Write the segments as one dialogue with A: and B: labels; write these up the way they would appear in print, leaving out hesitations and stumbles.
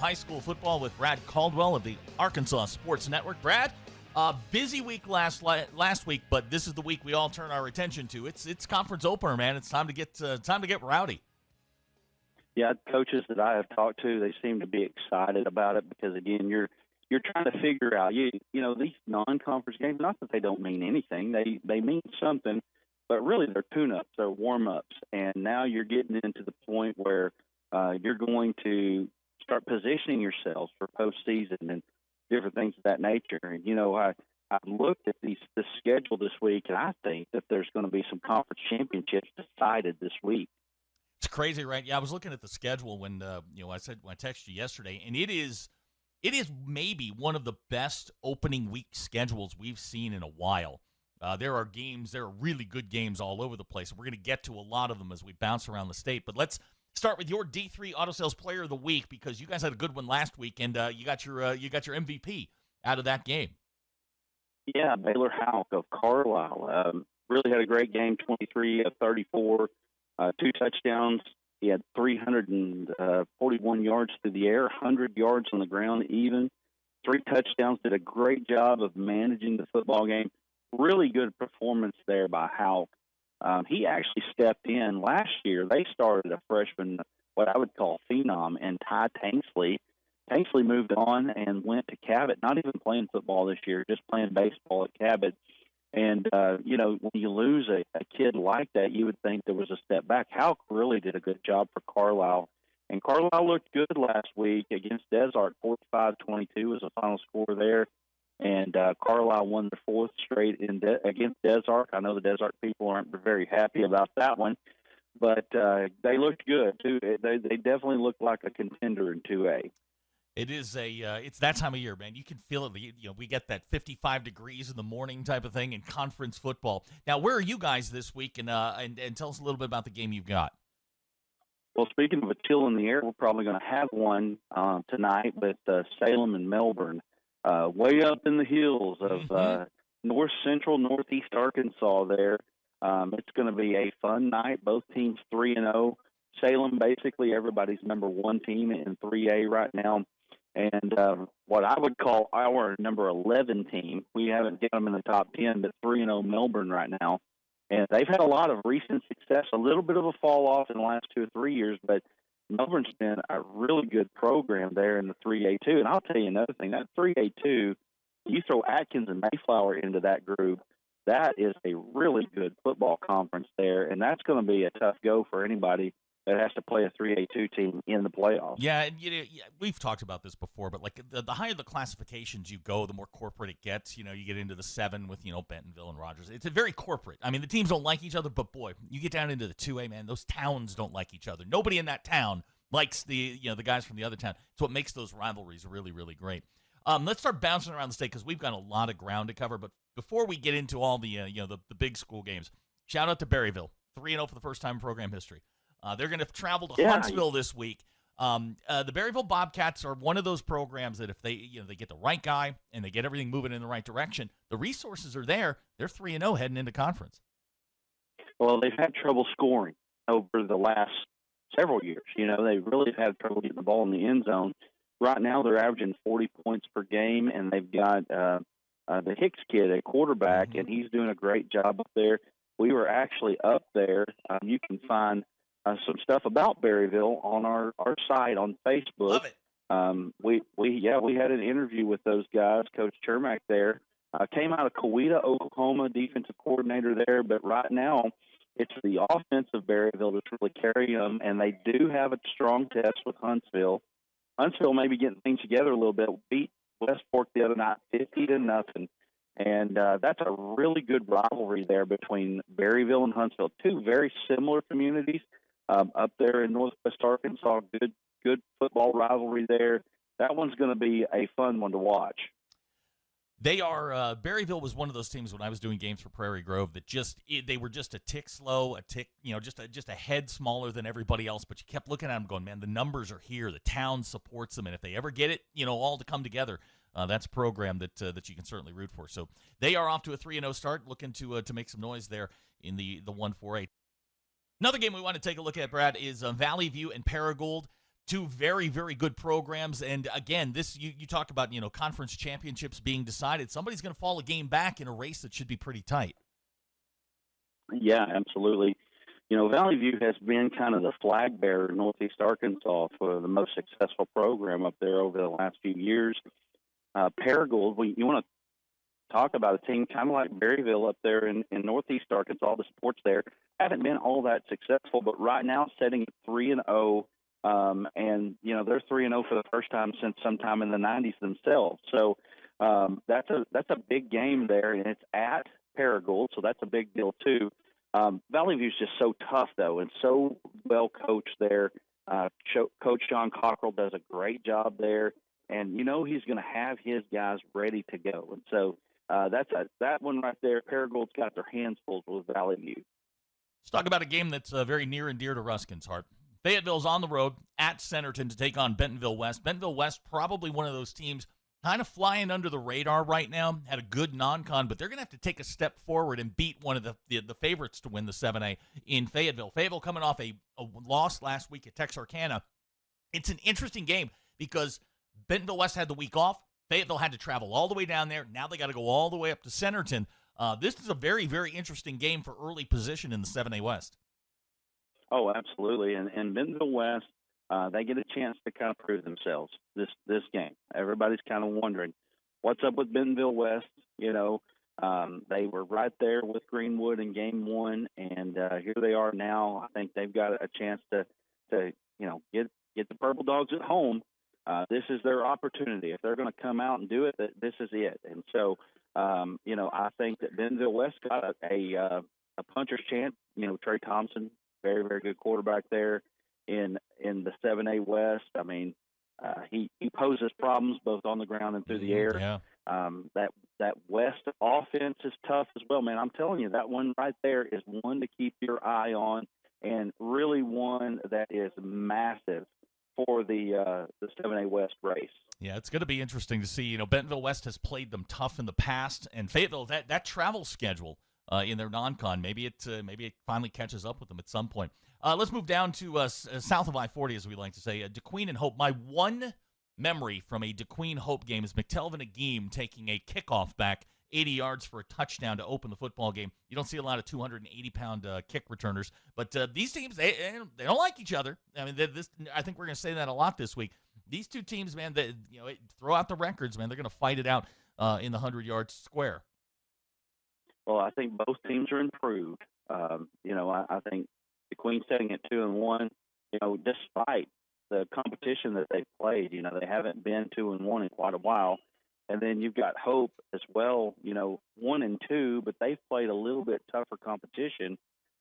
A: high school football with Brad Caldwell of the Arkansas Sports Network. Brad, busy week last week, but this is the week we all turn our attention to. It's conference opener, man. It's time to get rowdy.
B: Yeah, coaches that I have talked to, they seem to be excited about it because, again, you're trying to figure out, you know, these non-conference games, not that they don't mean anything. They mean something, but really they're tune-ups, they're warm-ups. And now you're getting into the point where you're going to start positioning yourselves for postseason and different things of that nature. And, you know, I looked at the schedule this week, and I think that there's going to be some conference championships decided this week.
A: It's crazy, right? Yeah, I was looking at the schedule when I texted you yesterday, and it is maybe one of the best opening week schedules we've seen in a while. There are really good games all over the place. We're going to get to a lot of them as we bounce around the state. But let's start with your D3 Auto Sales Player of the Week, because you guys had a good one last week, and you got your MVP out of that game.
B: Yeah, Baylor Houck of Carlisle really had a great game. 23 of 34. 2 touchdowns. He had 341 yards through the air, 100 yards on the ground even. 3 touchdowns. Did a great job of managing the football game. Really good performance there by Houck. He actually stepped in last year. They started a freshman, what I would call phenom, and Ty Tanksley. Tanksley moved on and went to Cabot, not even playing football this year, just playing baseball at Cabot. And, when you lose a kid like that, you would think there was a step back. Houck really did a good job for Carlisle. And Carlisle looked good last week against Desark. 45-22 was the final score there. And Carlisle won their 4th straight against Desark. I know the Desark people aren't very happy about that one. But they looked good, too. They definitely looked like a contender in 2A.
A: It is it's that time of year, man. You can feel it. We get that 55 degrees in the morning type of thing in conference football. Now, where are you guys this week? And tell us a little bit about the game you've got.
B: Well, speaking of a chill in the air, we're probably going to have one tonight with Salem and Melbourne, way up in the hills of north central, northeast Arkansas there. It's going to be a fun night. Both teams 3-0. Salem, basically everybody's number 1 team in 3A right now. And what I would call our number 11 team, we haven't got them in the top 10, but 3-0 Melbourne right now. And they've had a lot of recent success, a little bit of a fall off in the last 2 or 3 years, but Melbourne's been a really good program there in the 3A2. And I'll tell you another thing, that 3A2, you throw Atkins and Mayflower into that group, that is a really good football conference there, and that's going to be a tough go for anybody that has to play a 3A2 team in the playoffs.
A: Yeah, and we've talked about this before, but like the higher the classifications you go, the more corporate it gets. You get into the 7 with Bentonville and Rogers. It's a very corporate. I mean, the teams don't like each other, but boy, you get down into the 2A, man, those towns don't like each other. Nobody in that town likes the guys from the other town. It's what makes those rivalries really, really great. Let's start bouncing around the state because we've got a lot of ground to cover. But before we get into all the the big school games, shout out to Barryville, 3-0 for the first time in program history. They're going to travel to Huntsville this week. The Berryville Bobcats are one of those programs that if they get the right guy and they get everything moving in the right direction, the resources are there. They're 3-0 heading into conference.
B: Well, they've had trouble scoring over the last several years. They really have had trouble getting the ball in the end zone. Right now, they're averaging 40 points per game, and they've got the Hicks kid at quarterback, and he's doing a great job up there. We were actually up there. You can find some stuff about Berryville on our site on Facebook.
A: Love it.
B: We had an interview with those guys. Coach Chermak there came out of Coweta, Oklahoma, defensive coordinator there. But right now, it's the offense of Berryville that's really carrying them, and they do have a strong test with Huntsville. Huntsville may be getting things together a little bit. Beat West Fork the other night, 50-0. And that's a really good rivalry there between Berryville and Huntsville, 2 very similar communities. Up there in northwest Arkansas, good football rivalry there. That one's going to be a fun one to watch.
A: They are Berryville was one of those teams when I was doing games for Prairie Grove that they were just a tick slow, just a head smaller than everybody else. But you kept looking at them, going, man, the numbers are here. The town supports them, and if they ever get it, all to come together, that's a program that you can certainly root for. So they are off to a 3-0 start, looking to make some noise there in the 1-4-8. Another game we want to take a look at, Brad, is Valley View and Paragold. two very, very good programs. And again, this you talk about, conference championships being decided. Somebody's going to fall a game back in a race that should be pretty tight.
B: Yeah, absolutely. Valley View has been kind of the flag bearer in Northeast Arkansas for the most successful program up there over the last few years. Paragold, you want to talk about a team kind of like Barryville up there in Northeast Arkansas. The sports there haven't been all that successful, but right now setting at 3-0, and they're 3-0 for the first time since sometime in the 90s themselves. So that's a big game there, and it's at Paragold, so that's a big deal too. Valley View's just so tough though, and so well coached there. Coach John Cockrell does a great job there, and he's going to have his guys ready to go. And so that one right there. Paragold's got their hands full with Valley View.
A: Let's talk about a game that's very near and dear to Ruskin's heart. Fayetteville's on the road at Centerton to take on Bentonville West. Bentonville West, probably one of those teams kind of flying under the radar right now. Had a good non-con, but they're going to have to take a step forward and beat one of the favorites to win the 7A in Fayetteville. Fayetteville coming off a loss last week at Texarkana. It's an interesting game because Bentonville West had the week off. Fayetteville had to travel all the way down there. Now they got to go all the way up to Centerton. This is a very, very interesting game for early position in the 7A West.
B: Oh, absolutely. And Bentonville West, they get a chance to kind of prove themselves this game. Everybody's kind of wondering what's up with Bentonville West. They were right there with Greenwood in game one, and here they are now. I think they've got a chance to get the Purple Dogs at home. This is their opportunity. If they're going to come out and do it, this is it. And so, I think that Bentonville West got a puncher's chance. Trey Thompson, very, very good quarterback there in the 7A West. I mean, he poses problems both on the ground and through the air.
A: Yeah.
B: That West offense is tough as well, man. I'm telling you, that one right there is one to keep your eye on, and really one that is massive for the 7A West race.
A: Yeah, it's going to be interesting to see. Bentonville West has played them tough in the past, and Fayetteville, that travel schedule in their non-con, maybe it finally catches up with them at some point. Let's move down to south of I-40, as we like to say, DeQueen and Hope. My one memory from a DeQueen Hope game is McTelvin Agim taking a kickoff back 80 yards for a touchdown to open the football game. You don't see a lot of 280-pound kick returners, but these teams, they don't like each other. I mean, I think we're going to say that a lot this week. These two teams, man, throw out the records, man. They're going to fight it out in the 100-yard square.
B: Well, I think both teams are improved. I think the Queen setting at 2-1, despite the competition that they've played, they haven't been 2-1 in quite a while. And then you've got Hope as well, 1-2, but they've played a little bit tougher competition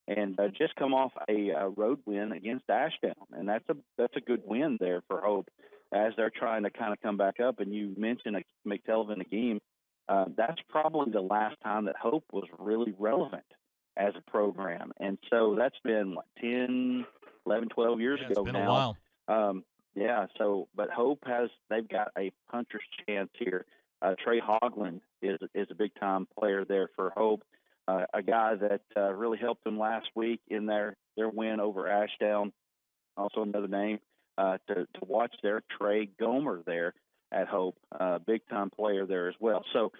B: and just come off a road win against Ashdown. And that's a good win there for Hope as they're trying to kind of come back up. And you mentioned McTelvin Agim. That's probably the last time that Hope was really relevant as a program. And so that's been, 10, 11, 12 years ago now.
A: It's been a while.
B: But Hope they've got a puncher's chance here. Trey Hogland is a big-time player there for Hope, a guy that really helped them last week in their win over Ashdown. Also another name to watch there, Trey Gomer there at Hope, big-time player there as well. So,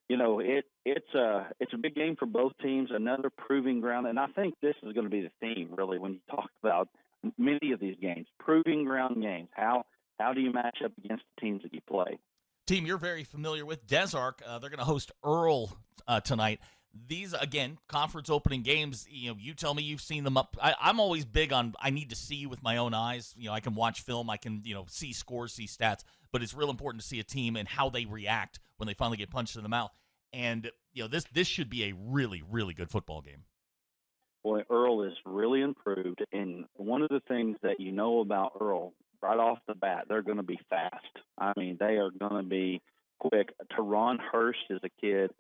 B: it's a big game for both teams, another proving ground, and I think this is going to be the theme, really, when you talk about many of these games, proving ground games. How do you match up against the teams that you play?
A: Team you're very familiar with, Desark. They're going to host Earl tonight. These, again, conference opening games, you tell me you've seen them up. I'm always big on I need to see you with my own eyes. I can watch film. I can, see scores, see stats. But it's real important to see a team and how they react when they finally get punched in the mouth. And, this should be a really, really good football game.
B: Boy, Earl is really improved. And one of the things that about Earl, right off the bat, they're going to be fast. I mean, they are going to be quick. Teron Hurst is a kid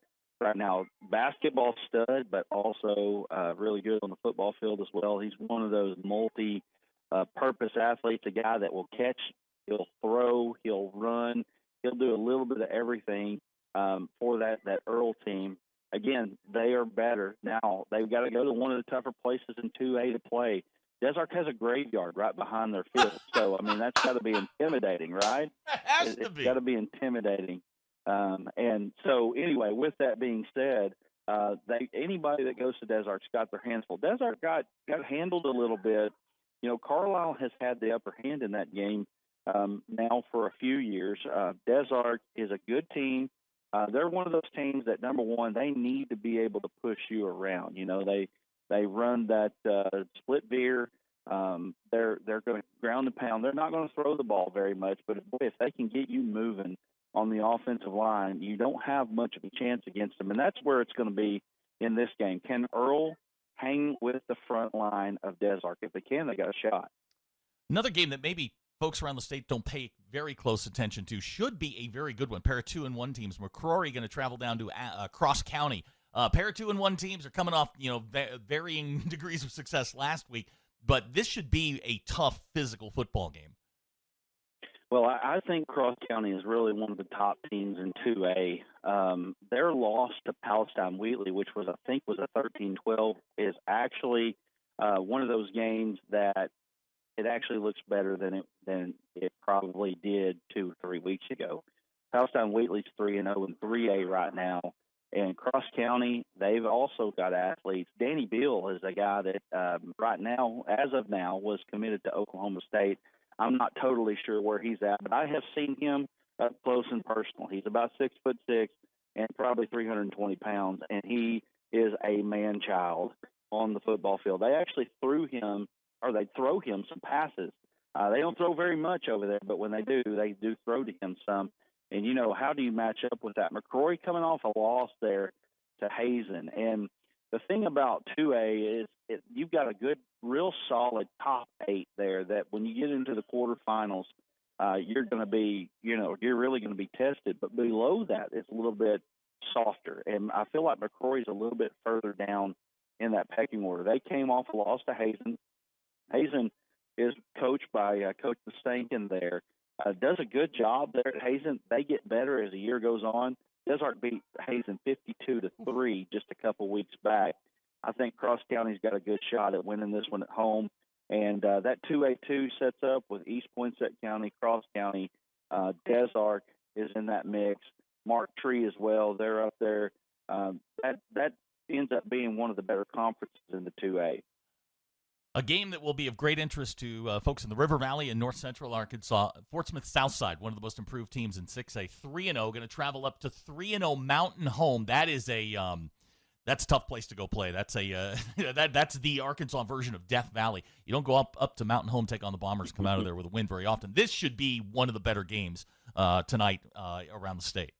B: right now, basketball stud, but also really good on the football field as well. He's one of those multi-purpose athletes, a guy that will catch, he'll throw, he'll run, he'll do a little bit of everything for that Earl team. Again, they are better. Now, they've got to go to one of the tougher places in 2A to play. Desark has a graveyard right behind their field. So, I mean, that's got to be intimidating, right?
A: It has to be.
B: It's got to be intimidating. And so, anyway, with that being said, anybody that goes to Desark's got their hands full. Desark got handled a little bit. You know, Carlisle has had the upper hand in that game now for a few years. Desark is a good team. They're one of those teams that, number one, they need to be able to push you around. You know, they run that split veer. They're going to ground and pound. They're not going to throw the ball very much, but if they can get you moving on the offensive line, you don't have much of a chance against them, and that's where it's going to be in this game. Can Earl hang with the front line of Desark? If they can, they got a shot.
A: Another game that maybe folks around the state don't pay very close attention to should be a very good one. Pair of 2-1 teams. McCroy going to travel down to Cross County. Pair of 2-1 teams are coming off, varying degrees of success last week, but this should be a tough physical football game.
B: Well, I think Cross County is really one of the top teams in 2A. Their loss to Palestine Wheatley, which I think was a 13-12, is actually one of those games that it actually looks better than it probably did 2 or 3 weeks ago. Palestine Wheatley's 3-0 in 3A right now. And Cross County, they've also got athletes. Danny Beal is a guy that right now, as of now, was committed to Oklahoma State. I'm not totally sure where he's at, but I have seen him up close and personal. He's about 6'6" and probably 320 pounds, and he is a man-child on the football field. They actually throw him some passes. They don't throw very much over there, but when they do throw to him some. And, how do you match up with that? McCroy coming off a loss there to Hazen. And the thing about 2A is you've got a good, real solid top 8 there that when you get into the quarterfinals, you're going to be, you're really going to be tested. But below that, it's a little bit softer. And I feel like McCroy's a little bit further down in that pecking order. They came off a loss to Hazen. Hazen is coached by Coach Mustankin there. Does a good job there at Hazen. They get better as the year goes on. Desark beat Hazen 52-3 just a couple weeks back. I think Cross County's got a good shot at winning this one at home. And that 2A2 sets up with East Poinsett County, Cross County. Desark is in that mix. Mark Tree as well. They're up there. That ends up being one of the better conferences in the 2A.
A: A game that will be of great interest to folks in the River Valley and North Central Arkansas. Fort Smith Southside, one of the most improved teams in 6A, 3-0, going to travel up to 3-0 Mountain Home. That is that's a tough place to go play. That's that's the Arkansas version of Death Valley. You don't go up to Mountain Home, take on the Bombers, come out of there with a win very often. This should be one of the better games tonight around the state.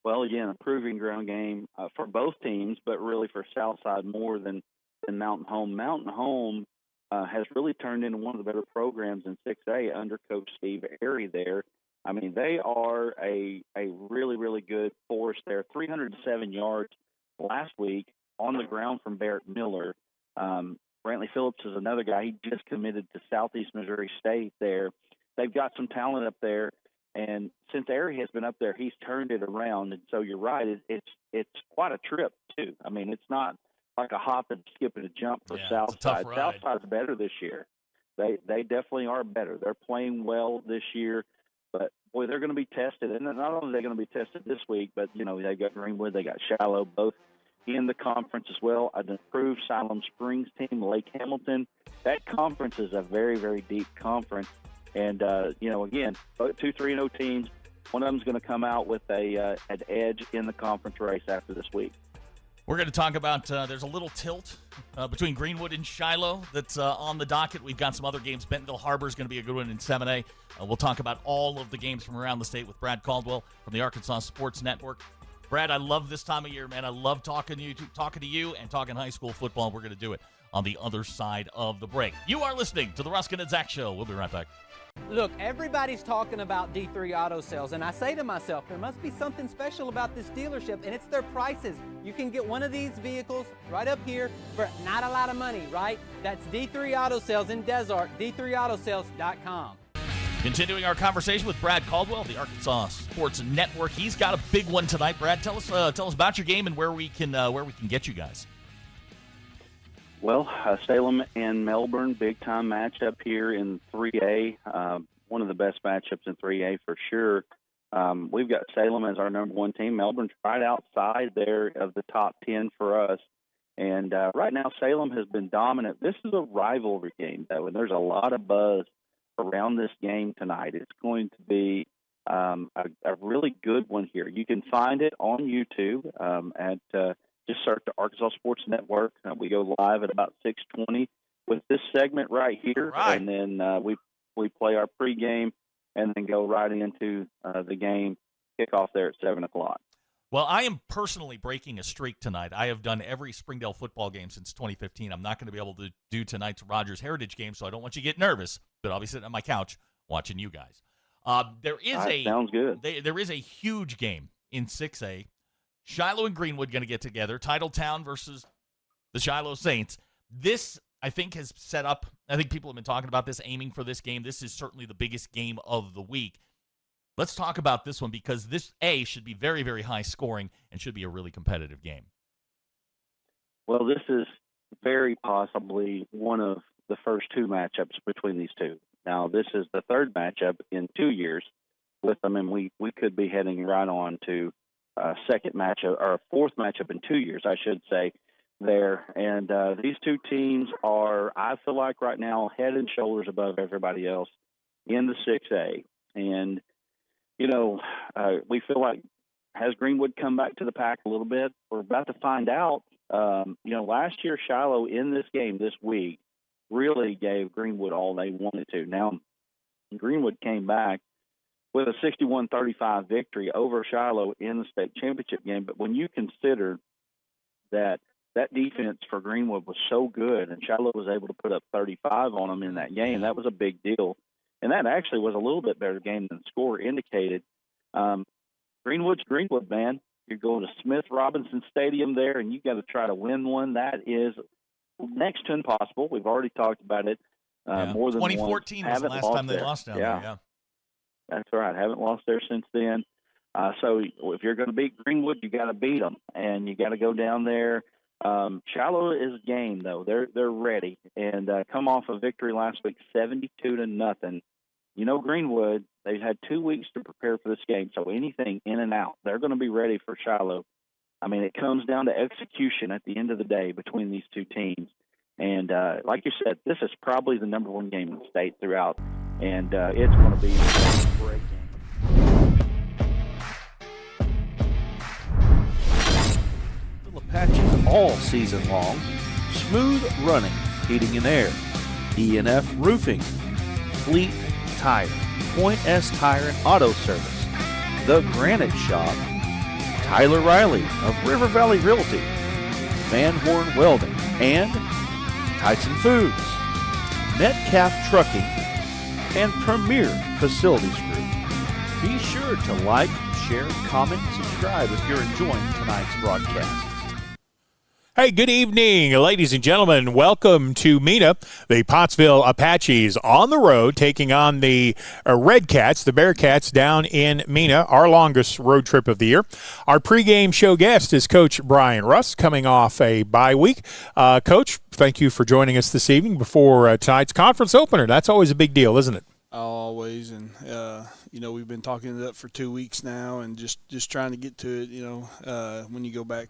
B: Well, again, a proving ground game for both teams, but really for Southside more than Mountain Home. Mountain Home has really turned into one of the better programs in 6A under Coach Steve Airy there. I mean, they are a really, really good force there. 307 yards last week on the ground from Barrett Miller. Brantley Phillips is another guy. He just committed to Southeast Missouri State there. They've got some talent up there, and since Airy has been up there, he's turned it around. And so you're right, it's quite a trip too. I mean, it's not like a hop and skip and a jump for Southside. Southside's better this year. They definitely are better. They're playing well this year, but boy, they're going to be tested. And not only are they going to be tested this week, but they've got Greenwood, they got Shiloh, both in the conference as well. An improved Siloam Springs team, Lake Hamilton. That conference is a very, very deep conference. And again, 2 3-0 teams. One of them's going to come out with an edge in the conference race after this week.
A: We're going to talk about there's a little tilt between Greenwood and Shiloh that's on the docket. We've got some other games. Bentonville Harbor is going to be a good one in 7A. We'll talk about all of the games from around the state with Brad Caldwell from the Arkansas Sports Network. Brad, I love this time of year, man. I love talking to you and talking high school football. We're going to do it on the other side of the break. You are listening to the Ruskin and Zach Show. We'll be right back.
C: Look, everybody's talking about D3 Auto Sales, and I say to myself, there must be something special about this dealership, and it's their prices. You can get one of these vehicles right up here for not a lot of money, right? That's D3 Auto Sales in Desark, d3autosales.com.
A: Continuing our conversation with Brad Caldwell, the Arkansas Sports Network. He's got a big one tonight. Brad, tell us about your game and where we can get you guys.
B: Well, Salem and Melbourne, big-time matchup here in 3A. One of the best matchups in 3A for sure. We've got Salem as our number one team. Melbourne's right outside there of the top 10 for us. And right now, Salem has been dominant. This is a rivalry game, though, and there's a lot of buzz around this game tonight. It's going to be a really good one here. You can find it on YouTube just search the Arkansas Sports Network. We go live at about 6:20 with this segment right here,
A: right.
B: And then we play our pregame and then go right into the game kickoff there at 7 o'clock.
A: Well, I am personally breaking a streak tonight. I have done every Springdale football game since 2015. I'm not going to be able to do tonight's Rogers Heritage game, so I don't want you to get nervous, but I'll be sitting on my couch watching you guys.
B: Sounds good.
A: There is a huge game in 6A. Shiloh and Greenwood going to get together. Titletown versus the Shiloh Saints. This, I think, has set up, I think people have been talking about this, aiming for this game. This is certainly the biggest game of the week. Let's talk about this one because this, should be very, very high scoring and should be a really competitive game.
B: Well, this is very possibly one of the first two matchups between these two. Now, this is the third matchup in 2 years with them, and we could be heading right on to second matchup, or a fourth matchup in 2 years, I should say, there. And these two teams are, I feel like right now, head and shoulders above everybody else in the 6A. And, we feel like, has Greenwood come back to the pack a little bit? We're about to find out. Last year, Shiloh in this game this week really gave Greenwood all they wanted to. Now, Greenwood came back with a 61-35 victory over Shiloh in the state championship game. But when you consider that defense for Greenwood was so good and Shiloh was able to put up 35 on them in that game, that was a big deal. And that actually was a little bit better game than the score indicated. Greenwood's Greenwood, man. You're going to Smith Robinson Stadium there, and you got to try to win one. That is next to impossible. We've already talked about it more than once.
A: 2014 was the last time they lost down there, yeah.
B: That's right. Haven't lost there since then. So if you're going to beat Greenwood, you got to beat them, and you got to go down there. Shiloh is game though; they're ready, and come off a victory last week, 72-0. Greenwood, they've had 2 weeks to prepare for this game, so anything in and out, they're going to be ready for Shiloh. I mean, it comes down to execution at the end of the day between these two teams. And like you said, this is probably the number one game in the state throughout. And it's going to be a great game.
D: The Apaches all season long. Smooth running, heating and air. E&F Roofing. Fleet Tire. Point S Tire and Auto Service. The Granite Shop. Tyler Riley of River Valley Realty. Van Horn Welding. And Tyson Foods. Metcalf Trucking. And Premier Facilities Group. Be sure to like, share, comment, subscribe if you're enjoying tonight's broadcast.
E: Hey, good evening, ladies and gentlemen. Welcome to Mena. The Pottsville Apaches on the road taking on the Red Cats, the Bearcats down in Mena, our longest road trip of the year. Our pregame show guest is Coach Brian Russ, coming off a bye week. Coach, thank you for joining us this evening before tonight's conference opener. That's always a big deal, isn't it?
F: Always, and we've been talking it up for 2 weeks now, and just trying to get to it. When you go back,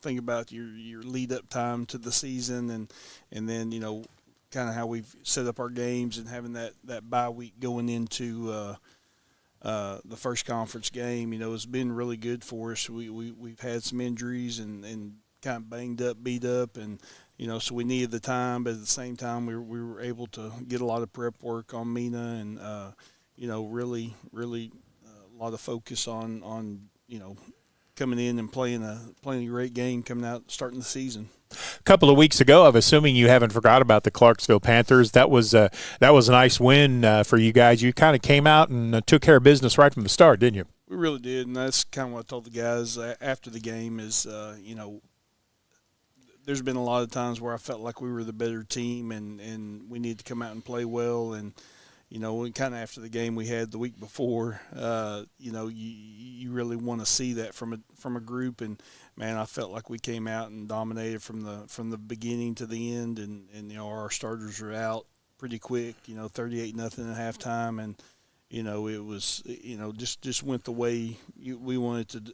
F: think about your lead up time to the season, and then kind of how we've set up our games and having that bye week going into the first conference game. It's been really good for us. We've had some injuries and kind of banged up, beat up, and so we needed the time, but at the same time, we were able to get a lot of prep work on Mena, and really a lot of focus on coming in and playing a great game coming out starting the season.
E: A couple of weeks ago, I'm assuming you haven't forgot about the Clarksville Panthers. That was a nice win for you guys. You kind of came out and took care of business right from the start, didn't you?
F: We really did, and that's kind of what I told the guys after the game is, there's been a lot of times where I felt like we were the better team and we need to come out and play well. And, kind of after the game we had the week before, you really want to see that from a group. And man, I felt like we came out and dominated from the beginning to the end, and our starters were out pretty quick. 38-0 at halftime, and it was just went the way we wanted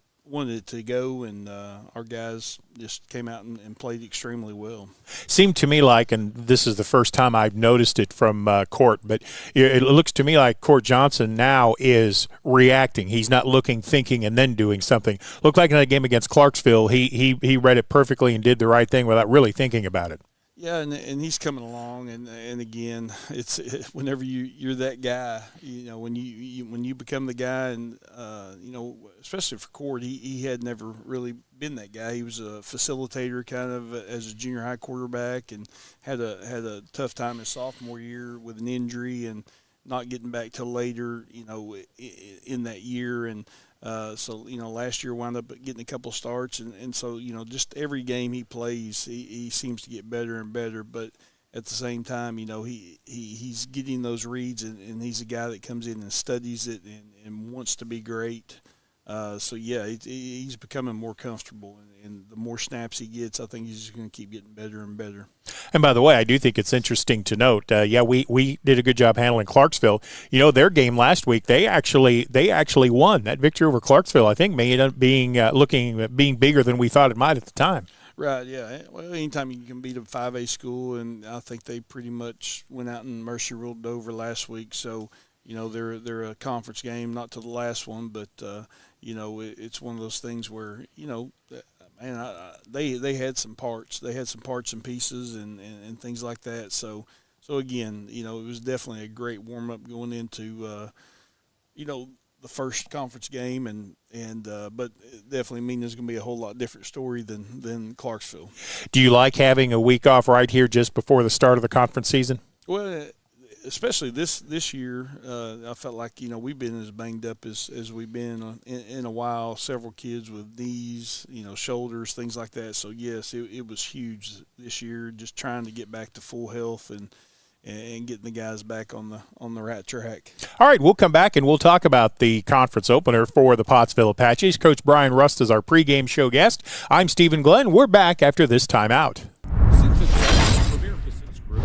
F: it to go, and our guys just came out and played extremely well.
E: Seemed to me like, and this is the first time I've noticed it from Court, but it looks to me like Court Johnson now is reacting. He's not looking, thinking, and then doing something. Looked like in that game against Clarksville, he read it perfectly and did the right thing without really thinking about it.
F: Yeah, and he's coming along, and again, it's whenever you're that guy, when you become the guy, and especially for Court, he had never really been that guy. He was a facilitator kind of as a junior high quarterback, and had a tough time his sophomore year with an injury and not getting back till later, in that year, and. So last year wound up getting a couple starts, and so just every game he plays, he seems to get better and better. But at the same time, he's getting those reads, and he's a guy that comes in and studies it and wants to be great. So yeah, he's becoming more comfortable, and the more snaps he gets, I think he's just going to keep getting better and better.
E: And by the way, I do think it's interesting to note. We did a good job handling Clarksville. Their game last week, they actually won. That victory over Clarksville, I think, may end up being bigger than we thought it might at the time.
F: Right, yeah. Well, anytime you can beat a 5A school, and I think they pretty much went out and mercy ruled Dover last week. So they're a conference game, not to the last one, but it's one of those things where man, they had some parts. They had some parts and pieces and things like that. So again, it was definitely a great warm up going into the first conference game, but definitely Mena's going to be a whole lot different story than Clarksville.
E: Do you like having a week off right here just before the start of the conference season?
F: Well, especially this year, I felt like we've been as banged up as we've been in a while. Several kids with knees, shoulders, things like that. So yes, it was huge this year, just trying to get back to full health and getting the guys back on the right track.
E: All right, we'll come back and we'll talk about the conference opener for the Pottsville Apaches. Coach Brian Rust is our pregame show guest. I'm Stephen Glenn. We're back after this timeout.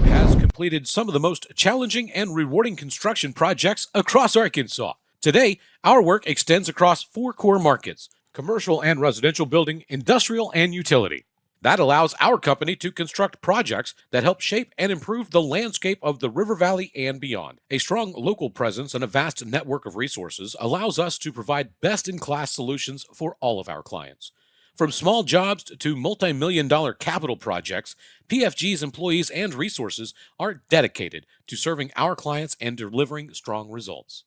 G: Has completed some of the most challenging and rewarding construction projects across Arkansas. Today, our work extends across 4 core markets: commercial and residential building, industrial, and utility. That allows our company to construct projects that help shape and improve the landscape of the River Valley and beyond. A strong local presence and a vast network of resources allows us to provide best-in-class solutions for all of our clients. From small jobs to multi-million-dollar capital projects, PFG's employees and resources are dedicated to serving our clients and delivering strong results.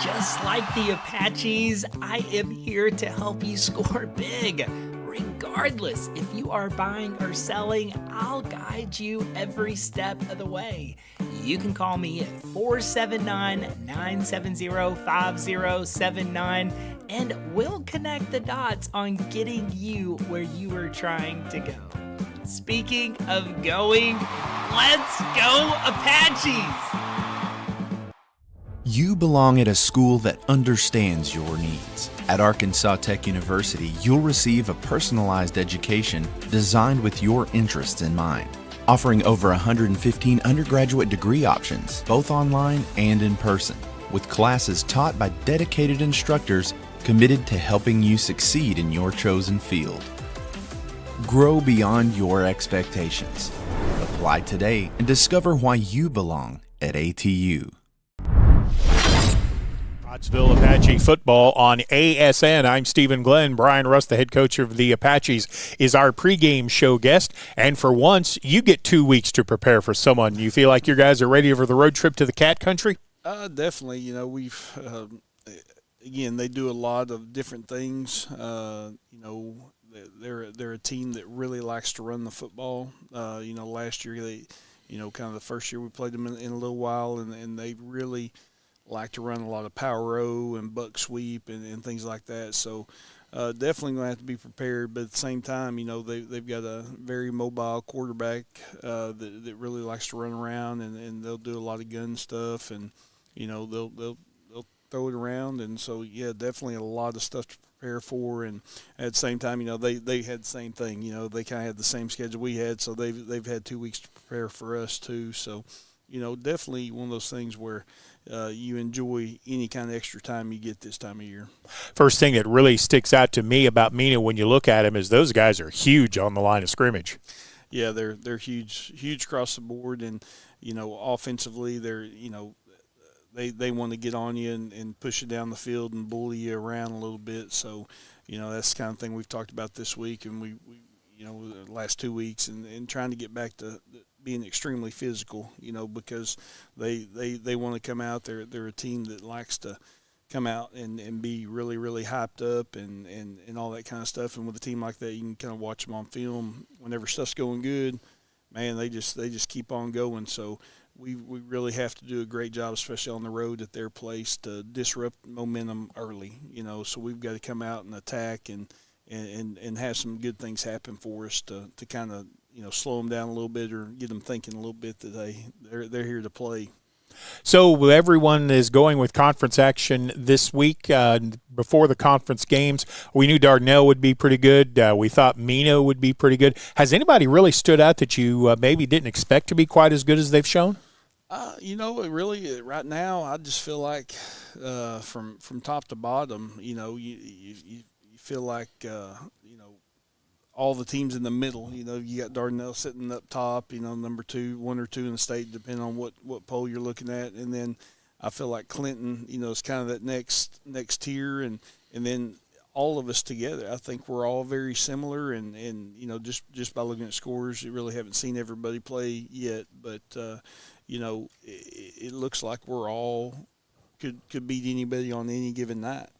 H: Just like the Apaches, I am here to help you score big. Regardless if you are buying or selling, I'll guide you every step of the way. You can call me at 479-970-5079 and we'll connect the dots on getting you where you are trying to go. Speaking of going, let's go Apaches!
I: You belong at a school that understands your needs. At Arkansas Tech University, you'll receive a personalized education designed with your interests in mind, offering over 115 undergraduate degree options, both online and in person, with classes taught by dedicated instructors committed to helping you succeed in your chosen field. Grow beyond your expectations. Apply today and discover why you belong at ATU.
E: Pottsville Apache football on ASN. I'm Stephen Glenn. Brian Russ, the head coach of the Apaches, is our pregame show guest. And for once, you get 2 weeks to prepare for someone. You feel like your guys are ready for the road trip to the Cat Country?
F: Definitely. We've again, they do a lot of different things. They're a team that really likes to run the football. Last year they, kind of the first year we played them in a little while, and they really like to run a lot of power row and buck sweep and things like that. So, definitely going to have to be prepared. But at the same time, they've got a very mobile quarterback that really likes to run around, and they'll do a lot of gun stuff, and they'll throw it around. And so, yeah, definitely a lot of stuff to prepare for. And at the same time, they had the same thing. They kind of had the same schedule we had, so they've had 2 weeks to prepare for us too. So, definitely one of those things where you enjoy any kind of extra time you get this time of year.
E: First thing that really sticks out to me about Mena when you look at them is those guys are huge on the line of scrimmage.
F: Yeah, they're huge across the board, and offensively they want to get on you and push you down the field and bully you around a little bit. So that's the kind of thing we've talked about this week, and we the last 2 weeks, and trying to get back to being extremely physical, because they want to come out. They're a team that likes to come out and be really, really hyped up and all that kind of stuff. And with a team like that, you can kind of watch them on film. Whenever stuff's going good, man, they just keep on going. So we really have to do a great job, especially on the road at their place, to disrupt momentum early. So we've got to come out and attack and have some good things happen for us to kind of slow them down a little bit or get them thinking a little bit that they're here to play.
E: So everyone is going with conference action this week. Before the conference games, we knew Dardanelle would be pretty good. We thought Mena would be pretty good. Has anybody really stood out that you maybe didn't expect to be quite as good as they've shown?
F: Really, right now, I just feel like from top to bottom, you feel like all the teams in the middle. You got Dardanelle sitting up top, number 2, 1 or 2 in the state, depending on what poll you're looking at. And then I feel like Clinton, is kind of that next tier, and then all of us together. I think we're all very similar, and just by looking at scores, you really haven't seen everybody play yet, but it looks like we're all could beat anybody on any given night.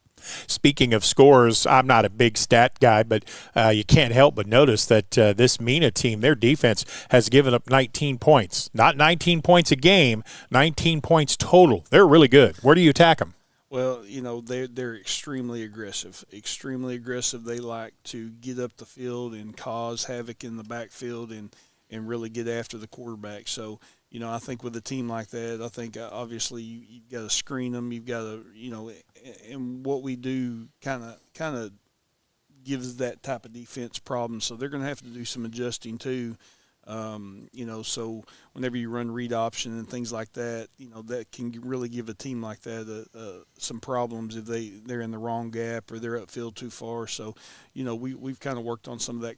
E: Speaking of scores, I'm not a big stat guy, but you can't help but notice that this Mena team, their defense, has given up 19 points. Not 19 points a game, 19 points total. They're really good. Where do you attack them?
F: Well, they're extremely aggressive. Extremely aggressive. They like to get up the field and cause havoc in the backfield and really get after the quarterback. So, I think with a team like that, I think obviously you've got to screen them. You've got to, and what we do kind of gives that type of defense problems. So they're going to have to do some adjusting too. So whenever you run read option and things like that, that can really give a team like that some problems if they're in the wrong gap or they're upfield too far. So, we've kind of worked on some of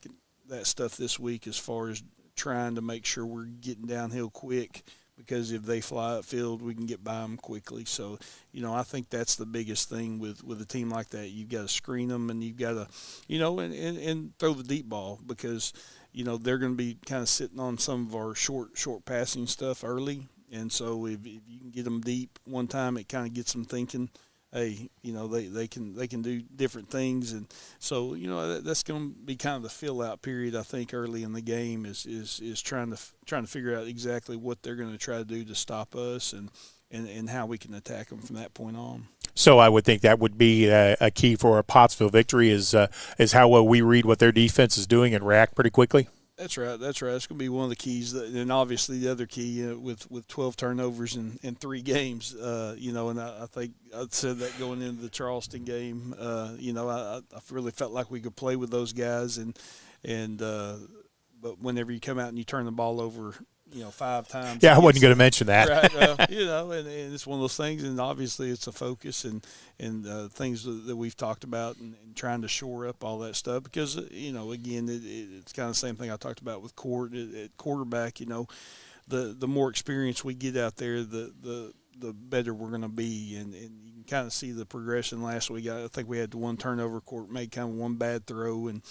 F: that stuff this week as far as trying to make sure we're getting downhill quick, because if they fly upfield, we can get by them quickly. So, I think that's the biggest thing with a team like that. You've got to screen them, and you've got to, and throw the deep ball, because, they're going to be kind of sitting on some of our short passing stuff early. And so if you can get them deep one time, it kind of gets them thinking, hey, they can do different things. And so, that's going to be kind of the fill out period, I think, early in the game is trying to figure out exactly what they're going to try to do to stop us and how we can attack them from that point on.
E: So I would think that would be a key for a Pottsville victory is how well we read what their defense is doing and react pretty quickly.
F: That's right. That's going to be one of the keys. And obviously the other key with 12 turnovers in 3 games, and I think I said that going into the Charleston game, I really felt like we could play with those guys. But whenever you come out and you turn the ball over, 5 times.
E: Yeah, I wasn't going to mention that.
F: Right. Well, and it's one of those things, and obviously it's a focus and things that we've talked about and trying to shore up all that stuff, because, again, it's kind of the same thing I talked about with at quarterback. The more experience we get out there, the better we're going to be, and you can kind of see the progression. Last week, I think we had the 1 turnover, Court made kind of 1 bad throw, and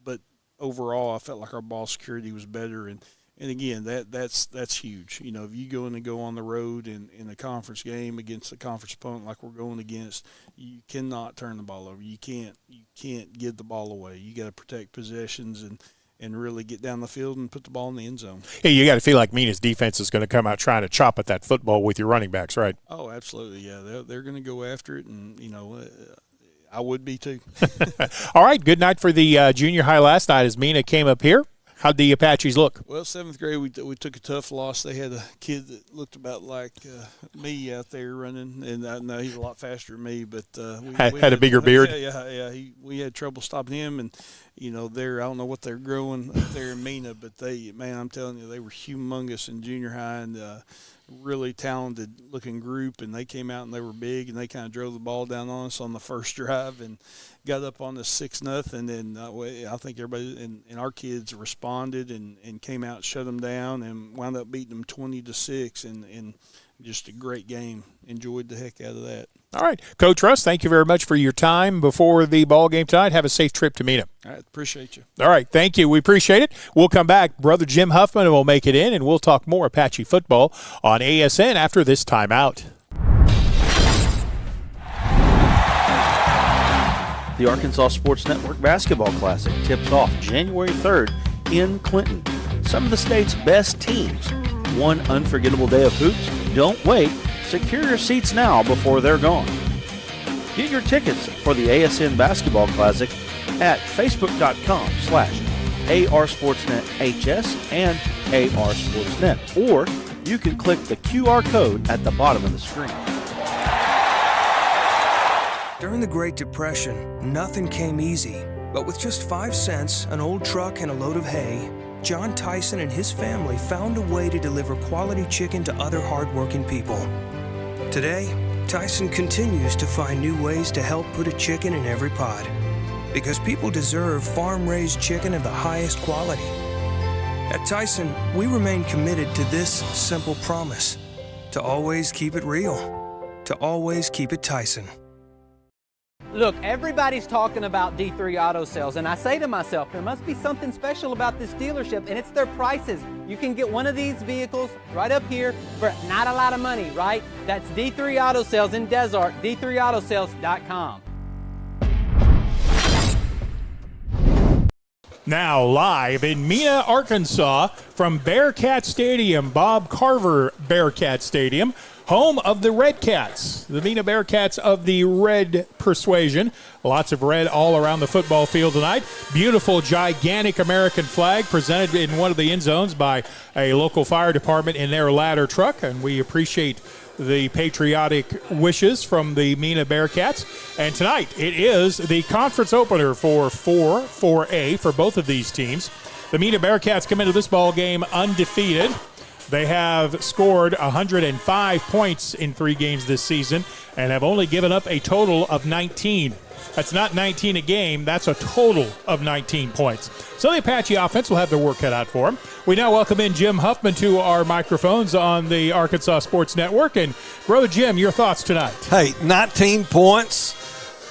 F: but overall, I felt like our ball security was better, and again, that's huge. If you go on the road in a conference game against a conference opponent like we're going against, you cannot turn the ball over. You can't give the ball away. You got to protect possessions and really get down the field and put the ball in the end zone.
E: Hey, you got to feel like Mena's defense is going to come out trying to chop at that football with your running backs, right?
F: Oh, absolutely, yeah. They're going to go after it, and I would be too.
E: All right, good night for the junior high last night as Mena came up here. How'd the Apaches look?
F: Well, 7th grade, we took a tough loss. They had a kid that looked about like me out there running, and I know he's a lot faster than me, but we
E: had a bigger beard.
F: Yeah. We had trouble stopping him, and I don't know what they're growing up there in Mena, but I'm telling you, they were humongous in junior high and really talented looking group, and they came out and they were big, and they kind of drove the ball down on us on the first drive and got up on the 6-0, and then I think everybody and our kids responded and came out, shut them down, and wound up beating them 20-6, and just a great game. Enjoyed the heck out of that.
E: All right, Coach Russ, thank you very much for your time before the ball game tonight. Have a safe trip to Mena.
F: All right, appreciate you.
E: All right, thank you. We appreciate it. We'll come back. Brother Jim Huffman will make it in, and we'll talk more Apache football on ASN after this timeout.
D: The Arkansas Sports Network Basketball Classic tips off January 3rd in Clinton. Some of the state's best teams. One unforgettable day of hoops. Don't wait. Secure your seats now before they're gone. Get your tickets for the ASN Basketball Classic at facebook.com/ARSportsNetHS and ARSportsNet, or you can click the QR code at the bottom of the screen.
J: During the Great Depression, nothing came easy. But with just 5 cents, an old truck, and a load of hay, John Tyson and his family found a way to deliver quality chicken to other hardworking people. Today, Tyson continues to find new ways to help put a chicken in every pot. Because people deserve farm-raised chicken of the highest quality. At Tyson, we remain committed to this simple promise: to always keep it real, to always keep it Tyson.
C: Look, everybody's talking about D3 Auto Sales, and I say to myself, there must be something special about this dealership, and it's their prices. You can get one of these vehicles right up here for not a lot of money, right? That's D3 Auto Sales in Desark, d3autosales.com.
E: Now live in Mena, Arkansas from Bearcat Stadium, Bob Carver Bearcat Stadium, home of the Red Cats, the Mena Bearcats of the Red Persuasion. Lots of red all around the football field tonight. Beautiful, gigantic American flag presented in one of the end zones by a local fire department in their ladder truck, and we appreciate the patriotic wishes from the Mena Bearcats. And tonight it is the conference opener for 4A for both of these teams. The Mena Bearcats come into this ball game undefeated. They have scored 105 points in 3 games this season and have only given up a total of 19. That's not 19 a game. That's a total of 19 points. So the Apache offense will have their work cut out for them. We now welcome in Jim Huffman to our microphones on the Arkansas Sports Network. And, Brother Jim, your thoughts tonight?
K: Hey, 19 points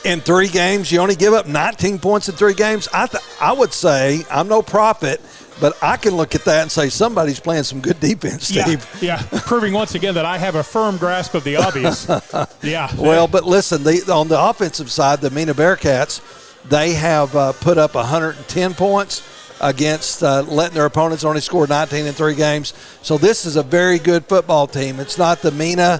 K: in 3 games. You only give up 19 points in 3 games. I would say, I'm no prophet, but I can look at that and say somebody's playing some good defense, Steve.
E: Yeah, proving once again that I have a firm grasp of the obvious. Yeah.
K: Well, but listen, on the offensive side, the Mena Bearcats, they have put up 110 points against letting their opponents only score 19 in 3 games. So this is a very good football team. It's not the Mena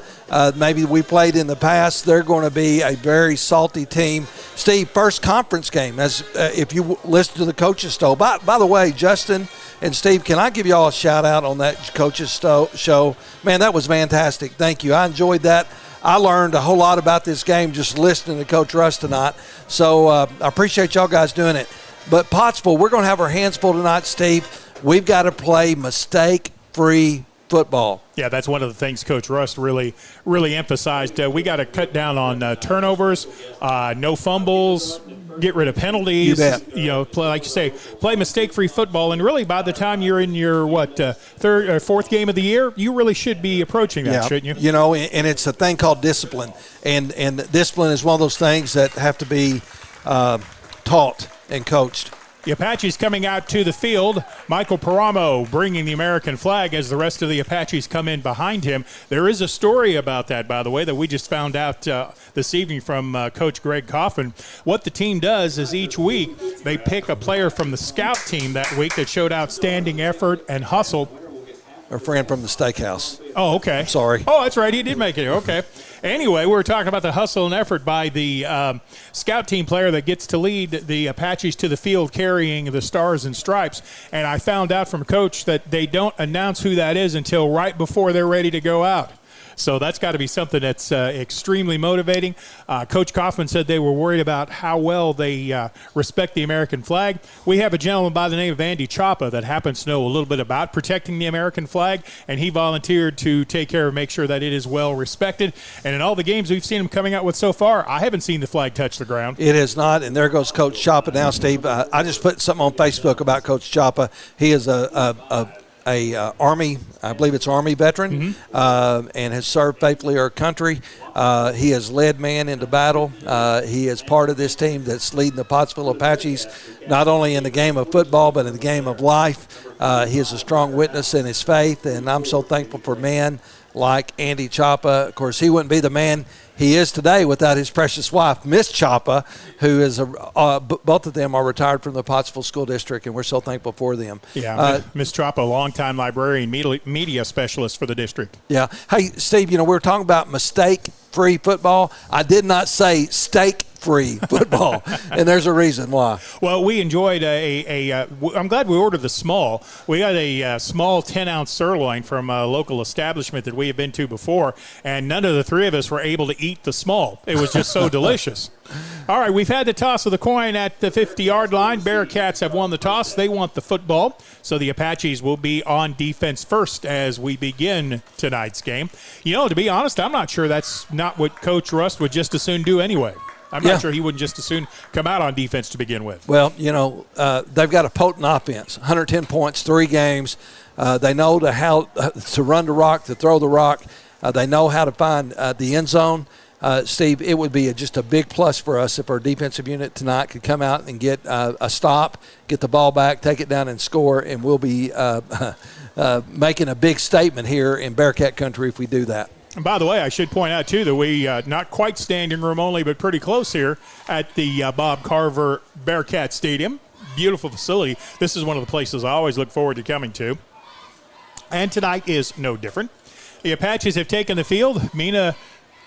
K: maybe we played in the past. They're going to be a very salty team. Steve, first conference game, as if you listen to the coaches show. By the way, Justin and Steve, can I give you all a shout out on that coaches show? Man, that was fantastic. Thank you. I enjoyed that. I learned a whole lot about this game just listening to Coach Russ tonight. So I appreciate y'all guys doing it. But Pottsville, we're going to have our hands full tonight, Steve. We've got to play mistake-free football.
E: Yeah, that's one of the things Coach Russ really emphasized. We got to cut down on turnovers, no fumbles, get rid of penalties.
K: You bet.
E: Play, like you say, play mistake-free football. And really, by the time you're in your third or fourth game of the year, you really should be approaching that, shouldn't you?
K: And it's a thing called discipline, and discipline is one of those things that have to be taught and coached.
E: The Apaches coming out to the field. Michael Paramo bringing the American flag as the rest of the Apaches come in behind him. There is a story about that, by the way, that we just found out this evening from Coach Greg Coffin. What the team does is each week they pick a player from the scout team that week that showed outstanding effort and hustle.
K: our friend from the steakhouse.
E: Oh, okay.
K: Sorry.
E: Oh, that's right. He did make it. Okay. Anyway, we were talking about the hustle and effort by the scout team player that gets to lead the Apaches to the field carrying the stars and stripes. And I found out from Coach that they don't announce who that is until right before they're ready to go out. So that's got to be something that's extremely motivating. Coach Kaufman said they were worried about how well they respect the American flag. We have a gentleman by the name of Andy Chapa that happens to know a little bit about protecting the American flag, and he volunteered to take care of make sure that it is well respected. And in all the games we've seen him coming out with so far, I haven't seen the flag touch the ground.
K: It is not, and there goes Coach Chapa now, Steve. I just put something on Facebook about Coach Chapa. He is a Army, I believe it's Army veteran, and has served faithfully our country. He has led man into battle. He is part of this team that's leading the Pottsville Apaches, not only in the game of football, but in the game of life. He is a strong witness in his faith, and I'm so thankful for men like Andy Chapa. Of course, he wouldn't be the man he is today without his precious wife, Miss Chapa, who is both of them are retired from the Pottsville School District, and we're so thankful for them.
E: Yeah, Miss Chapa, longtime librarian, media specialist for the district.
K: Yeah. Hey, Steve, we were talking about mistake-free football. I did not say steak-free football, and there's a reason why.
E: Well, we enjoyed I'm glad we ordered the small. We got a small 10-ounce sirloin from a local establishment that we have been to before, and none of the three of us were able to eat the small. It was just so delicious. All right, we've had the toss of the coin at the 50-yard line. Bearcats have won the toss. They want the football, so the Apaches will be on defense first as we begin tonight's game. To be honest, I'm not sure that's not what Coach Russ would just as soon do anyway. I'm not sure he wouldn't just as soon come out on defense to begin with.
K: Well, they've got a potent offense, 110 points, 3 games. They know how to run the rock, to throw the rock. They know how to find the end zone. Steve, it would be just a big plus for us if our defensive unit tonight could come out and get a stop, get the ball back, take it down and score, and we'll be making a big statement here in Bearcat country if we do that.
E: And by the way, I should point out, too, that we not quite standing room only, but pretty close here at the Bob Carver Bearcat Stadium. Beautiful facility. This is one of the places I always look forward to coming to. And tonight is no different. The Apaches have taken the field. Mena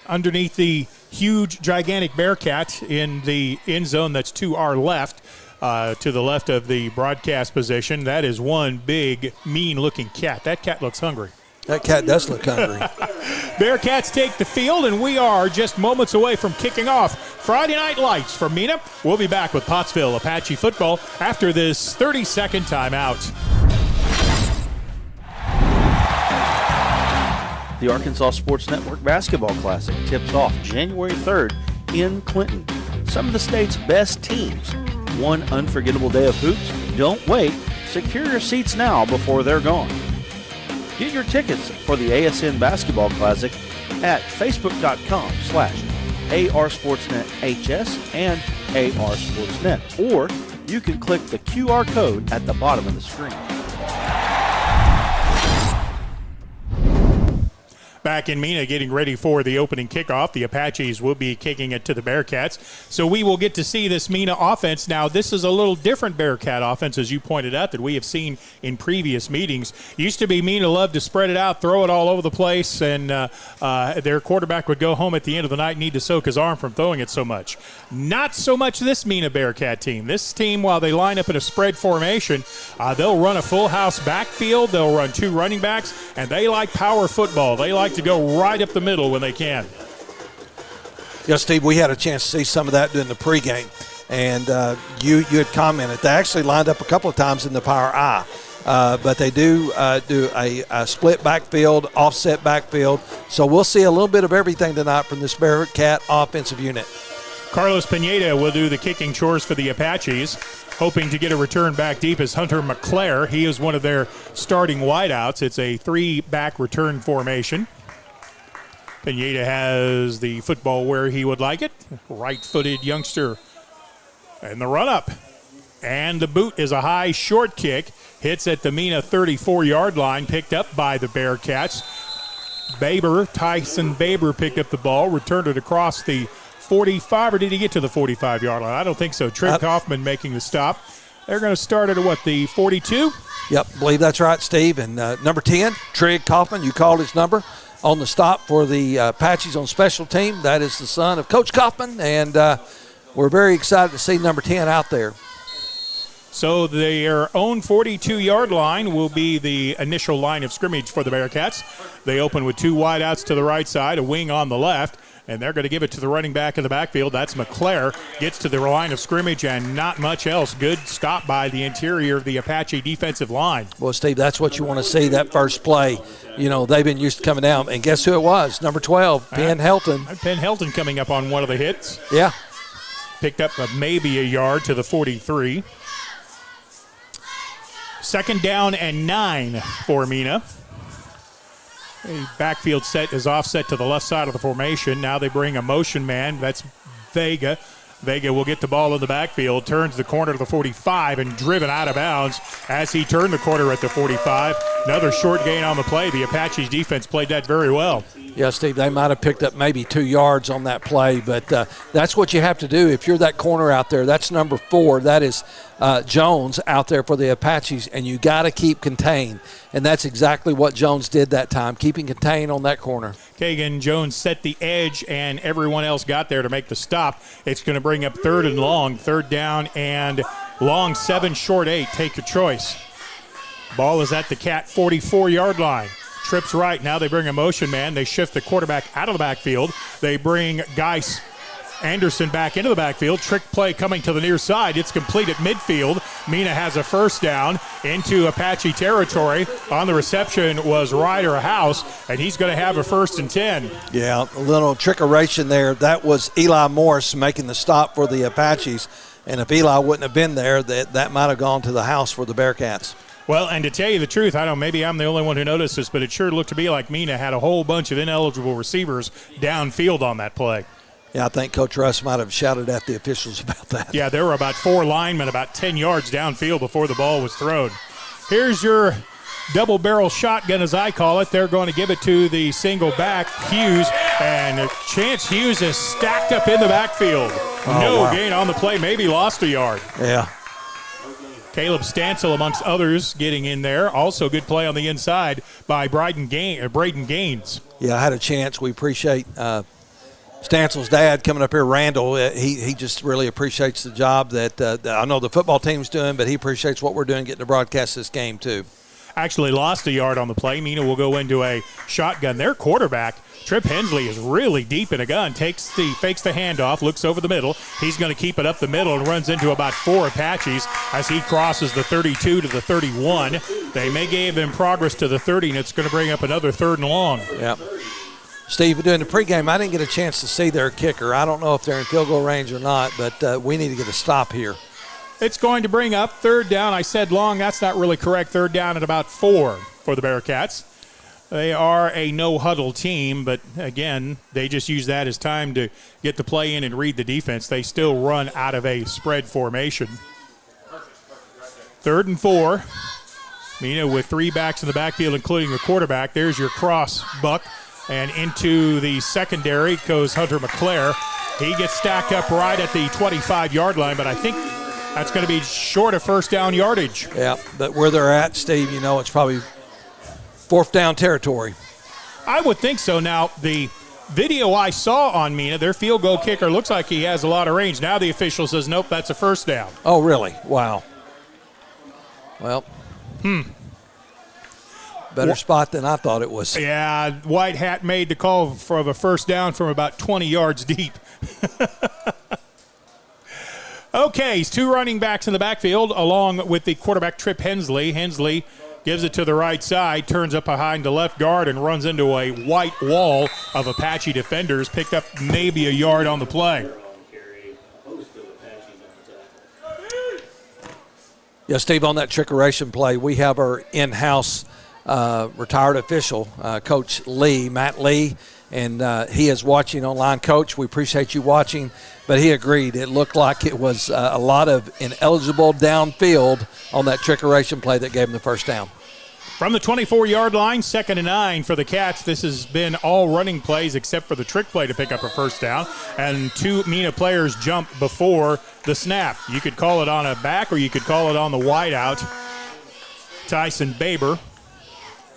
E: underneath the huge, gigantic Bearcat in the end zone that's to our left, to the left of the broadcast position. That is one big, mean-looking cat. That cat looks hungry.
K: That cat does look hungry.
E: Bearcats take the field, and we are just moments away from kicking off Friday Night Lights for Mena. We'll be back with Pottsville Apache football after this 30-second timeout.
D: The Arkansas Sports Network Basketball Classic tips off January 3rd in Clinton. Some of the state's best teams. One unforgettable day of hoops. Don't wait. Secure your seats now before they're gone. Get your tickets for the ASN Basketball Classic at facebook.com/ARSportsNetHS and ARSportsNet. Or you can click the QR code at the bottom of the screen.
E: Back in Mena getting ready for the opening kickoff. The Apaches will be kicking it to the Bearcats. So we will get to see this Mena offense. Now, this is a little different Bearcat offense, as you pointed out, that we have seen in previous meetings. Used to be Mena loved to spread it out, throw it all over the place, and their quarterback would go home at the end of the night and need to soak his arm from throwing it so much. Not so much this Mena Bearcat team. This team, while they line up in a spread formation, they'll run a full house backfield, they'll run 2 running backs, and they like power football. They like to go right up the middle when they can.
K: Yeah, Steve, we had a chance to see some of that during the pregame, and you had commented. They actually lined up a couple of times in the power I, but they do a split backfield, offset backfield. So we'll see a little bit of everything tonight from this Bearcat offensive unit.
E: Carlos Pineda will do the kicking chores for the Apaches. Hoping to get a return back deep is Hunter McClair. He is one of their starting wideouts. It's a 3-back return formation. Pineda has the football where he would like it. Right-footed youngster. And the run-up. And the boot is a high short kick. Hits at the Mena 34-yard line. Picked up by the Bearcats. Tyson Baber picked up the ball. Returned it across the 45, or did he get to the 45-yard line? I don't think so. Trent Kaufman making the stop. They're going to start at, the 42?
K: Yep, believe that's right, Steve. And number 10, Trig Kaufman, you called his number on the stop for the Apaches on special team. That is the son of Coach Kaufman, and we're very excited to see number 10 out there.
E: So their own 42-yard line will be the initial line of scrimmage for the Bearcats. They open with 2 wideouts to the right side, a wing on the left, and they're going to give it to the running back in the backfield. That's McClair. Gets to the line of scrimmage and not much else. Good stop by the interior of the Apache defensive line.
K: Well, Steve, that's what you want to see, that first play. You know, they've been used to coming down. And guess who it was? Number 12, Penn Helton.
E: Penn Helton coming up on one of the hits.
K: Yeah.
E: Picked up maybe a yard to the 43. 2nd down and 9 for Mena. A backfield set is offset to the left side of the formation. Now they bring a motion man. That's Vega. Vega will get the ball in the backfield, turns the corner to the 45 and driven out of bounds as he turned the corner at the 45. Another short gain on the play. The Apaches defense played that very well.
K: Yeah, Steve, they might have picked up maybe 2 yards on that play, but that's what you have to do if you're that corner out there. That's number 4. That is Jones out there for the Apaches, and you got to keep contained. And that's exactly what Jones did that time, keeping contained on that corner.
E: Kagan Jones set the edge, and everyone else got there to make the stop. It's going to bring up 3rd and long, 3rd down and long, 7, short 8. Take your choice. Ball is at the Cat 44-yard line. Trips right. Now they bring a motion man. They shift the quarterback out of the backfield. They bring Geis Anderson back into the backfield. Trick play coming to the near side. It's complete at midfield. Mena has a 1st down into Apache territory. On the reception was Ryder House, and he's going to have a 1st and 10.
K: Yeah, a little trickeration there. That was Eli Morris making the stop for the Apaches. And if Eli wouldn't have been there, that might have gone to the house for the Bearcats.
E: Well, and to tell you the truth, I don't know, maybe I'm the only one who noticed this, but it sure looked to me like Mena had a whole bunch of ineligible receivers downfield on that play.
K: Yeah, I think Coach Russ might have shouted at the officials about that.
E: Yeah, there were about 4 linemen about 10 yards downfield before the ball was thrown. Here's your double-barrel shotgun, as I call it. They're going to give it to the single back, Hughes, and Chance Hughes is stacked up in the backfield. No gain on the play, maybe lost a yard.
K: Yeah.
E: Caleb Stansel, amongst others, getting in there. Also good play on the inside by Braden Gaines.
K: Yeah, I had a chance. We appreciate Stansel's dad coming up here, Randall. He just really appreciates the job that I know the football team's doing, but he appreciates what we're doing getting to broadcast this game too.
E: Actually lost a yard on the play. Mena will go into a shotgun. Their quarterback, Trip Hensley, is really deep in a gun. Fakes the handoff, looks over the middle. He's going to keep it up the middle and runs into about 4 Apaches as he crosses the 32 to the 31. They may give him progress to the 30, and it's going to bring up another 3rd and long.
K: Yep. Steve, during the pregame, I didn't get a chance to see their kicker. I don't know if they're in field goal range or not, but we need to get a stop here.
E: It's going to bring up 3rd down. I said long. That's not really correct. 3rd down at about 4 for the Bearcats. They are a no-huddle team, but, again, they just use that as time to get the play in and read the defense. They still run out of a spread formation. 3rd and 4. Mena with 3 backs in the backfield, including the quarterback. There's your cross, Buck. And into the secondary goes Hunter McClair. He gets stacked up right at the 25-yard line, but I think that's going to be short of 1st down yardage.
K: Yeah, but where they're at, Steve, you know, it's probably 4th down territory.
E: I would think so. Now, the video I saw on Mena, their field goal kicker looks like he has a lot of range. Now the official says, nope, that's a 1st down.
K: Oh, really? Wow. Well, better spot than I thought it was.
E: Yeah, White Hat made the call for the 1st down from about 20 yards deep. Okay, he's 2 running backs in the backfield along with the quarterback Trip Hensley. Hensley gives it to the right side, turns up behind the left guard and runs into a white wall of Apache defenders. Picked up maybe a yard on the play.
K: Yeah, Steve, on that trickeration play, we have our in-house retired official, Coach Lee, Matt Lee, and he is watching online. Coach, we appreciate you watching, but he agreed. It looked like it was a lot of ineligible downfield on that trickeration play that gave him the 1st down.
E: From the 24-yard line, 2nd and 9 for the Cats. This has been all running plays except for the trick play to pick up a 1st down, and 2 Mena players jump before the snap. You could call it on a back or you could call it on the wide out. Tyson Baber.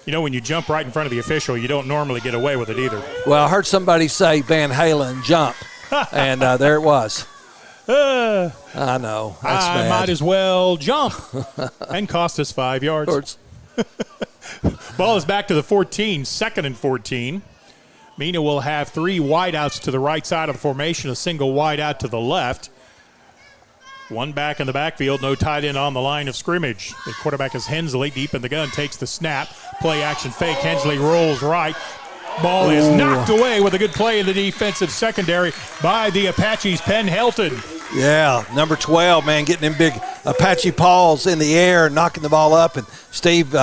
E: You know, when you jump right in front of the official, you don't normally get away with it either.
K: Well, I heard somebody say Van Halen jump, and there it was. I know. That's
E: I
K: bad.
E: might as well jump and cost us 5 yards. Ball is back to the 14, 2nd and 14. Mena will have 3 wideouts to the right side of the formation, a single wideout to the left. One back in the backfield, no tight end on the line of scrimmage. The quarterback is Hensley, deep in the gun, takes the snap. Play action fake. Hensley rolls right. Ball is knocked away with a good play in the defensive secondary by the Apaches, Penn Helton.
K: Yeah, number 12, man, getting them big Apache paws in the air and knocking the ball up. And Steve,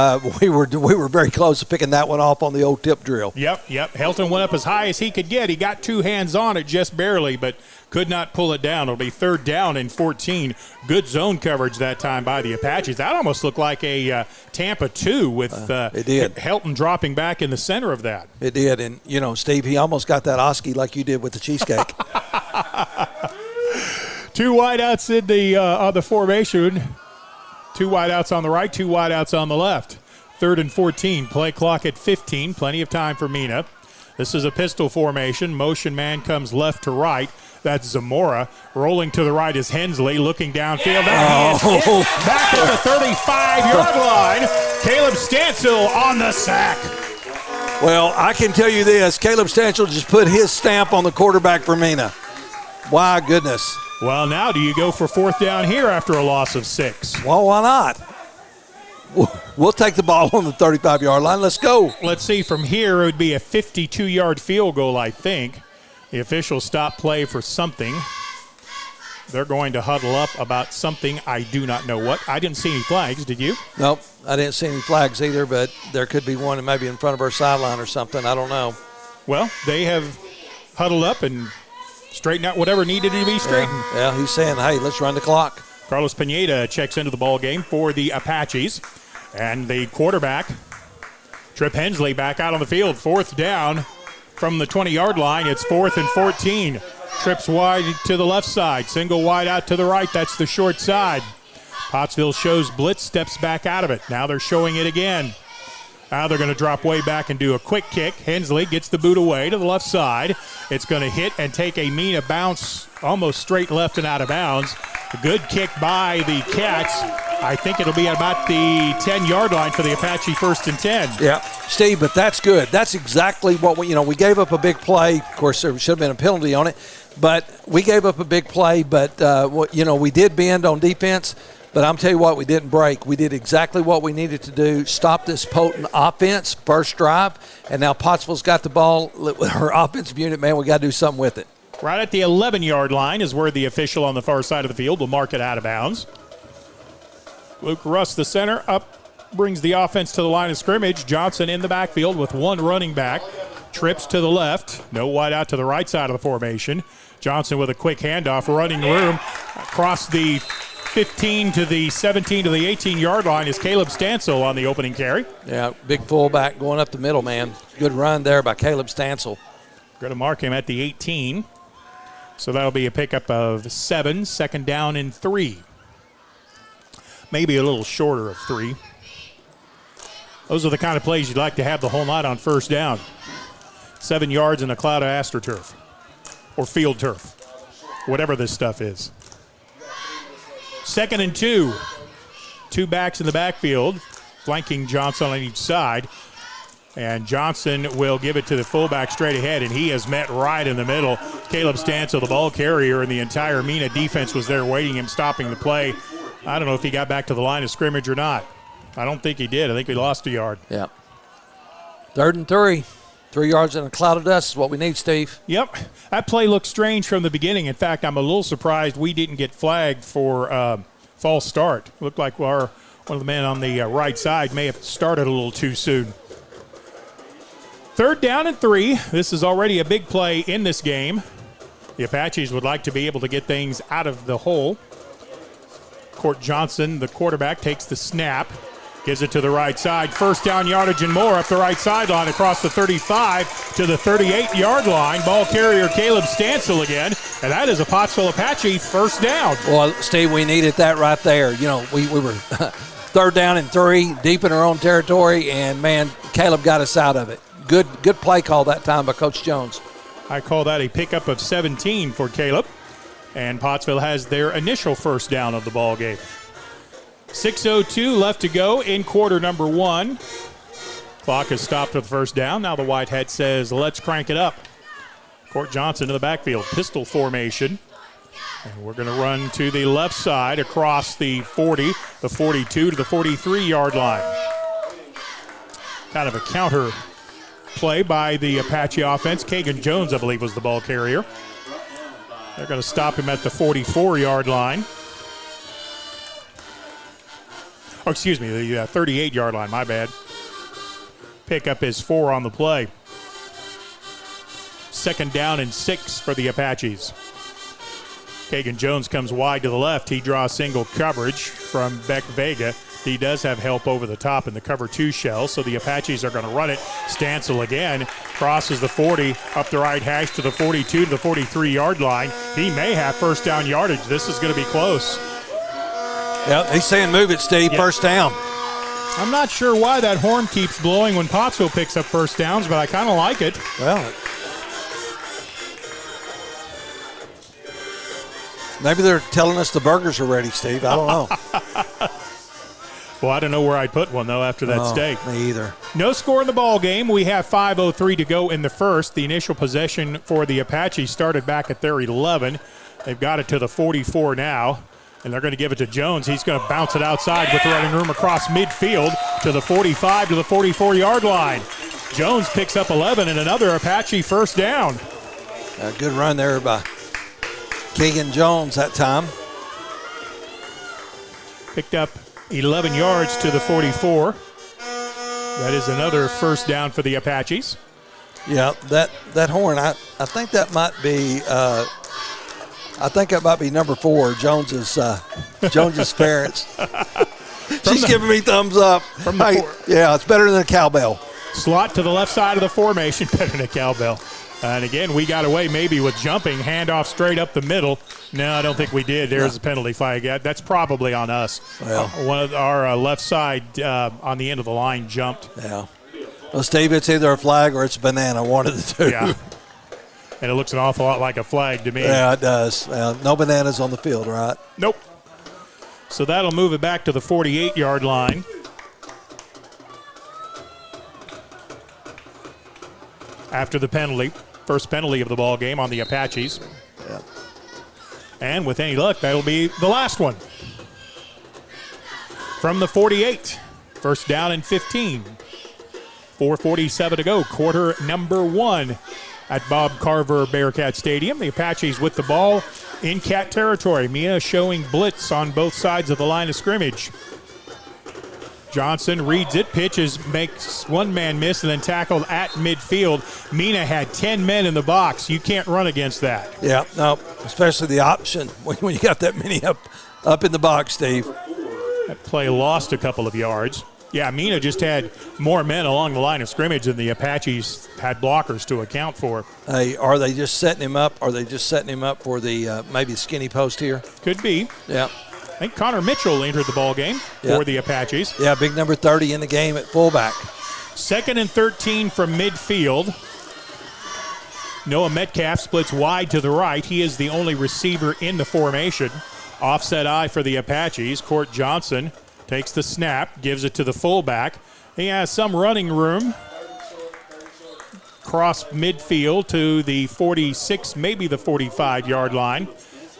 K: we were very close to picking that one off on the old tip drill.
E: Yep. Helton went up as high as he could get. He got 2 hands on it just barely, but could not pull it down. It'll be 3rd down and 14. Good zone coverage that time by the Apaches. That almost looked like a Tampa 2 with
K: it did.
E: Helton dropping back in the center of that.
K: It did. And, you know, Steve, he almost got that Oski like you did with the cheesecake.
E: 2 wideouts in the formation. 2 wideouts on the right, 2 wideouts on the left. 3rd and 14. Play clock at 15. Plenty of time for Mena. This is a pistol formation. Motion man comes left to right. That's Zamora. Rolling to the right is Hensley, looking downfield. Back at the 35-yard line. Caleb Stansel on the sack.
K: Well, I can tell you this. Caleb Stansel just put his stamp on the quarterback for Mena. My goodness.
E: Well, now do you go for 4th down here after a loss of 6?
K: Well, why not? We'll take the ball on the 35-yard line. Let's go.
E: Let's see. From here, it would be a 52-yard field goal, I think. The officials stop play for something. They're going to huddle up about something. I do not know what. I didn't see any flags. Did you?
K: Nope. I didn't see any flags either, but there could be one maybe in front of our sideline or something. I don't know.
E: Well, they have huddled up and straightened out whatever needed to be straightened.
K: Yeah, he's saying, hey, let's run the clock.
E: Carlos Pineda checks into the ball game for the Apaches. And the quarterback, Trip Hensley, back out on the field. 4th down from the 20-yard line. It's 4th and 14. Trips wide to the left side. Single wide out to the right. That's the short side. Pottsville shows blitz, steps back out of it. Now they're showing it again. Now they're going to drop way back and do a quick kick. Hensley gets the boot away to the left side. It's going to hit and take a Mena bounce almost straight left and out of bounds. A good kick by the Cats. I think it'll be at about the 10-yard line for the Apache 1st and 10.
K: Yeah, Steve, but that's good. That's exactly what we gave up a big play. Of course, there should have been a penalty on it, but we gave up a big play. But we did bend on defense. But I'm telling you what, we didn't break. We did exactly what we needed to do. Stop this potent offense, first drive, and now Pottsville's got the ball. Her offensive unit, man, we got to do something with it.
E: Right at the 11-yard line is where the official on the far side of the field will mark it out of bounds. Luke Russ, the center, up, brings the offense to the line of scrimmage. Johnson in the backfield with 1 running back. Trips to the left. No wide out to the right side of the formation. Johnson with a quick handoff, running room. Across the 15 to the 17 to the 18-yard line is Caleb Stansel on the opening carry.
K: Yeah, big fullback going up the middle, man. Good run there by Caleb Stansel.
E: Going to mark him at the 18. So that'll be a pickup of 7, 2nd down and 3. Maybe a little shorter of 3. Those are the kind of plays you'd like to have the whole night on 1st down. 7 yards in a cloud of AstroTurf or field turf, whatever this stuff is. 2nd and 2. 2 backs in the backfield, flanking Johnson on each side. And Johnson will give it to the fullback straight ahead, and he has met right in the middle. Caleb Stansel, the ball carrier, and the entire Mena defense was there waiting him, stopping the play. I don't know if he got back to the line of scrimmage or not. I don't think he did. I think we lost a yard.
K: Yeah. 3rd and 3. 3 yards in a cloud of dust is what we need, Steve.
E: Yep. That play looked strange from the beginning. In fact, I'm a little surprised we didn't get flagged for false start. Looked like one of the men on the right side may have started a little too soon. 3rd down and 3. This is already a big play in this game. The Apaches would like to be able to get things out of the hole. Court Johnson, the quarterback, takes the snap. Gives it to the right side. 1st down yardage and more up the right sideline across the 35 to the 38-yard line. Ball carrier Caleb Stansel again. And that is a Pottsville Apache 1st down.
K: Well, Steve, we needed that right there. We were 3rd down and 3, deep in our own territory, and, man, Caleb got us out of it. Good play call that time by Coach Jones.
E: I call that a pickup of 17 for Caleb, and Pottsville has their initial first down of the ball game. 6:02 left to go in quarter number 1. Clock is stopped with first down. Now the Whitehead says, let's crank it up. Court Johnson in the backfield, pistol formation. And we're going to run to the left side across the 40, the 42 to the 43-yard line. Kind of a counter play by the Apache offense. Kagan Jones, I believe, was the ball carrier. They're going to stop him at the 44-yard line. Oh, excuse me, the 38-yard line, my bad. Pickup is 4 on the play. 2nd down and 6 for the Apaches. Kagan Jones comes wide to the left. He draws single coverage from Beck Vega. He does have help over the top in the cover 2 shell, so the Apaches are going to run it. Stancil again, crosses the 40, up the right hash to the 42 to the 43-yard line. He may have first down yardage. This is going to be close.
K: Yeah, he's saying move it, Steve, first down.
E: I'm not sure why that horn keeps blowing when Pottsville picks up first downs, but I kind of like it.
K: Well, maybe they're telling us the burgers are ready, Steve. I don't know.
E: Well, I don't know where I'd put one, though, after that steak.
K: Me either.
E: No score in the ball game. We have 5:03 to go in the first. The initial possession for the Apaches started back at their 11. They've got it to the 44 now, and they're going to give it to Jones. He's going to bounce it outside with the running room across midfield to the 45 to the 44-yard line. Jones picks up 11 and another Apache first down.
K: A good run there by Keegan Jones that time.
E: Picked up 11 yards to the 44. That is another first down for the Apaches.
K: Yeah, that horn, I think that might be number 4, Jones's parents. She's giving me thumbs up. Yeah, it's better than a cowbell.
E: Slot to the left side of the formation, better than a cowbell. And again, we got away maybe with jumping, handoff straight up the middle. No, I don't think we did. There's a penalty flag. That's probably on us.
K: Well,
E: one of our left side on the end of the line jumped.
K: Yeah. Well, Steve, it's either a flag or it's a banana, one of the two.
E: Yeah. And it looks an awful lot like a flag to me.
K: Yeah, it does. No bananas on the field, right?
E: Nope. So that'll move it back to the 48-yard line. After the penalty. First penalty of the ball game on the Apaches.
K: Yeah.
E: And with any luck, that'll be the last one. From the 48, first down and 15. 4:47 to go, quarter number 1 at Bob Carver Bearcat Stadium. The Apaches with the ball in Cat territory. Mena showing blitz on both sides of the line of scrimmage. Johnson reads it, pitches, makes one man miss, and then tackled at midfield. Mena had 10 men in the box. You can't run against that.
K: Yeah, no, especially the option when you got that many up in the box, Steve.
E: That play lost a couple of yards. Yeah, Mena just had more men along the line of scrimmage than the Apaches had blockers to account for.
K: Hey, are they just setting him up? Are they just setting him up for the maybe skinny post here?
E: Could be.
K: Yeah.
E: I think Connor Mitchell entered the ball game for the Apaches.
K: Yeah, big number 30 in the game at fullback.
E: 2nd and 13 from midfield. Noah Metcalf splits wide to the right. He is the only receiver in the formation. Offset eye for the Apaches. Court Johnson takes the snap, gives it to the fullback. He has some running room. Cross midfield to the 46, maybe the 45-yard line.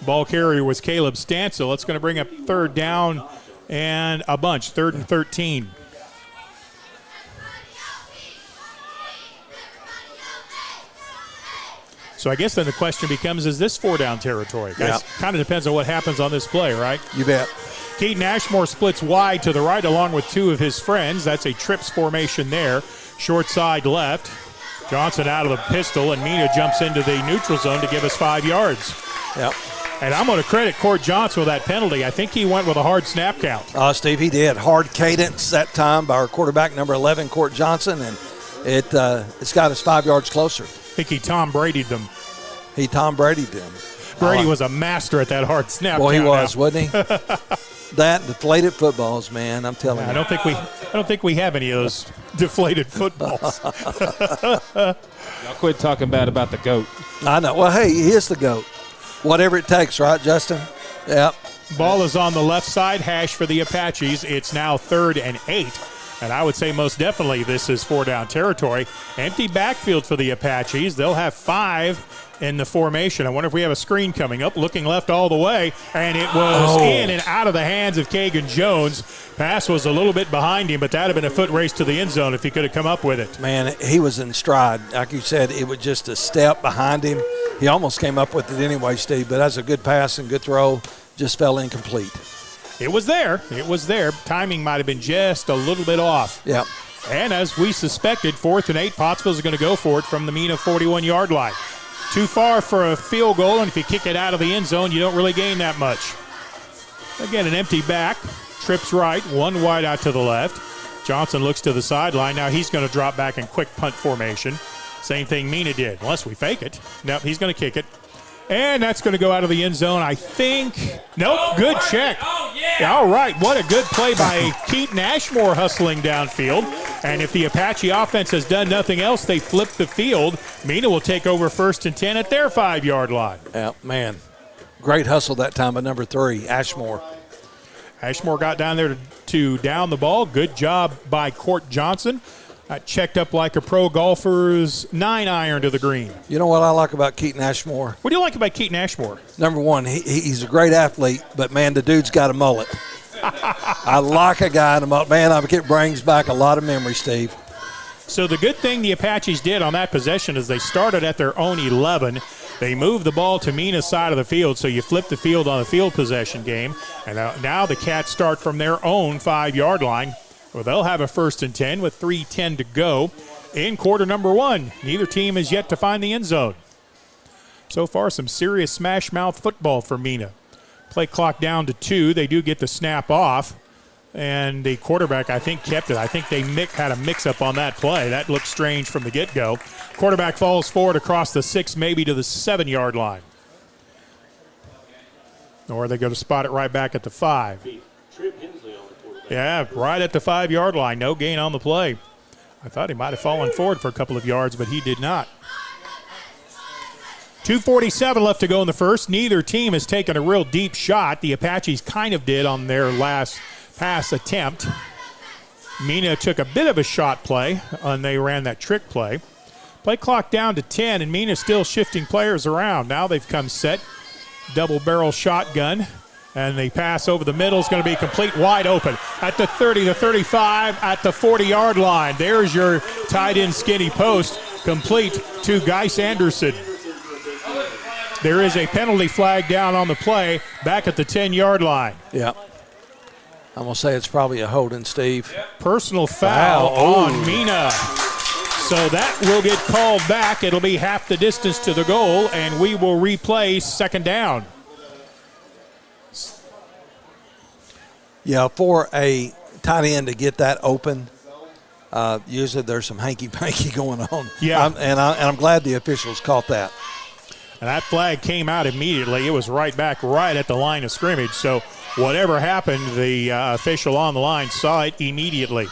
E: Ball carrier was Caleb Stancil. It's going to bring up third down and a bunch, 3rd and 13. So I guess then the question becomes, is this 4-down territory? Guys, kind of depends on what happens on this play, right?
K: You bet.
E: Keaton Ashmore splits wide to the right along with 2 of his friends. That's a trips formation there. Short side left. Johnson out of the pistol, and Mena jumps into the neutral zone to give us 5 yards.
K: Yep.
E: And I'm going to credit Court Johnson with that penalty. I think he went with a hard snap count.
K: Steve, he did. Hard cadence that time by our quarterback, number 11, Court Johnson, and it's got us 5 yards closer.
E: I think he Tom Brady'd them.
K: He Tom Brady'd them.
E: Brady was a master at that hard snap count.
K: Well, he was, wasn't he? That deflated footballs, man, I'm telling you.
E: I don't think we have any of those deflated footballs.
L: Y'all quit talking bad about the GOAT.
K: I know. Well, hey, he is the GOAT. Whatever it takes, right, Justin? Yep.
E: Ball is on the left side, hash for the Apaches. It's now 3rd and 8. And I would say most definitely this is 4-down territory. Empty backfield for the Apaches. They'll have 5 in the formation. I wonder if we have a screen coming up, looking left all the way, and it was in and out of the hands of Kagan Jones. Pass was a little bit behind him, but that would have been a foot race to the end zone if he could have come up with it.
K: Man, he was in stride. Like you said, it was just a step behind him. He almost came up with it anyway, Steve, but that's a good pass and good throw. Just fell incomplete.
E: It was there. It was there. Timing might have been just a little bit off.
K: Yep.
E: And as we suspected, 4th and 8, Pottsville's going to go for it from the Mena 41-yard line. Too far for a field goal, and if you kick it out of the end zone, you don't really gain that much. Again, an empty back. Trips right, 1 wide out to the left. Johnson looks to the sideline. Now he's going to drop back in quick punt formation. Same thing Mena did, unless we fake it. Nope, he's going to kick it. And that's going to go out of the end zone, I think. Nope, good check.
H: Oh, yeah.
E: All right, what a good play by Keaton Ashmore hustling downfield. And if the Apache offense has done nothing else, they flip the field. Mena will take over 1st and 10 at their 5-yard line.
K: Yeah, man. Great hustle that time by number 3, Ashmore.
E: Ashmore got down there to down the ball. Good job by Court Johnson. Checked up like a pro golfer's 9-iron to the green.
K: You know what I like about Keaton Ashmore?
E: What do you like about Keaton Ashmore?
K: Number one, he's a great athlete, but, man, the dude's got a mullet. I like a guy in a mullet. Man, it brings back a lot of memories, Steve.
E: So the good thing the Apaches did on that possession is they started at their own 11. They moved the ball to Mena's side of the field, so you flip the field on a field possession game. And now the Cats start from their own 5-yard line. Well, they'll have a 1st and 10 with 3:10 to go in quarter number 1. Neither team has yet to find the end zone. So far, some serious smash-mouth football for Mena. Play clock down to 2. They do get the snap off, and the quarterback, I think, kept it. I think they had a mix-up on that play. That looked strange from the get-go. Quarterback falls forward across the 6, maybe to the 7-yard line. Or they go to spot it right back at the 5. Yeah, right at the 5-yard line. No gain on the play. I thought he might have fallen forward for a couple of yards, but he did not. 2:47 left to go in the first. Neither team has taken a real deep shot. The Apaches kind of did on their last pass attempt. Mena took a bit of a shot play, and they ran that trick play. Play clock down to 10, and Mena's still shifting players around. Now they've come set. Double-barrel shotgun. And the pass over the middle is going to be complete wide open at the 30, the 35, at the 40-yard line. There's your tight-end skinny post, complete to Geis Anderson. There is a penalty flag down on the play back at the 10-yard line.
K: Yeah. I'm going to say it's probably a holding, Steve.
E: Personal foul on Mena. So that will get called back. It'll be half the distance to the goal, and we will replay 2nd down.
K: Yeah, for a tight end to get that open, usually there's some hanky-panky going on.
E: Yeah.
K: I'm glad the officials caught that.
E: And that flag came out immediately. It was right back right at the line of scrimmage. So whatever happened, the official on the line saw it immediately.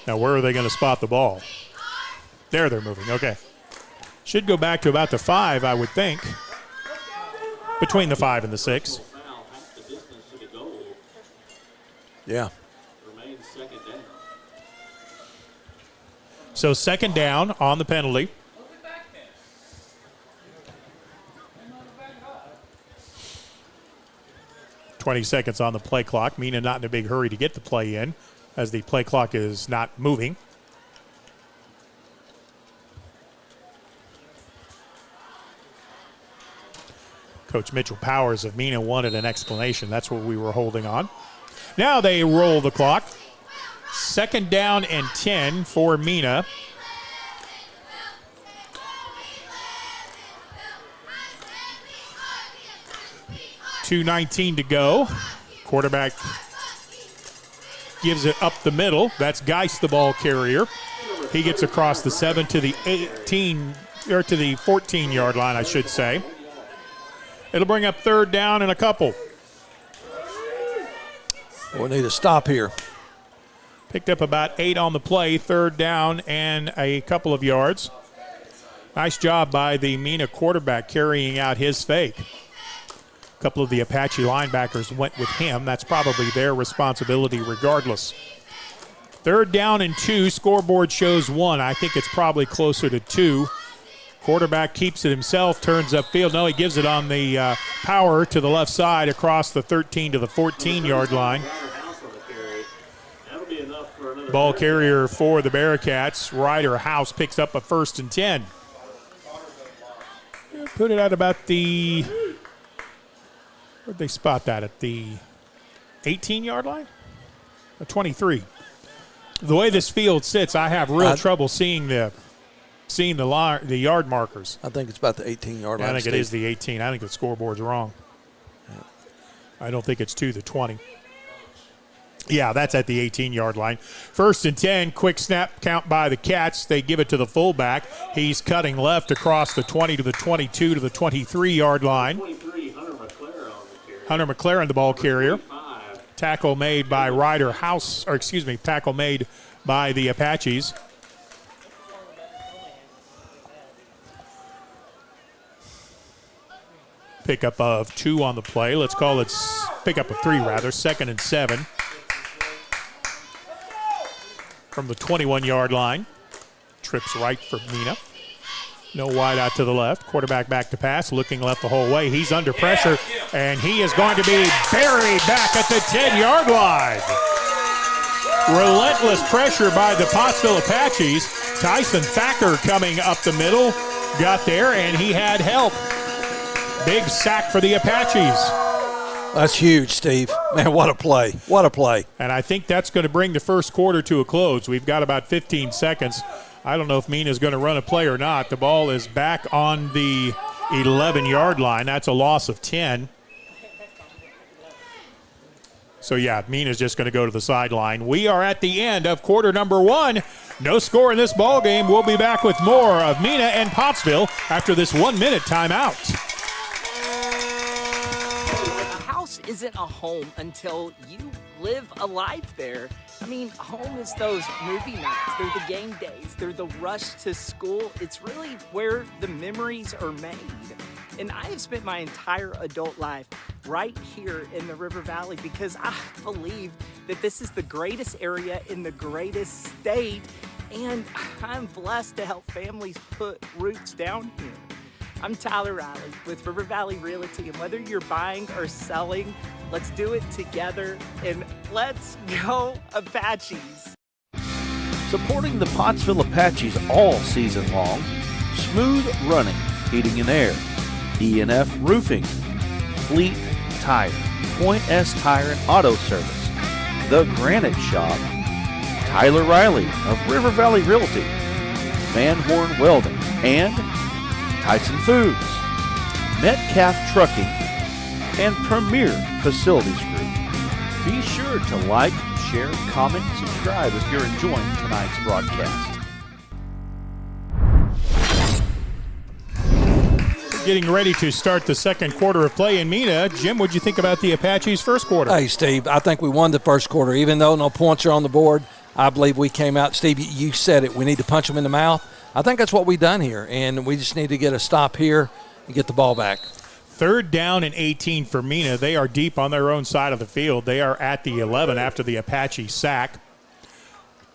E: Now, where are they going to spot the ball? There they're moving. Okay. Should go back to about the 5, I would think. Between the 5 and the 6.
K: Yeah.
E: So 2nd down on the penalty. "20 seconds on the play clock. Mena not in a big hurry to get the play in as the play clock is not moving. Coach Mitchell Powers of Mena wanted an explanation. That's what we were holding on. Now they roll the clock. 2nd down and 10 for Mena. .219 to go. Quarterback gives it up the middle. That's Geis, the ball carrier. He gets across the 7 to the 18, or to the 14-yard line, I should say. It'll bring up third down and a couple.
K: We need a stop here.
E: Picked up about 8 on the play, third down and a couple of yards. Nice job by the Mena quarterback carrying out his fake. A couple of the Apache linebackers went with him. That's probably their responsibility regardless. Third down and 2. Scoreboard shows 1. I think it's probably closer to 2. Quarterback keeps it himself, turns upfield. No, he gives it on the power to the left side across the 13 to the 14-yard line. Ball carrier for the Bearcats. Ryder House picks up a 1st and 10. Put it at about the, where'd they spot that? At the 18-yard line? Or 23. The way this field sits, I have real trouble seeing the yard markers.
K: I think it's about the 18-yard line.
E: I think it is the 18. I think the scoreboard's wrong. I don't think it's to the 20. Yeah, that's at the 18-yard line. 1st and 10, quick snap count by the Cats. They give it to the fullback. He's cutting left across the 20 to the 22 to the 23-yard line. Hunter McLaren, the ball carrier. Tackle made by tackle made by the Apaches. Pickup of 2 on the play. Let's call it pickup of 3, rather. 2nd and 7. From the 21-yard line. Trips right for Mena. No wide out to the left. Quarterback back to pass, looking left the whole way. He's under pressure, and he is going to be buried back at the 10-yard line. Relentless pressure by the Pottsville Apaches. Tyson Thacker coming up the middle. Got there, and he had help. Big sack for the Apaches.
K: That's huge, Steve. Man, what a play. What a play.
E: And I think that's going to bring the first quarter to a close. We've got about 15 seconds. I don't know if Mena's going to run a play or not. The ball is back on the 11-yard line. That's a loss of 10. So, yeah, Mena's just going to go to the sideline. We are at the end of quarter number 1. No score in this ball game. We'll be back with more of Mena and Pottsville after this 1-minute timeout.
H: Isn't a home until you live a life there. I mean, home is those movie nights, they're the game days, they're the rush to school. It's really where the memories are made. And I have spent my entire adult life right here in the River Valley because I believe that this is the greatest area in the greatest state, and I'm blessed to help families put roots down here. I'm Tyler Riley with River Valley Realty, and whether you're buying or selling, let's do it together, and let's go Apaches.
D: Supporting the Pottsville Apaches all season long, Smooth Running, Heating and Air, E&F Roofing, Fleet Tire, Point S Tire and Auto Service, The Granite Shop, Tyler Riley of River Valley Realty, Van Horn Welding, and Tyson Foods, Metcalf Trucking, and Premier Facilities Group. Be sure to like, share, comment, and subscribe if you're enjoying tonight's broadcast.
E: Getting ready to start the second quarter of play in Mena. Jim, what'd you think about the Apaches' first quarter?
K: Hey, Steve, I think we won the first quarter. Even though no points are on the board, I believe we came out. Steve, you said it. We need to punch them in the mouth. I think that's what we've done here, and we just need to get a stop here and get the ball back.
E: 3rd down and 18 for Mena. They are deep on their own side of the field. They are at the 11 after the Apache sack.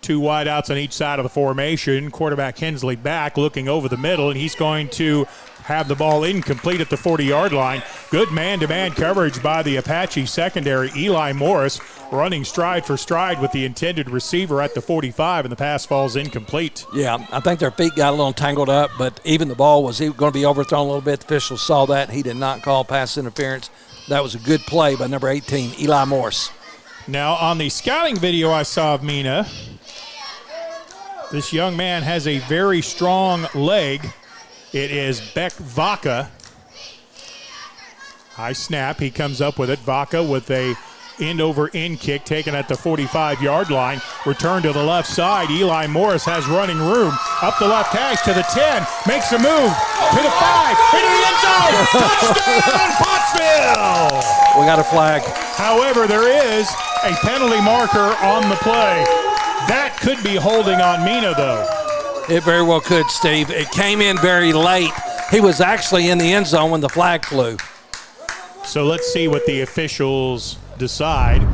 E: 2 wideouts on each side of the formation. Quarterback Hensley back, looking over the middle, and he's going to have the ball incomplete at the 40-yard line. Good man-to-man coverage by the Apache secondary. Eli Morris running stride for stride with the intended receiver at the 45, and the pass falls incomplete.
K: Yeah, I think their feet got a little tangled up, but even the ball was going to be overthrown a little bit. The officials saw that. He did not call pass interference. That was a good play by number 18, Eli Morris.
E: Now, on the scouting video I saw of Mena, this young man has a very strong leg. It is Beck Vaca. High snap. He comes up with it. Vaca with a end-over-end kick taken at the 45-yard line. Return to the left side. Eli Morris has running room. Up the left hash to the 10. Makes a move to the 5. Into the end zone. Touchdown, Pottsville!
K: We got a flag.
E: However, there is a penalty marker on the play. That could be holding on Mena, though.
K: It very well could, Steve. It came in very late. He was actually in the end zone when the flag flew.
E: So let's see what the officials decide.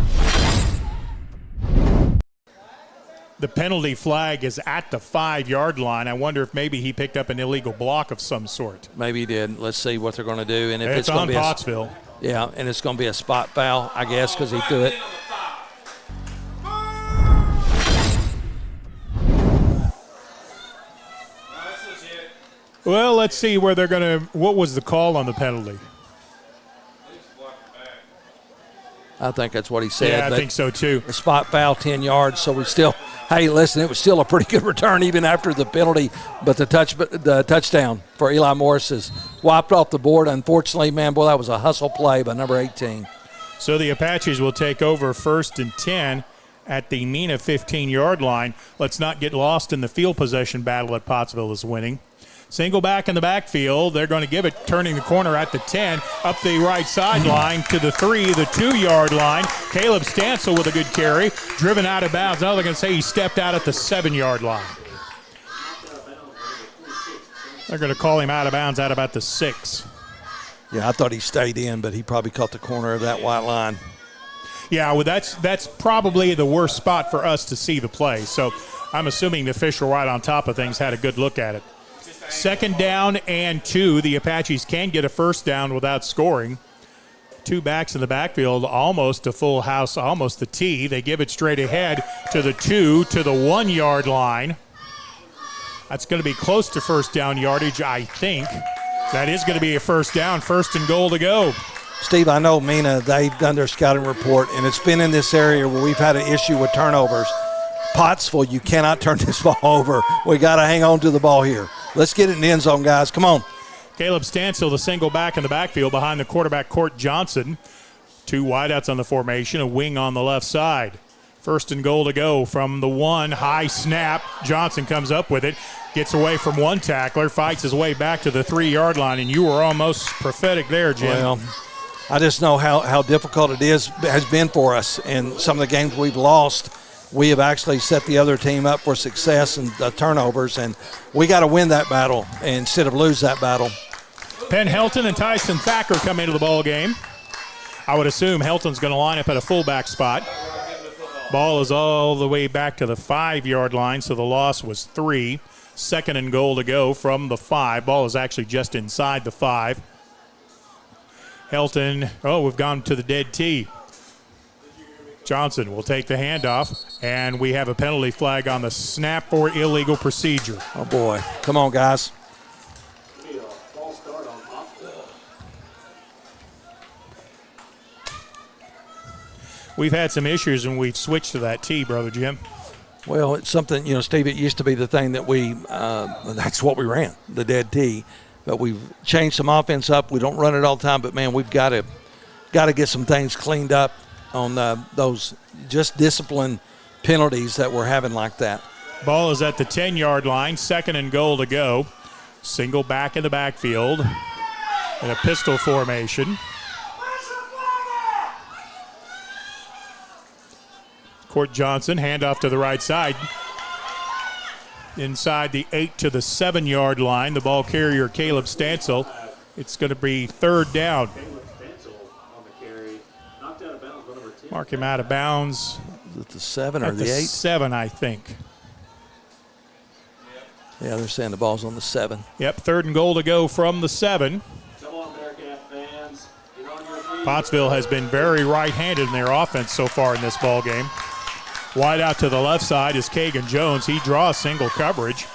E: The penalty flag is at the 5-yard line. I wonder if maybe he picked up an illegal block of some sort.
K: Maybe he did. Let's see what they're going to do. And if
E: it's
K: going
E: on
K: to be
E: Pottsville.
K: Yeah, and it's going to be a spot foul, I guess, because he threw it.
E: Well, let's see where they're going to – what was the call on the penalty?
K: I think that's what he said.
E: Yeah, I think so too.
K: A spot foul, 10 yards, so we still – hey, listen, it was still a pretty good return even after the penalty, but the touchdown for Eli Morris is wiped off the board. Unfortunately, man, boy, that was a hustle play by number 18.
E: So the Apaches will take over 1st and 10 at the Mena 15-yard line. Let's not get lost in the field possession battle that Pottsville is winning. Single back in the backfield. They're going to give it, turning the corner at the 10, up the right sideline to the 3, the 2-yard line. Caleb Stansel with a good carry, driven out of bounds. Now they're going to say he stepped out at the 7-yard line. They're going to call him out of bounds at about the 6.
K: Yeah, I thought he stayed in, but he probably caught the corner of that white line.
E: Yeah, well, that's probably the worst spot for us to see the play. So I'm assuming the official right on top of things had a good look at it. 2nd down and 2. The Apaches can get a first down without scoring. 2 backs in the backfield, almost a full house, almost the T. They give it straight ahead to the 2, to the 1-yard line. That's going to be close to first down yardage, I think. That is going to be a first down, 1st and goal to go.
K: Steve, I know Mena, they've done their scouting report, and it's been in this area where we've had an issue with turnovers. Pottsville, you cannot turn this ball over. We got to hang on to the ball here. Let's get it in the end zone, guys. Come on.
E: Caleb Stansel, the single back in the backfield behind the quarterback, Court Johnson. 2 wideouts on the formation, a wing on the left side. 1st and goal to go from the 1, high snap. Johnson comes up with it, gets away from one tackler, fights his way back to the 3-yard line, and you were almost prophetic there, Jim.
K: Well, I just know how difficult it has been for us in some of the games we've lost. We have actually set the other team up for success and turnovers, and we got to win that battle instead of lose that battle.
E: Penn Helton and Tyson Thacker come into the ball game. I would assume Helton's going to line up at a fullback spot. Ball is all the way back to the 5-yard line, so the loss was 3. 2nd and goal to go from the 5. Ball is actually just inside the 5. Helton, we've gone to the dead T. Johnson will take the handoff, and we have a penalty flag on the snap for illegal procedure.
K: Oh, boy. Come on, guys.
E: We've had some issues, and we've switched to that T, Brother Jim.
K: Well, it's something, Steve, it used to be the thing that that's what we ran, the dead T. But we've changed some offense up. We don't run it all the time, but, man, we've got to get some things cleaned up on those just discipline penalties that we're having like that.
E: Ball is at the 10-yard line, 2nd and goal to go. Single back in the backfield in a pistol formation. Court Johnson, handoff to the right side. Inside the 8 to the 7-yard line, the ball carrier Caleb Stansel. It's going to be 3rd down. Mark him out of bounds.
K: Is it the 7 or the 8?
E: 7, I think.
K: Yeah, they're saying the ball's on the 7.
E: Yep, 3rd and goal to go from the 7.
M: Come on, Bearcat fans. Get on your feet.
E: Pottsville has been very right-handed in their offense so far in this ball game. Wide out to the left side is Kagan Jones. He draws single coverage.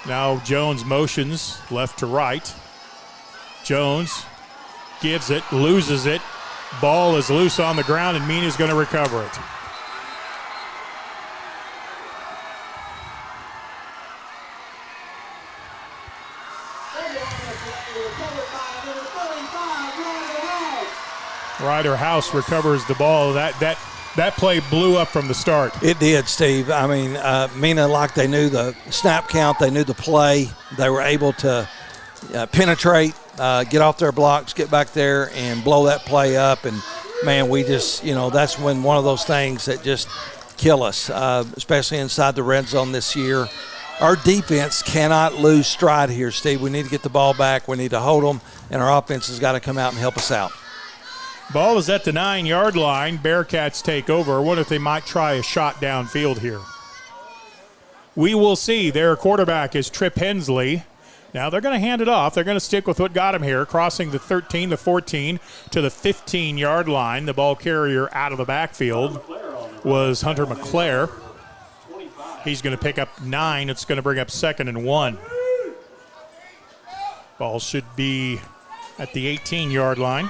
E: Now Jones motions left to right. Jones gives it, loses it. Ball is loose on the ground, and Mena's going to recover it. Ryder House recovers the ball. That play blew up from the start.
K: It did, Steve. I mean, Mena, like they knew the snap count, they knew the play. They were able to penetrate, get off their blocks, get back there, and blow that play up. And, man, we just, that's when one of those things that just kill us, especially inside the red zone this year. Our defense cannot lose stride here, Steve. We need to get the ball back. We need to hold them, and our offense has got to come out and help us out.
E: Ball is at the 9-yard line. Bearcats take over. I wonder if they might try a shot downfield here. We will see. Their quarterback is Trip Hensley. Now they're going to hand it off. They're going to stick with what got him here, crossing the 13, the 14 to the 15-yard line. The ball carrier out of the backfield was Hunter McClair. He's going to pick up 9. It's going to bring up 2nd and 1. Ball should be at the 18-yard line.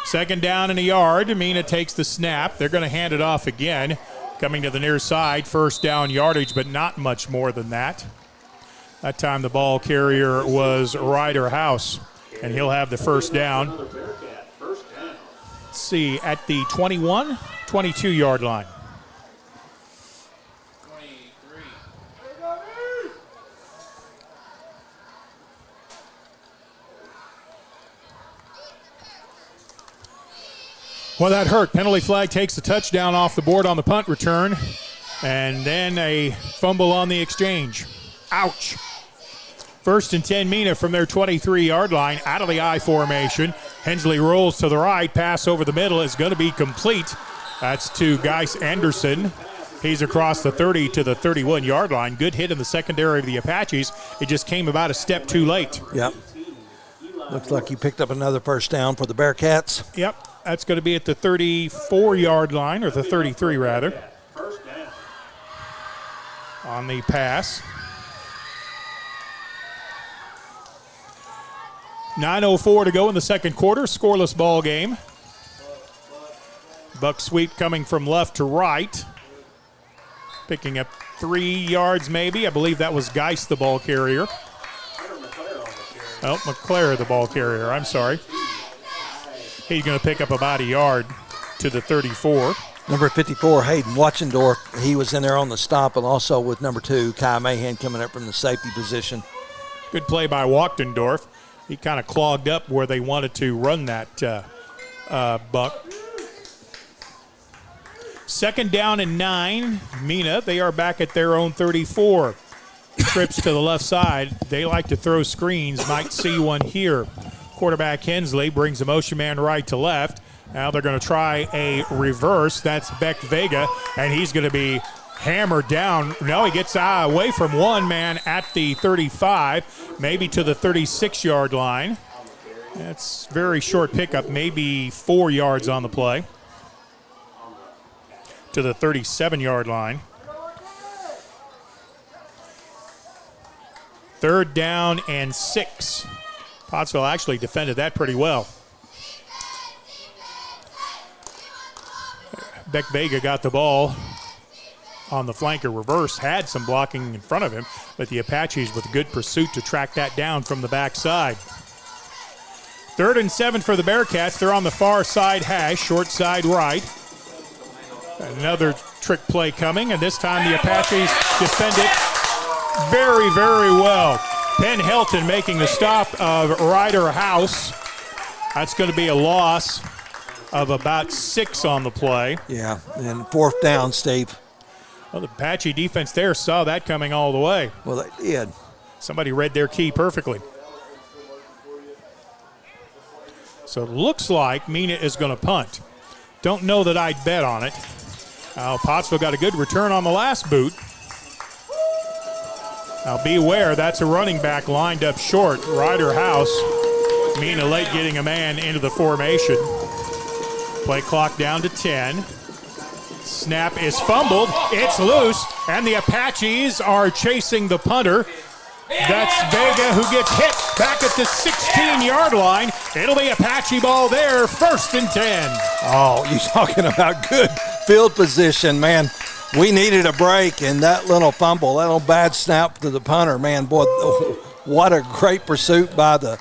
E: 2nd down and a yard. Mena takes the snap. They're going to hand it off again. Coming to the near side. 1st down yardage, but not much more than that. That time the ball carrier was Ryder House, and he'll have the 1st down. Let's see, at the 21, 22-yard line. Well, that hurt. Penalty flag takes the touchdown off the board on the punt return, and then a fumble on the exchange. Ouch. 1st and 10 Mena from their 23-yard line out of the I formation. Hensley rolls to the right. Pass over the middle is going to be complete. That's to Geis Anderson. He's across the 30 to the 31-yard line. Good hit in the secondary of the Apaches. It just came about a step too late.
K: Yep. Looks like he picked up another 1st down for the Bearcats.
E: Yep. That's going to be at the 34-yard line, or the 33 rather, on the pass. 9:04 to go in the second quarter. Scoreless ball game. Buck sweep coming from left to right. Picking up 3 yards maybe. I believe that was Geis, the ball carrier. Oh, McClair, the ball carrier. I'm sorry. He's going to pick up about a yard to the 34.
K: Number 54, Hayden Watchendorf. He was in there on the stop, and also with number 2, Kai Mahan, coming up from the safety position.
E: Good play by Wachtendorf. He kind of clogged up where they wanted to run that Buck. 2nd down and 9. Mena, they are back at their own 34. Trips to the left side. They like to throw screens. Might see one here. Quarterback Hensley brings the motion man right to left. Now they're going to try a reverse. That's Beck Vega, and he's going to be hammered down. No, he gets away from one man at the 35, maybe to the 36-yard line. That's very short pickup, maybe 4 yards on the play. To the 37-yard line. 3rd down and 6. Pottsville actually defended that pretty well. Beck Vega got the ball on the flanker reverse, had some blocking in front of him, but the Apaches with good pursuit to track that down from the backside. 3rd and 7 for the Bearcats. They're on the far side hash, short side right. Another trick play coming, and this time the Apaches defend it very, very well. Ben Helton making the stop of Ryder House. That's going to be a loss of about 6 on the play.
K: Yeah, and 4th down, Steve.
E: Well, the Apache defense there saw that coming all the way.
K: Well, they did.
E: Somebody read their key perfectly. So it looks like Mena is going to punt. Don't know that I'd bet on it. Pottsville got a good return on the last boot. Now beware, that's a running back lined up short. Ryder House. Mena late getting a man into the formation. Play clock down to 10. Snap is fumbled. It's loose, and the Apaches are chasing the punter. That's Vega who gets hit back at the 16-yard line. It'll be Apache ball there, 1st and 10.
K: Oh, you're talking about good field position, man. We needed a break, and that little fumble, that little bad snap to the punter, man, boy, what a great pursuit by the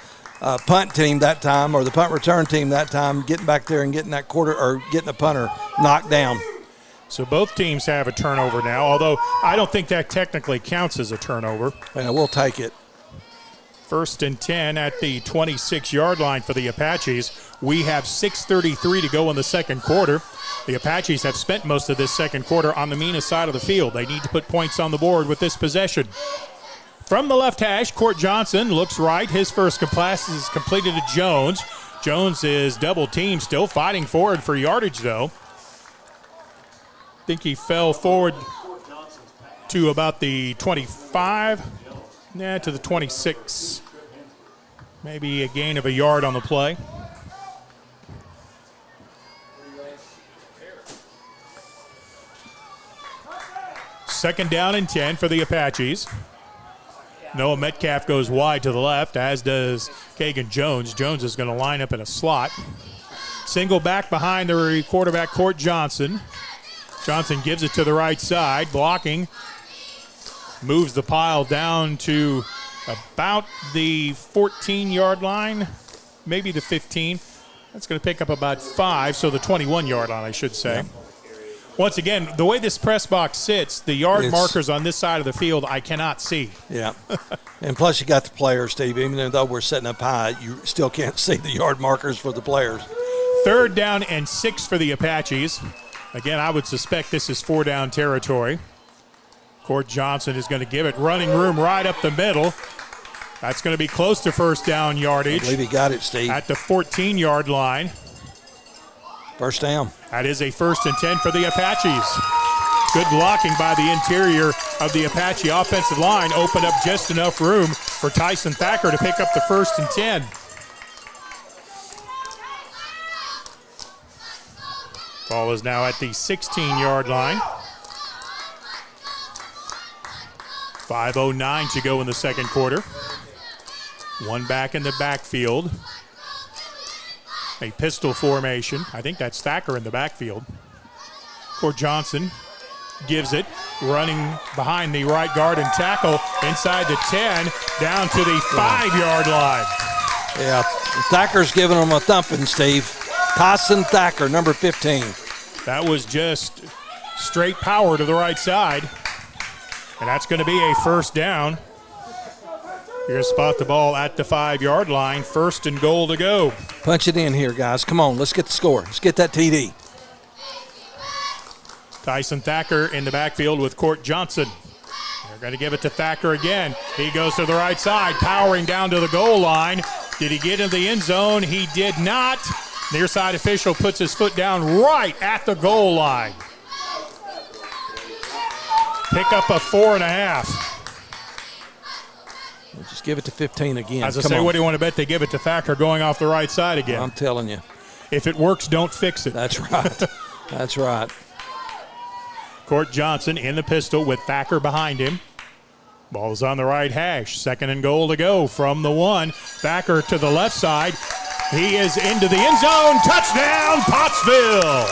K: punt team that time, or the punt return team that time, getting back there and getting that quarter or getting the punter knocked down.
E: So both teams have a turnover now, although I don't think that technically counts as a turnover.
K: Yeah, we'll take it.
E: 1st and 10 at the 26-yard line for the Apaches. We have 6:33 to go in the second quarter. The Apaches have spent most of this second quarter on the Mena side of the field. They need to put points on the board with this possession. From the left hash, Court Johnson looks right. His first pass is completed to Jones. Jones is double teamed, still fighting forward for yardage, though. I think he fell forward to about the 25. Yeah, to the 26. Maybe a gain of a yard on the play. Second down and 10 for the Apaches. Noah Metcalf goes wide to the left, as does Kagan Jones. Jones is going to line up in a slot. Single back behind the quarterback, Court Johnson. Johnson gives it to the right side, blocking. Moves the pile down to about the 14-yard line, maybe the 15. That's going to pick up about 5, so the 21-yard line, I should say. Yeah. Once again, the way this press box sits, the yard markers on this side of the field, I cannot see.
K: Yeah. And plus you got the players, Steve. Even though we're setting up high, you still can't see the yard markers for the players.
E: 3rd down and 6 for the Apaches. Again, I would suspect this is 4-down territory. Court Johnson is going to give it running room right up the middle. That's going to be close to first down yardage.
K: I believe he got it, Steve.
E: At the 14-yard line.
K: First down.
E: That is a 1st and 10 for the Apaches. Good blocking by the interior of the Apache offensive line. Opened up just enough room for Tyson Thacker to pick up the 1st and 10. Ball is now at the 16-yard line. 5:09 to go in the second quarter. One back in the backfield. A pistol formation. I think that's Thacker in the backfield. Court Johnson gives it, running behind the right guard and tackle inside the 10, down to the 5-yard line.
K: Yeah, Thacker's giving them a thumping, Steve. Tyson Thacker, number 15.
E: That was just straight power to the right side. And that's going to be a first down. You're going to spot the ball at the 5-yard line. 1st and goal to go.
K: Punch it in here, guys. Come on, let's get the score. Let's get that TD.
E: Tyson Thacker in the backfield with Court Johnson. They're going to give it to Thacker again. He goes to the right side, powering down to the goal line. Did he get into the end zone? He did not. Near side official puts his foot down right at the goal line. Pick up a 4.5.
K: We'll just give it to 15 again.
E: As I say, what do you want to bet they give it to Thacker going off the right side again?
K: I'm telling you.
E: If it works, don't fix it.
K: That's right. That's right.
E: Court Johnson in the pistol with Thacker behind him. Ball's on the right hash. 2nd and goal to go from the 1. Thacker to the left side. He is into the end zone. Touchdown, Pottsville.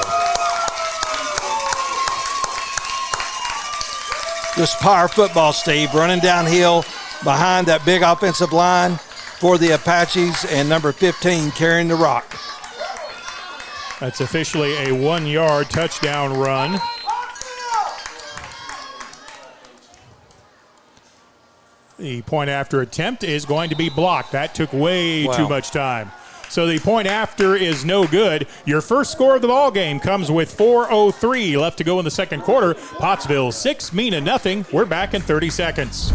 K: Just power football, Steve. Running downhill behind that big offensive line for the Apaches, and number 15 carrying the rock.
E: That's officially a 1-yard touchdown run. The point after attempt is going to be blocked. That took way too much time. So the point after is no good. Your first score of the ball game comes with 4:03 left to go in the second quarter. Pottsville 6, Mena nothing. We're back in 30 seconds.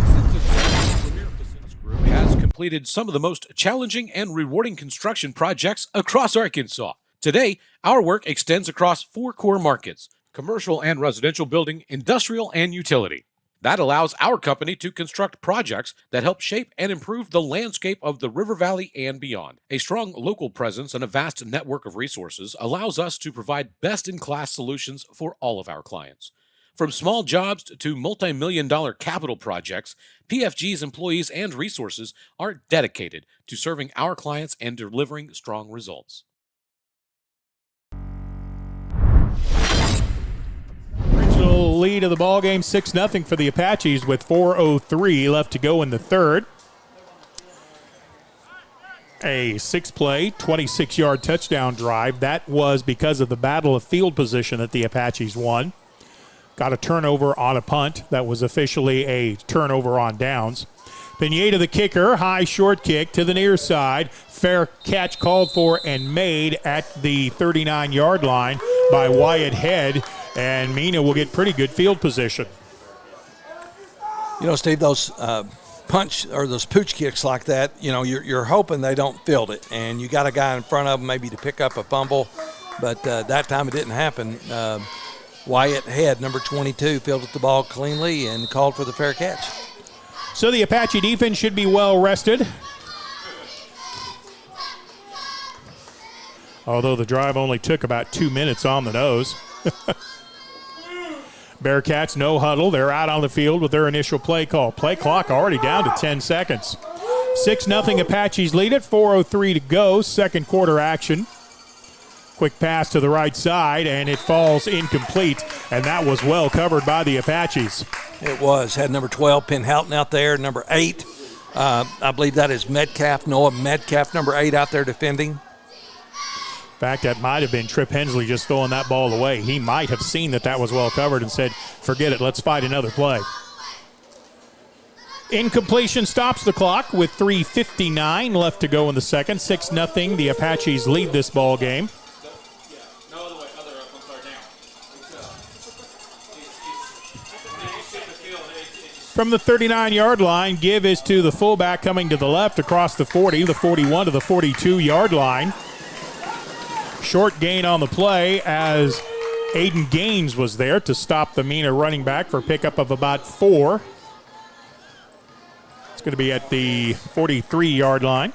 G: Has completed some of the most challenging and rewarding construction projects across Arkansas. Today, our work extends across 4 core markets: commercial and residential building, industrial, and utility. That allows our company to construct projects that help shape and improve the landscape of the River Valley and beyond. A strong local presence and a vast network of resources allows us to provide best-in-class solutions for all of our clients. From small jobs to multi-million-dollar capital projects, PFG's employees and resources are dedicated to serving our clients and delivering strong results.
E: Original lead of the ball game, 6-0 for the Apaches with 4:03 left to go in the third. a 6-play, 26-yard touchdown drive. That was because of the battle of field position that the Apaches won. Got a turnover on a punt. That was officially a turnover on downs. Pineda, the kicker, high short kick to the near side. Fair catch called for and made at the 39-yard line by Wyatt Head, and Mena will get pretty good field position.
K: You know, Steve, those punch or those pooch kicks like that, you know, you're hoping they don't field it, and you got a guy in front of them maybe to pick up a fumble, but that time it didn't happen. Wyatt Head, number 22, fielded the ball cleanly and called for the fair catch.
E: So the Apache defense should be well rested. Although the drive only took about 2 minutes on the nose. Bearcats, no huddle. They're out on the field with their initial play call. Play clock already down to 10 seconds. 6-0 Apaches lead it, 4:03 to go, second quarter action. Quick pass to the right side, and it falls incomplete, and that was well covered by the Apaches.
K: It was. Had number 12, Penn Houghton, out there. Number 8, I believe that is Metcalf, Noah Metcalf, number 8, out there defending.
E: In fact, that might have been Trip Hensley just throwing that ball away. He might have seen that was well covered and said, forget it, let's fight another play. Incompletion stops the clock with 3:59 left to go in the second. 6-0, the Apaches lead this ball game. From the 39-yard line, give is to the fullback coming to the left across the 40, the 41 to the 42-yard line. Short gain on the play as Aiden Gaines was there to stop the Mena running back for pickup of about 4. It's going to be at the 43-yard line.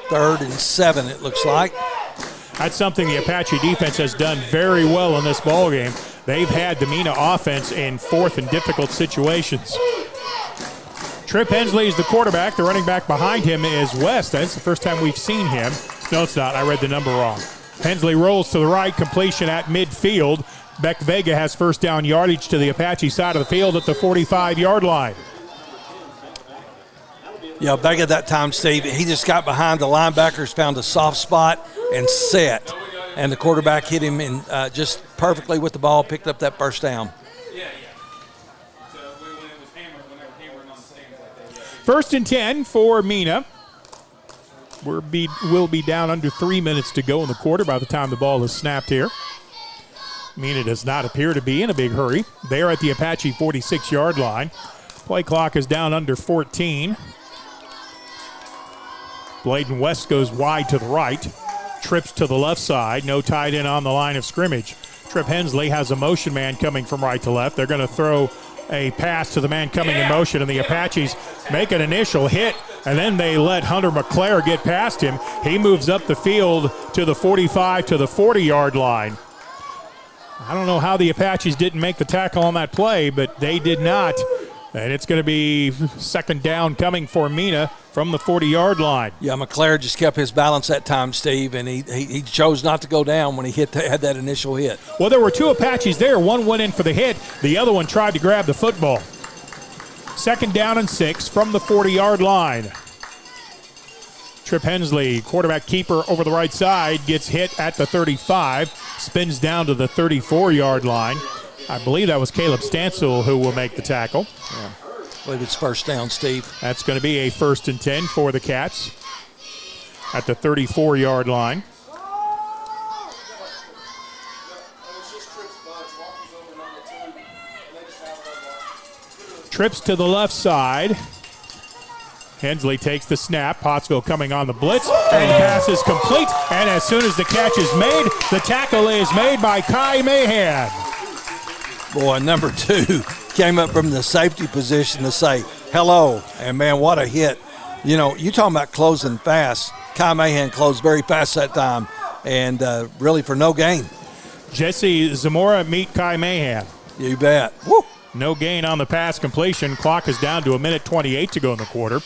K: 3rd and 7, it looks like.
E: That's something the Apache defense has done very well in this ball game. They've had the Mena offense in fourth and difficult situations. Trip Hensley is the quarterback. The running back behind him is West. That's the first time we've seen him. No, it's not. I read the number wrong. Hensley rolls to the right, completion at midfield. Beck Vega has first down yardage to the Apache side of the field at the 45-yard line.
K: Yeah, Vega that time, Steve, he just got behind the linebackers, found a soft spot, and set. And the quarterback hit him in just perfectly with the ball, picked up that first down.
E: First and 10 for Mena. We'll be down under 3 minutes to go in the quarter by the time the ball is snapped here. Mena does not appear to be in a big hurry. They're at the Apache 46-yard line. Play clock is down under 14. Bladen West goes wide to the right. Trips to the left side. No tight end on the line of scrimmage. Trip Hensley has a motion man coming from right to left. They're going to throw a pass to the man coming in motion, and the Apaches make an initial hit, and then they let Hunter McClair get past him. He moves up the field to the 45 to the 40-yard line. I don't know how the Apaches didn't make the tackle on that play, but they did not. And it's going to be second down coming for Mena from the 40-yard line.
K: Yeah, McClair just kept his balance that time, Steve, and he chose not to go down when he had that initial hit.
E: Well, there were two Apaches there. One went in for the hit. The other one tried to grab the football. Second down and 6 from the 40-yard line. Trip Hensley, quarterback keeper over the right side, gets hit at the 35, spins down to the 34-yard line. I believe that was Caleb Stansel who will make the tackle.
K: Yeah. I believe it's first down, Steve.
E: That's going to be a 1st and 10 for the Cats at the 34-yard line. Trips to the left side. Hensley takes the snap. Pottsville coming on the blitz, and pass is complete. And as soon as the catch is made, the tackle is made by Kai Mahan.
K: Boy, number 2 came up from the safety position to say hello. And, man, what a hit. You know, you talking about closing fast. Kai Mahan closed very fast that time, and really for no gain.
E: Jesse Zamora meet Kai Mahan.
K: You bet. Woo.
E: No gain on the pass completion. Clock is down to 1:28 to go in the quarter.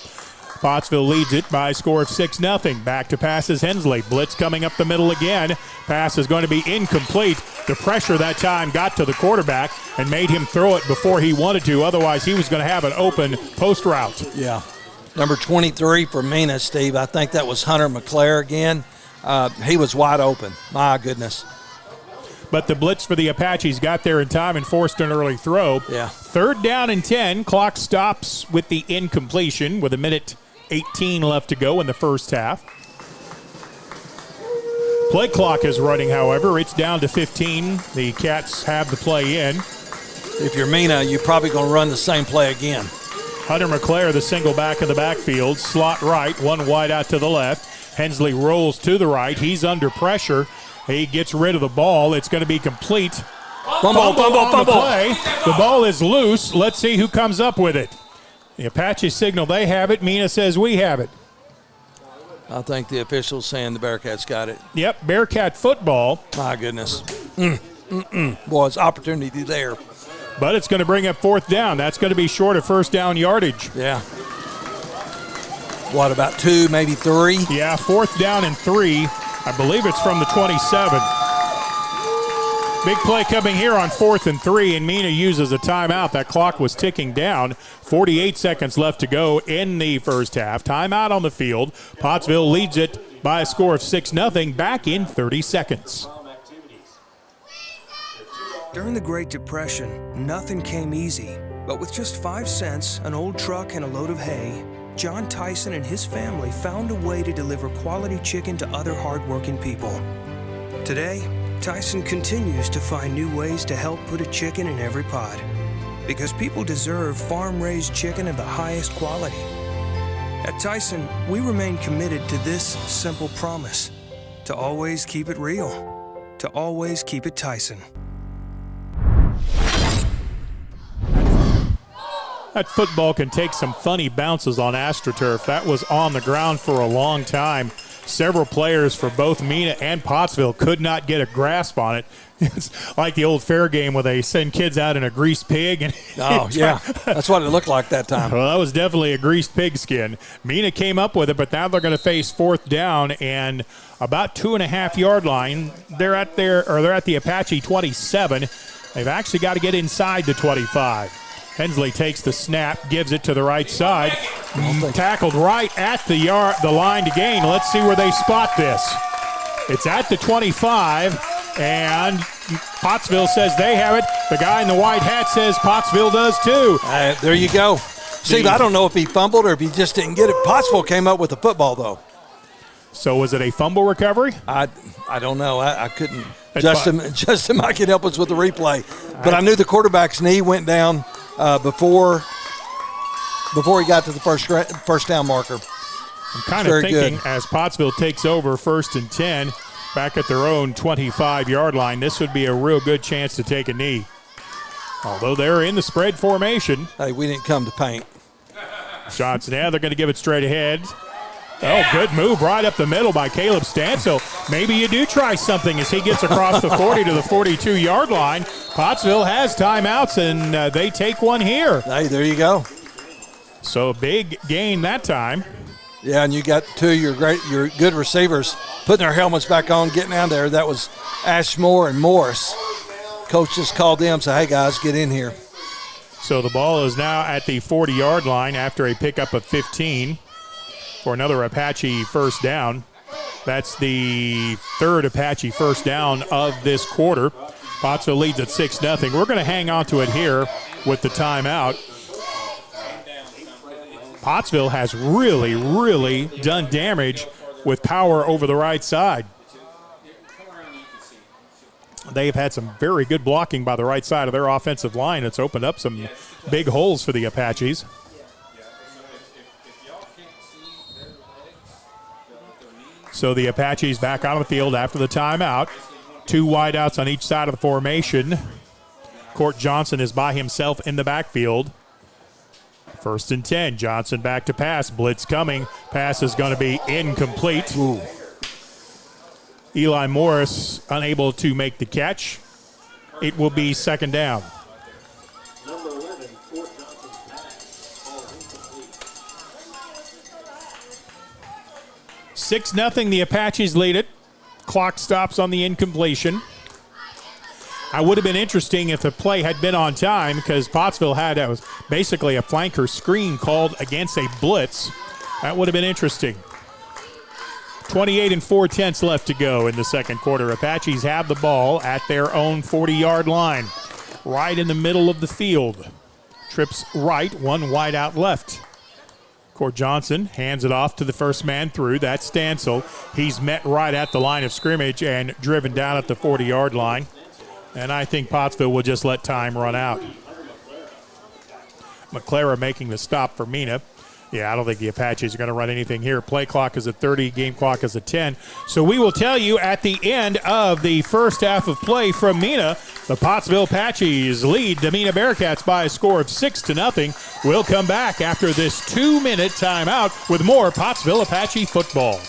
E: Pottsville leads it by a score of 6-0. Back to passes Hensley. Blitz coming up the middle again. Pass is going to be incomplete. The pressure that time got to the quarterback and made him throw it before he wanted to. Otherwise, he was going to have an open post route.
K: Yeah. Number 23 for Mena, Steve. I think that was Hunter McClare again. He was wide open. My goodness.
E: But the blitz for the Apaches got there in time and forced an early throw.
K: Yeah.
E: 3rd down and 10. Clock stops with the incompletion with 1:18 left to go in the first half. Play clock is running, however. It's down to 15. The Cats have the play in.
K: If you're Mena, you're probably going to run the same play again.
E: Hunter McClare, the single back in the backfield. Slot right, one wide out to the left. Hensley rolls to the right. He's under pressure. He gets rid of the ball. It's going to be complete. Fumble. The play. The ball is loose. Let's see who comes up with it. The Apaches signal they have it. Mena says we have it.
K: I think the official's saying the Bearcats got it.
E: Yep, Bearcat football.
K: My goodness. Boy, it's opportunity there.
E: But it's going to bring up 4th down. That's going to be short of first down yardage.
K: Yeah. What, about 2, maybe 3?
E: Yeah, 4th down and 3. I believe it's from the 27. Big play coming here on 4th and 3, and Mena uses a timeout. That clock was ticking down. 48 seconds left to go in the first half. Timeout on the field. Pottsville leads it by a score of 6-0 back in 30 seconds.
J: During the Great Depression, nothing came easy. But with just 5 cents, an old truck, and a load of hay, John Tyson and his family found a way to deliver quality chicken to other hardworking people. Today, Tyson continues to find new ways to help put a chicken in every pot. Because people deserve farm-raised chicken of the highest quality. At Tyson, we remain committed to this simple promise: to always keep it real, to always keep it Tyson.
E: That football can take some funny bounces on AstroTurf. That was on the ground for a long time. Several players for both Mena and Pottsville could not get a grasp on it. It's like the old fair game where they send kids out in a greased pig. And
K: oh, yeah. That's what it looked like that time.
E: Well, that was definitely a greased pig skin. Mena came up with it, but now they're going to face 4th down and about 2.5-yard line. They're at the Apache 27. They've actually got to get inside the 25. Hensley takes the snap, gives it to the right side. Tackled right at the line to gain. Let's see where they spot this. It's at the 25, and Pottsville says they have it. The guy in the white hat says Pottsville does too.
K: There you go. Steve, I don't know if he fumbled or if he just didn't get it. Pottsville came up with the football, though.
E: So was it a fumble recovery?
K: I don't know. I couldn't. Justin might can help us with the replay. But I knew the quarterback's knee went down before he got to the first down marker.
E: I'm kind of thinking as Pottsville takes over 1st and 10 back at their own 25-yard line, this would be a real good chance to take a knee. Although they're in the spread formation.
K: Hey, we didn't come to paint.
E: Johnson, they're going to give it straight ahead. Oh, good move right up the middle by Caleb Stansel. Maybe you do try something as he gets across the 40 to the 42-yard line. Pottsville has timeouts, and they take one here.
K: Hey, there you go.
E: So a big gain that time.
K: Yeah, and you got 2 of your good receivers putting their helmets back on, getting down there. That was Ashmore and Morris. Coach just called them and said, hey, guys, get in here.
E: So the ball is now at the 40-yard line after a pickup of 15 for another Apache first down. That's the 3rd Apache first down of this quarter. Pottsville leads at 6-0. We're going to hang on to it here with the timeout. Pottsville has really, really done damage with power over the right side. They've had some very good blocking by the right side of their offensive line. It's opened up some big holes for the Apaches. So the Apaches back on the field after the timeout. 2 wideouts on each side of the formation. Court Johnson is by himself in the backfield. 1st and 10. Johnson back to pass. Blitz coming. Pass is going to be incomplete.
K: Ooh.
E: Eli Morris unable to make the catch. It will be 2nd down. 6-0, the Apaches lead it. Clock stops on the incompletion. I would have been interesting if the play had been on time because Pottsville had was basically a flanker screen called against a blitz. That would have been interesting. 28 and 4/10 left to go in the second quarter. Apaches have the ball at their own 40-yard line, right in the middle of the field. Trips right, one wide out left. Cord Johnson hands it off to the first man through. That's Stansel. He's met right at the line of scrimmage and driven down at the 40-yard line. And I think Pottsville will just let time run out. McClary making the stop for Mena. Yeah, I don't think the Apaches are going to run anything here. Play clock is at 30, game clock is at 10. So we will tell you at the end of the first half of play from Mena, the Pottsville Apaches lead the Mena Bearcats by a score of 6-0. We'll come back after this 2-minute timeout with more Pottsville Apache football.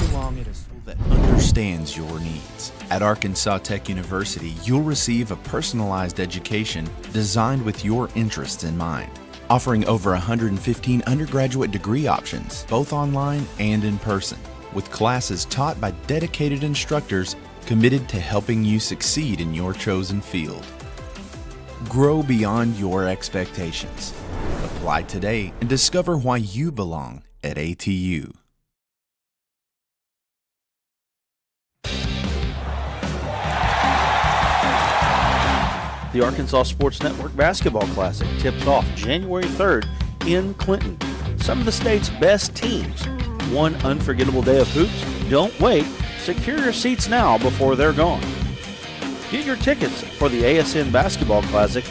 I: Belong at a school that understands your needs. At Arkansas Tech University, you'll receive a personalized education designed with your interests in mind. Offering over 115 undergraduate degree options, both online and in person, with classes taught by dedicated instructors committed to helping you succeed in your chosen field. Grow beyond your expectations. Apply today and discover why you belong at ATU.
D: The Arkansas Sports Network Basketball Classic tips off January 3rd in Clinton. Some of the state's best teams. One unforgettable day of hoops. Don't wait. Secure your seats now before they're gone. Get your tickets for the ASN Basketball Classic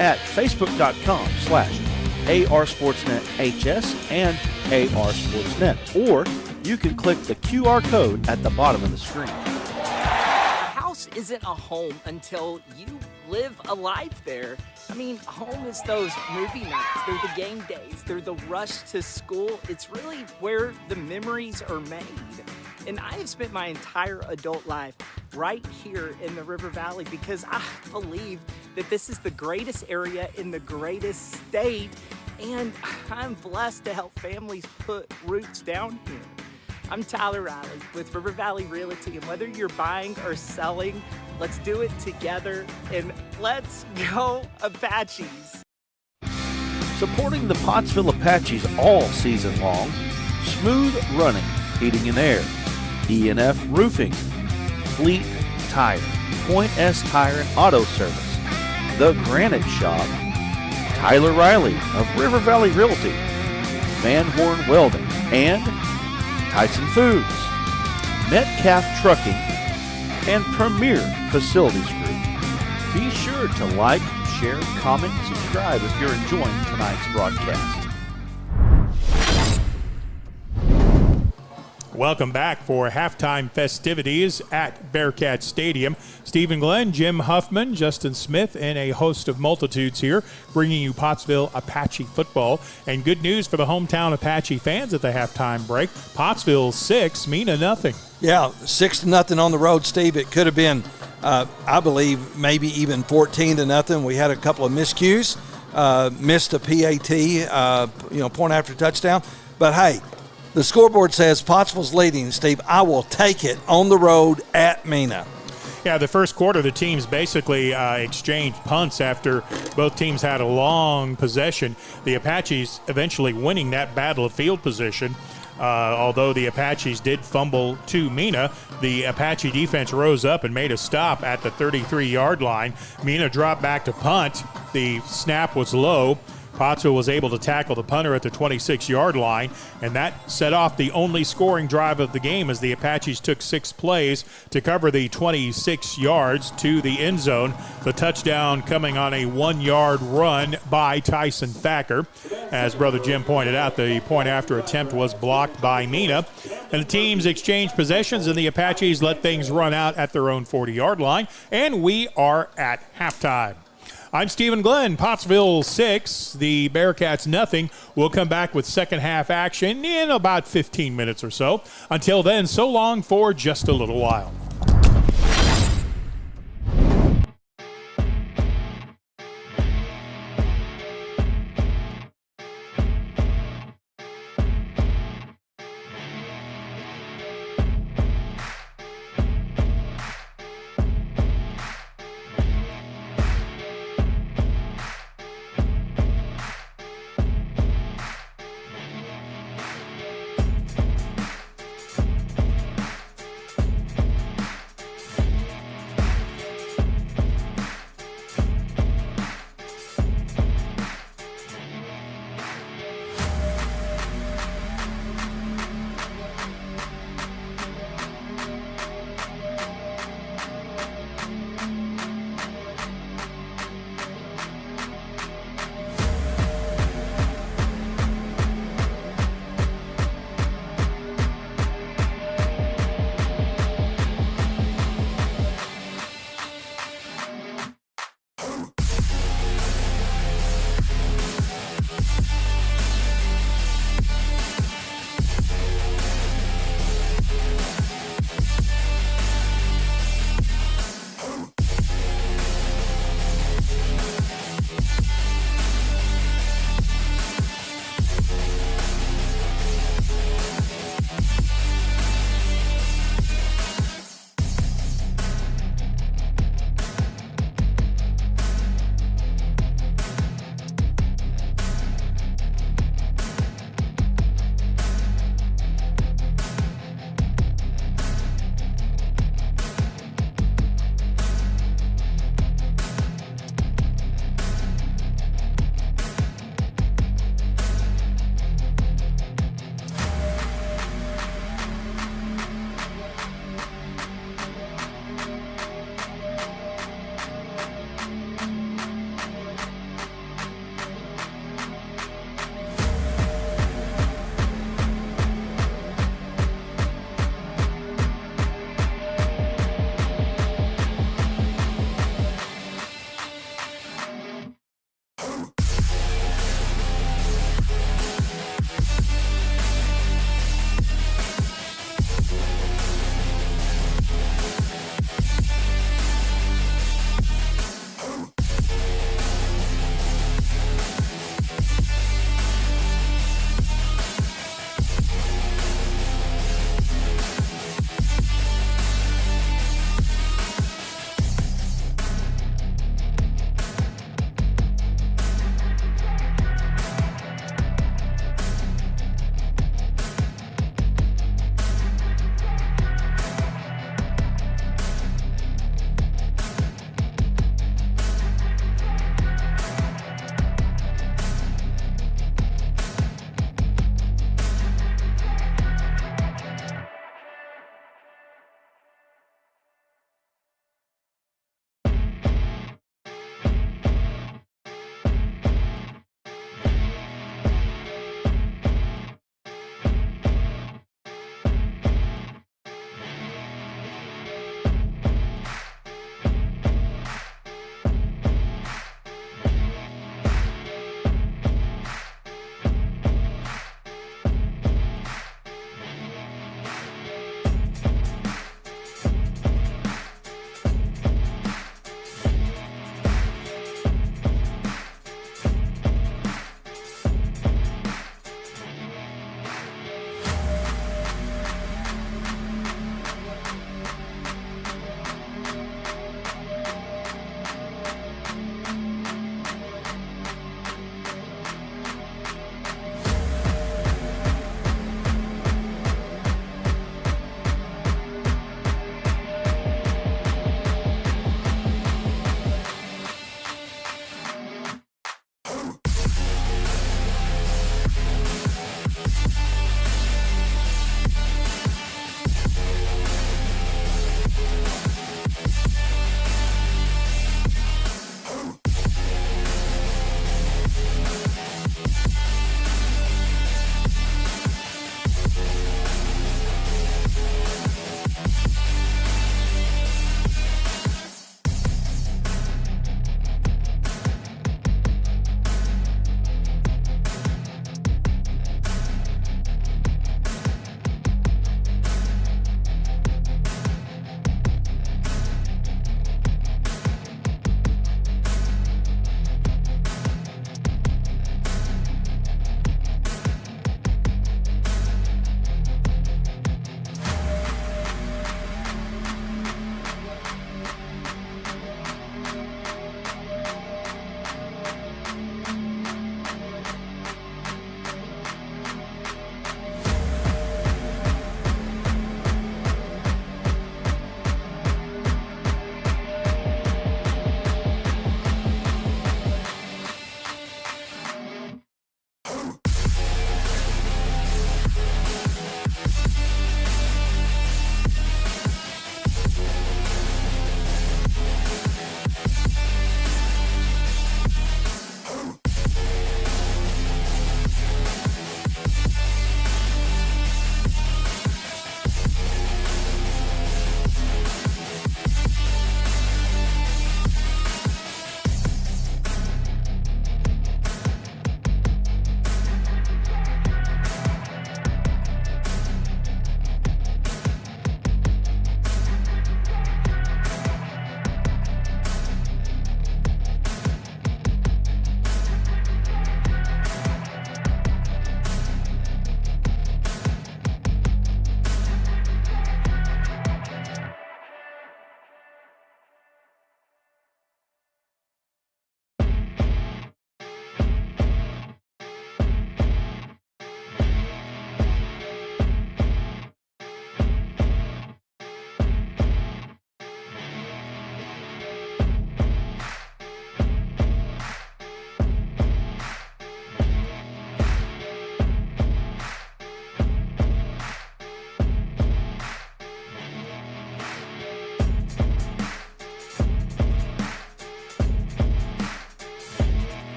D: at facebook.com/ARSportsNetHS and ARSportsNet. Or you can click the QR code at the bottom of the screen.
H: A house isn't a home until you live a life there. I mean, home is those movie nights, they're the game days, they're the rush to school. It's really where the memories are made. And I have spent my entire adult life right here in the River Valley because I believe that this is the greatest area in the greatest state, and I'm blessed to help families put roots down here. I'm Tyler Riley with River Valley Realty, and whether you're buying or selling, let's do it together, and let's go Apaches.
D: Supporting the Pottsville Apaches all season long, Smooth Running, Heating and Air, E&F Roofing, Fleet Tire, Point S Tire and Auto Service, The Granite Shop, Tyler Riley of River Valley Realty, Van Horn Welding, and Tyson Foods, Metcalf Trucking, and Premier Facilities Group. Be sure to like, share, comment, and subscribe if you're enjoying tonight's broadcast.
E: Welcome back for halftime festivities at Bearcat Stadium. Stephen Glenn, Jim Huffman, Justin Smith, and a host of multitudes here bringing you Pottsville Apache football. And good news for the hometown Apache fans at the halftime break. Pottsville 6, Mena nothing.
K: Yeah, 6-0 on the road, Steve. It could have been, I believe, maybe even 14-0. We had a couple of miscues, missed a PAT, point after touchdown. But, hey, the scoreboard says Pottsville's leading, Steve. I will take it on the road at Mena.
E: Yeah, the first quarter, the teams basically exchanged punts after both teams had a long possession. The Apaches eventually winning that battle of field position. Although the Apaches did fumble to Mena, the Apache defense rose up and made a stop at the 33-yard line. Mena dropped back to punt. The snap was low. Pottsville was able to tackle the punter at the 26-yard line, and that set off the only scoring drive of the game as the Apaches took 6 plays to cover the 26 yards to the end zone. The touchdown coming on a 1-yard run by Tyson Thacker. As Brother Jim pointed out, the point-after attempt was blocked by Mena. And the teams exchanged possessions, and the Apaches let things run out at their own 40-yard line, and we are at halftime. I'm Stephen Glenn, Pottsville 6, the Bearcats nothing. We'll come back with second half action in about 15 minutes or so. Until then, so long for just a little while.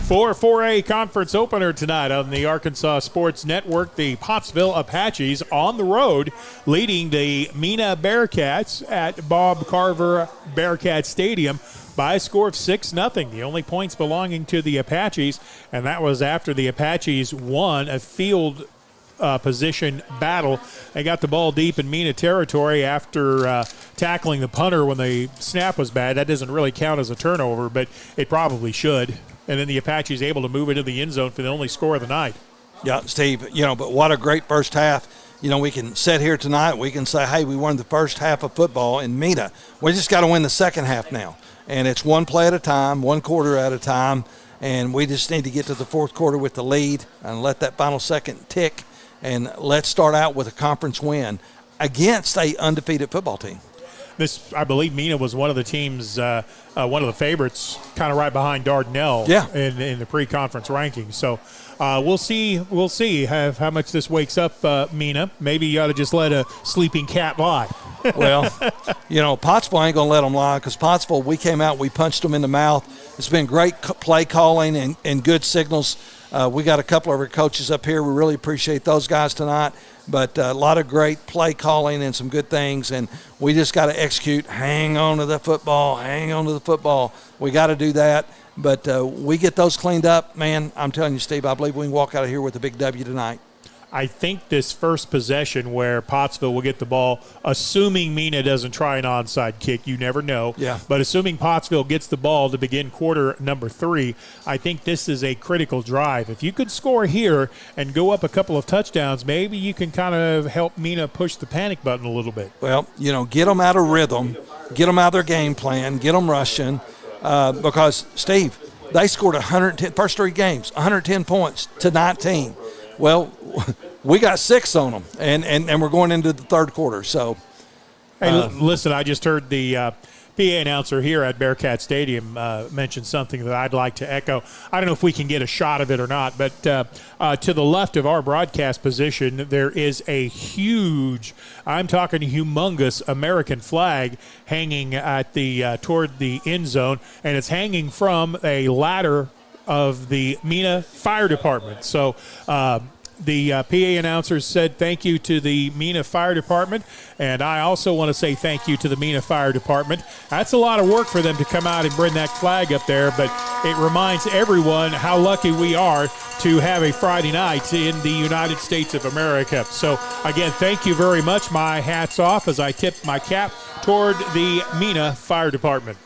E: For 4A conference opener tonight on the Arkansas Sports Network, the Pottsville Apaches on the road leading the Mena Bearcats at Bob Carver Bearcat Stadium by a score of 6-0. The only points belonging to the Apaches, and that was after the Apaches won a field position battle. They got the ball deep in Mena territory after tackling the punter when the snap was bad. That doesn't really count as a turnover, but it probably should. And then the Apaches able to move into the end zone for the only score of the night.
K: Yeah, Steve, but what a great first half. We can sit here tonight. We can say, hey, we won the first half of football in Mena. We just got to win the second half now. And it's one play at a time, one quarter at a time. And we just need to get to the fourth quarter with the lead and let that final second tick. And let's start out with a conference win against a undefeated football team.
E: This, I believe, Mena was one of the teams, one of the favorites, kind of right behind Dardanelle in the pre-conference rankings. So we'll see how much this wakes up Mena. Maybe you ought to just let a sleeping cat lie.
K: Well, Pottsville ain't going to let them lie, because Pottsville, we came out, we punched them in the mouth. It's been great play calling and good signals. We got a couple of our coaches up here. We really appreciate those guys tonight. But a lot of great play calling and some good things, and we just got to execute. Hang on to the football. We got to do that. But we get those cleaned up, man, I'm telling you, Steve, I believe we can walk out of here with a big W tonight.
E: I think this first possession where Pottsville will get the ball, assuming Mena doesn't try an onside kick, you never know.
K: Yeah.
E: But assuming Pottsville gets the ball to begin quarter number 3, I think this is a critical drive. If you could score here and go up a couple of touchdowns, maybe you can kind of help Mena push the panic button a little bit.
K: Well, get them out of rhythm, get them out of their game plan, get them rushing, because, Steve, they scored 110, first 3 games, 110 points to 19. Well, we got 6 on them, and we're going into the third quarter. So,
E: hey, listen, I just heard the PA announcer here at Bearcat Stadium mention something that I'd like to echo. I don't know if we can get a shot of it or not, but to the left of our broadcast position, there is a huge, I'm talking humongous American flag hanging at the toward the end zone, and it's hanging from a ladder of the Mena Fire Department. So the PA announcer said thank you to the Mena Fire Department, and I also want to say thank you to the Mena Fire Department. That's a lot of work for them to come out and bring that flag up there, but it reminds everyone how lucky we are to have a Friday night in the United States of America. So, again, thank you very much. My hat's off as I tip my cap toward the Mena Fire Department.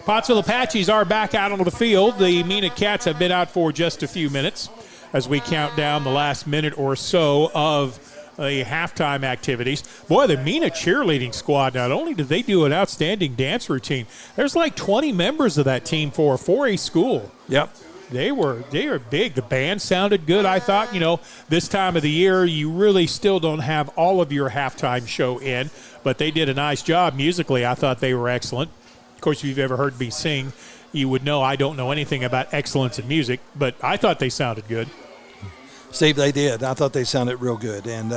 E: Pottsville Apaches are back out onto the field. The Mena Cats have been out for just a few minutes as we count down the last minute or so of the halftime activities. Boy, the Mena cheerleading squad, not only did they do an outstanding dance routine, there's like 20 members of that team for a 4A school.
K: Yep.
E: They were big. The band sounded good. I thought, this time of the year, you really still don't have all of your halftime show in, but they did a nice job musically. I thought they were excellent. Of course, if you've ever heard me sing, you would know I don't know anything about excellence in music, but I thought they sounded good.
K: Steve, they did. I thought they sounded real good. And,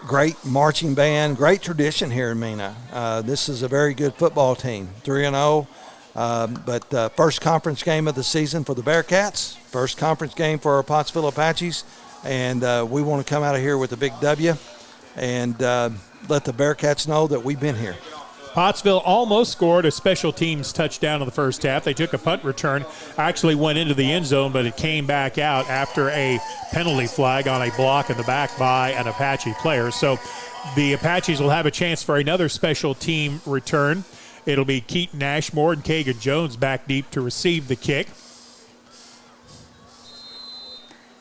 K: great marching band, great tradition here in Mena. This is a very good football team, 3-0. But first conference game of the season for the Bearcats, first conference game for our Pottsville Apaches, and we want to come out of here with a big W and let the Bearcats know that we've been here.
E: Pottsville almost scored a special teams touchdown in the first half. They took a punt return, actually went into the end zone, but it came back out after a penalty flag on a block in the back by an Apache player. So the Apaches will have a chance for another special team return. It'll be Keaton Ashmore and Kagan Jones back deep to receive the kick,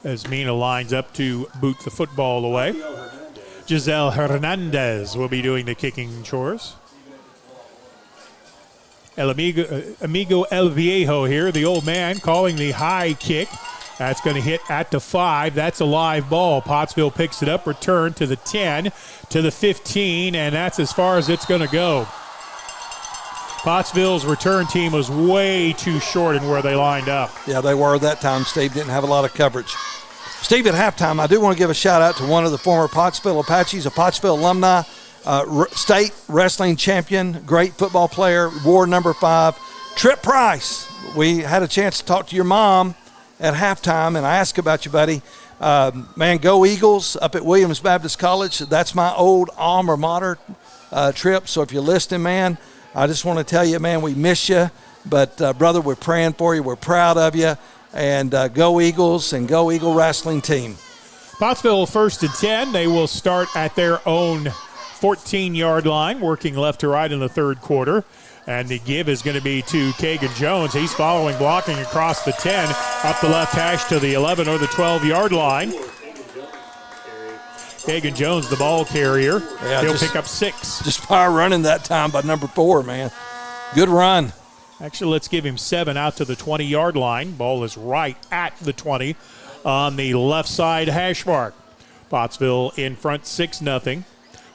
E: as Mena lines up to boot the football away. Giselle Hernandez will be doing the kicking chores. Amigo El Viejo here, the old man, calling the high kick. That's going to hit at the 5. That's a live ball. Pottsville picks it up, return to the 10, to the 15, and that's as far as it's going to go. Pottsville's return team was way too short in where they lined up.
K: Yeah, they were that time. Steve didn't have a lot of coverage. Steve, at halftime, I do want to give a shout-out to one of the former Pottsville Apaches, a Pottsville alumni, state wrestling champion, great football player, wore number 5, Trip Price, we had a chance to talk to your mom at halftime, and I asked about you, buddy. Man, go Eagles up at Williams Baptist College. That's my old alma mater, Trip. So if you're listening, man, I just want to tell you, man, we miss you. But, brother, we're praying for you. We're proud of you. And go Eagles and go Eagle Wrestling Team.
E: Pottsville 1st and 10. They will start at their own 14-yard line, working left to right in the third quarter. And the give is going to be to Kagan Jones. He's following, blocking across the 10, up the left hash to the 11 or the 12-yard line. Kagan Jones, the ball carrier.
K: Yeah,
E: He'll pick up 6.
K: Just power running that time by number 4, man. Good run.
E: Actually, let's give him 7 out to the 20-yard line. Ball is right at the 20 on the left side hash mark. Pottsville in front 6-0.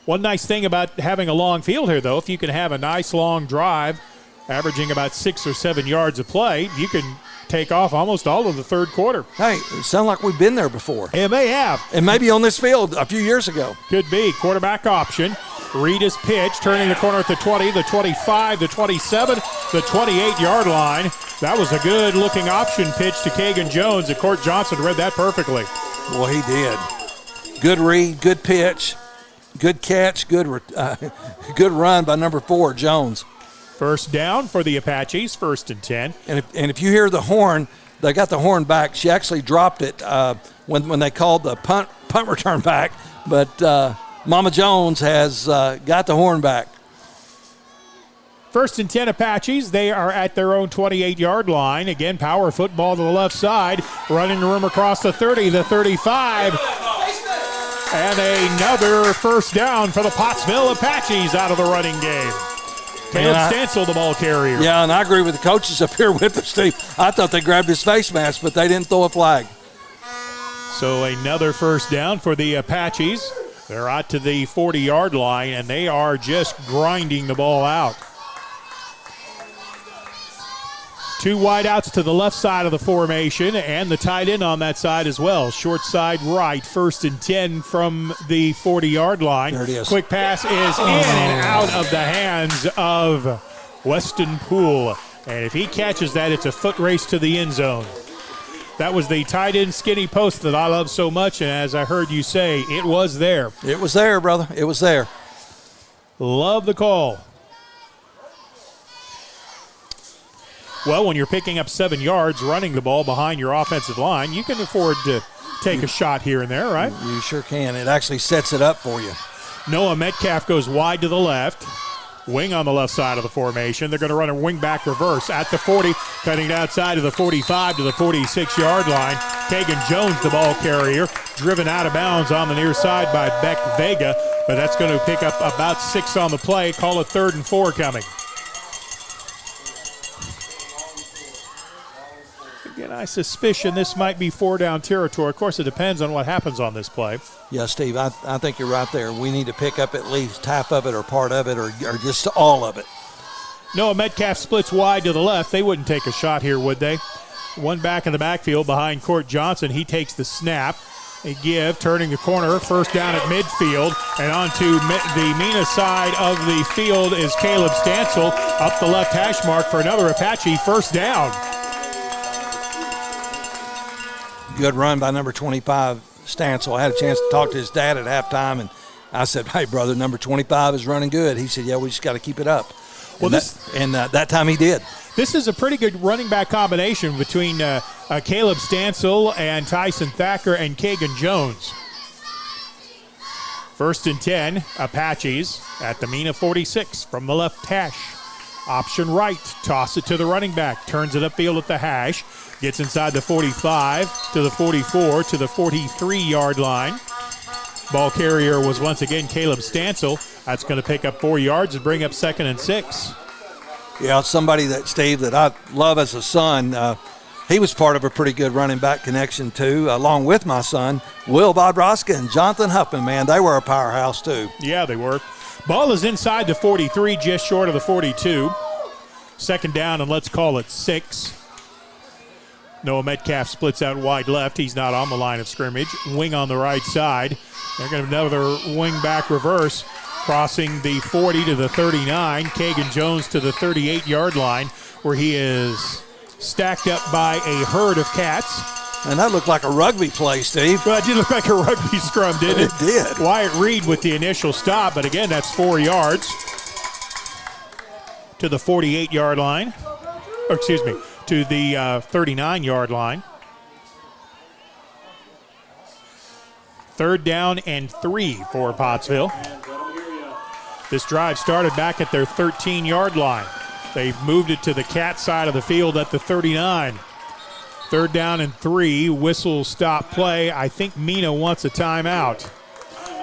E: One nice thing about having a long field here, though, if you can have a nice long drive, averaging about 6 or 7 yards of play, you can take off almost all of the third quarter.
K: Hey, it sounds like we've been there before.
E: It may have.
K: And maybe on this field a few years ago.
E: Could be. Quarterback option. Reed is pitch, turning the corner at the 20, the 25, the 27, the 28-yard line. That was a good-looking option pitch to Kagan Jones, and Court Johnson read that perfectly.
K: Well, he did. Good read, good pitch, good catch, good run by number 4, Jones.
E: First down for the Apaches, 1st and 10.
K: And if you hear the horn, they got the horn back. She actually dropped it when they called the punt return back, but Mama Jones has got the horn back.
E: 1st and 10 Apaches. They are at their own 28-yard line. Again, power football to the left side. Running room across the 30, the 35. And another first down for the Pottsville Apaches out of the running game. Caleb Stansel, the ball carrier.
K: Yeah, and I agree with the coaches up here with us, Steve. I thought they grabbed his face mask, but they didn't throw a flag.
E: So another first down for the Apaches. They're out to the 40-yard line, and they are just grinding the ball out. 2 wideouts to the left side of the formation, and the tight end on that side as well. Short side right, 1st and 10 from the 40-yard line.
K: There it is.
E: Quick pass is in and out of the hands of Weston Poole. And if he catches that, it's a foot race to the end zone. That was the tight end skinny post that I love so much, and as I heard you say, it was there.
K: It was there, brother. It was there.
E: Love the call. Well, when you're picking up 7 yards running the ball behind your offensive line, you can afford to take a shot here and there, right?
K: You sure can. It actually sets it up for you.
E: Noah Metcalf goes wide to the left. Wing on the left side of the formation. They're going to run a wing back reverse at the 40, cutting outside of the 45 to the 46-yard line. Kagan Jones, the ball carrier, driven out of bounds on the near side by Beck Vega, but that's going to pick up about 6 on the play. Call it 3rd and 4 coming. Again, I suspicion this might be 4-down territory. Of course, it depends on what happens on this play.
K: Yeah, Steve, I think you're right there. We need to pick up at least half of it or part of it or just all of it.
E: Noah Metcalf splits wide to the left. They wouldn't take a shot here, would they? One back in the backfield behind Court Johnson. He takes the snap. A give, turning the corner, first down at midfield, and onto the Mena side of the field is Caleb Stansel up the left hash mark for another Apache first down.
K: Good run by number 25, Stansel. I had a chance to talk to his dad at halftime, and I said, hey, brother, number 25 is running good. He said, yeah, we just got to keep it up. Well, that time he did.
E: This is a pretty good running back combination between Caleb Stansel and Tyson Thacker and Kagan Jones. 1st and 10, Apaches at the Mena 46 from the left hash. Option right, toss it to the running back, turns it upfield at the hash, gets inside the 45 to the 44 to the 43-yard line. Ball carrier was once again Caleb Stansel. That's going to pick up 4 yards and bring up 2nd and 6.
K: Yeah, somebody that, Steve, that I love as a son. He was part of a pretty good running back connection, too, along with my son, Will Bodroska and Jonathan Huffman, man. They were a powerhouse, too.
E: Yeah, they were. Ball is inside the 43, just short of the 42. 2nd down, and let's call it 6. Noah Metcalf splits out wide left. He's not on the line of scrimmage. Wing on the right side. They're going to have another wing back reverse. crossing the 40 to the 39. Kagan Jones to the 38-yard line, where he is stacked up by a herd of cats.
K: And that looked like a rugby play, Steve.
E: Well, it did look like a rugby scrum, didn't it?
K: It did.
E: Wyatt Reed with the initial stop, but again, that's 4 yards to the 48-yard line. Or, excuse me, to the 39-yard line. 3rd down and 3 for Pottsville. This drive started back at their 13-yard line. They've moved it to the cat side of the field at the 39. 3rd down and 3, whistle stop play. I think Mena wants a timeout.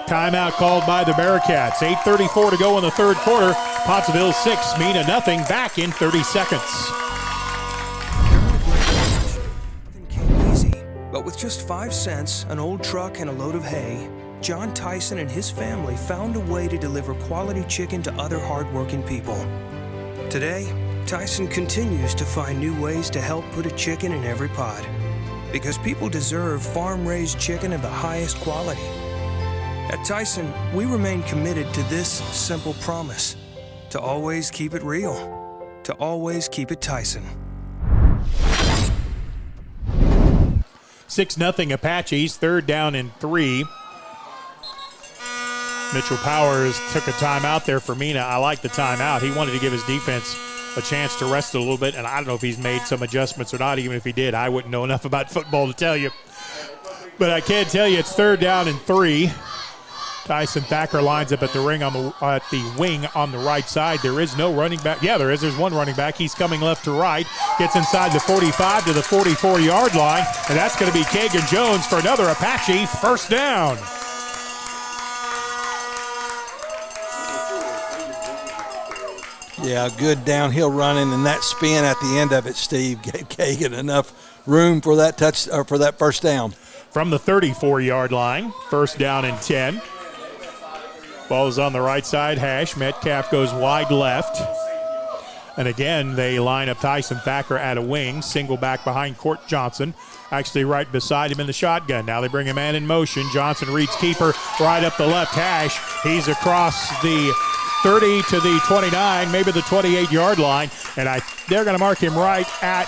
E: Timeout called by the Bearcats. 8:34 to go in the 3rd quarter. Pottsville 6, Mena nothing. Back in 30 seconds.
J: Nothing came easy, but with just 5 cents, an old truck, and a load of hay, John Tyson and his family found a way to deliver quality chicken to other hardworking people. Today, Tyson continues to find new ways to help put a chicken in every pot, because people deserve farm-raised chicken of the highest quality. At Tyson, we remain committed to this simple promise: to always keep it real, to always keep it Tyson.
E: 6-0 Apaches, 3rd down and 3. Mitchell Powers took a timeout there for Mena. I like the timeout. He wanted to give his defense a chance to rest a little bit, and I don't know if he's made some adjustments or not. Even if he did, I wouldn't know enough about football to tell you. But I can tell you it's 3rd down and 3. Tyson Thacker lines up at the wing on the right side. There is no running back. Yeah, there is. There's one running back. He's coming left to right. Gets inside the 45 to the 44-yard line, and that's going to be Kagan Jones for another Apache 1st down.
K: Yeah, good downhill running, and that spin at the end of it, Steve, gave Kagan enough room for that touch or for that 1st down.
E: From the 34-yard line, 1st down and 10. Ball is on the right side hash. Metcalf goes wide left. And again, they line up Tyson Thacker at a wing, single back behind Court Johnson, actually right beside him in the shotgun. Now they bring a man in motion. Johnson reads keeper right up the left hash. He's across the 30 to the 29, maybe the 28-yard line, and they're going to mark him right at,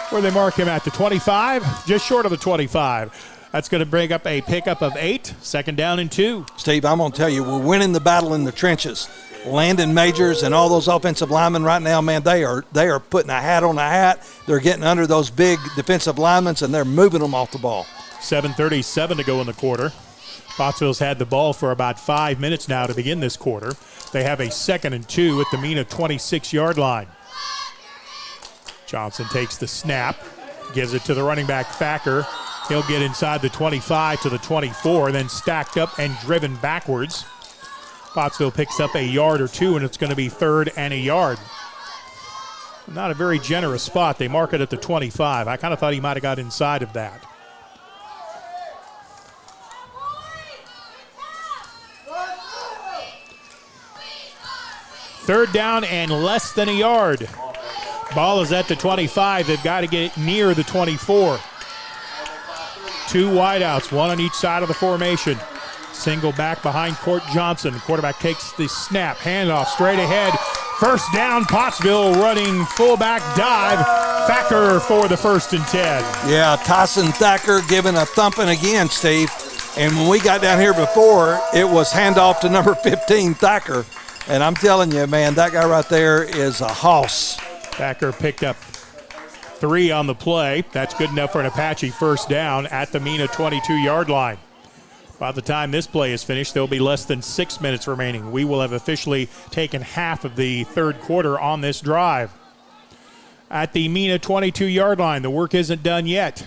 E: where they mark him at, the 25, just short of the 25. That's going to bring up a pickup of 8, 2nd down and 2.
K: Steve, I'm going to tell you, we're winning the battle in the trenches. Landon Majors and all those offensive linemen right now, man, they are putting a hat on a hat. They're getting under those big defensive linemen, and they're moving them off the ball.
E: 7:37 to go in the quarter. Pottsville's had the ball for about 5 minutes now to begin this quarter. They have a 2nd and 2 at the Mena 26-yard line. Johnson takes the snap, gives it to the running back Thacker. He'll get inside the 25 to the 24, then stacked up and driven backwards. Pottsville picks up a yard or two, and it's going to be 3rd and a yard. Not a very generous spot. They mark it at the 25. I kind of thought he might have got inside of that. 3rd down and less than a yard. Ball is at the 25. They've got to get it near the 24. 2 wideouts, one on each side of the formation. Single back behind Court Johnson. Quarterback takes the snap, handoff straight ahead. 1st down, Pottsville running fullback dive. Thacker for the 1st and 10.
K: Yeah, Tyson Thacker giving a thumping again, Steve. And when we got down here before, it was handoff to number 15, Thacker. And I'm telling you, man, that guy right there is a hoss.
E: Thacker picked up 3 on the play. That's good enough for an Apache 1st down at the Mena 22-yard line. By the time this play is finished, there'll be less than 6 minutes remaining. We will have officially taken half of the 3rd quarter on this drive. At the Mena 22-yard line, the work isn't done yet.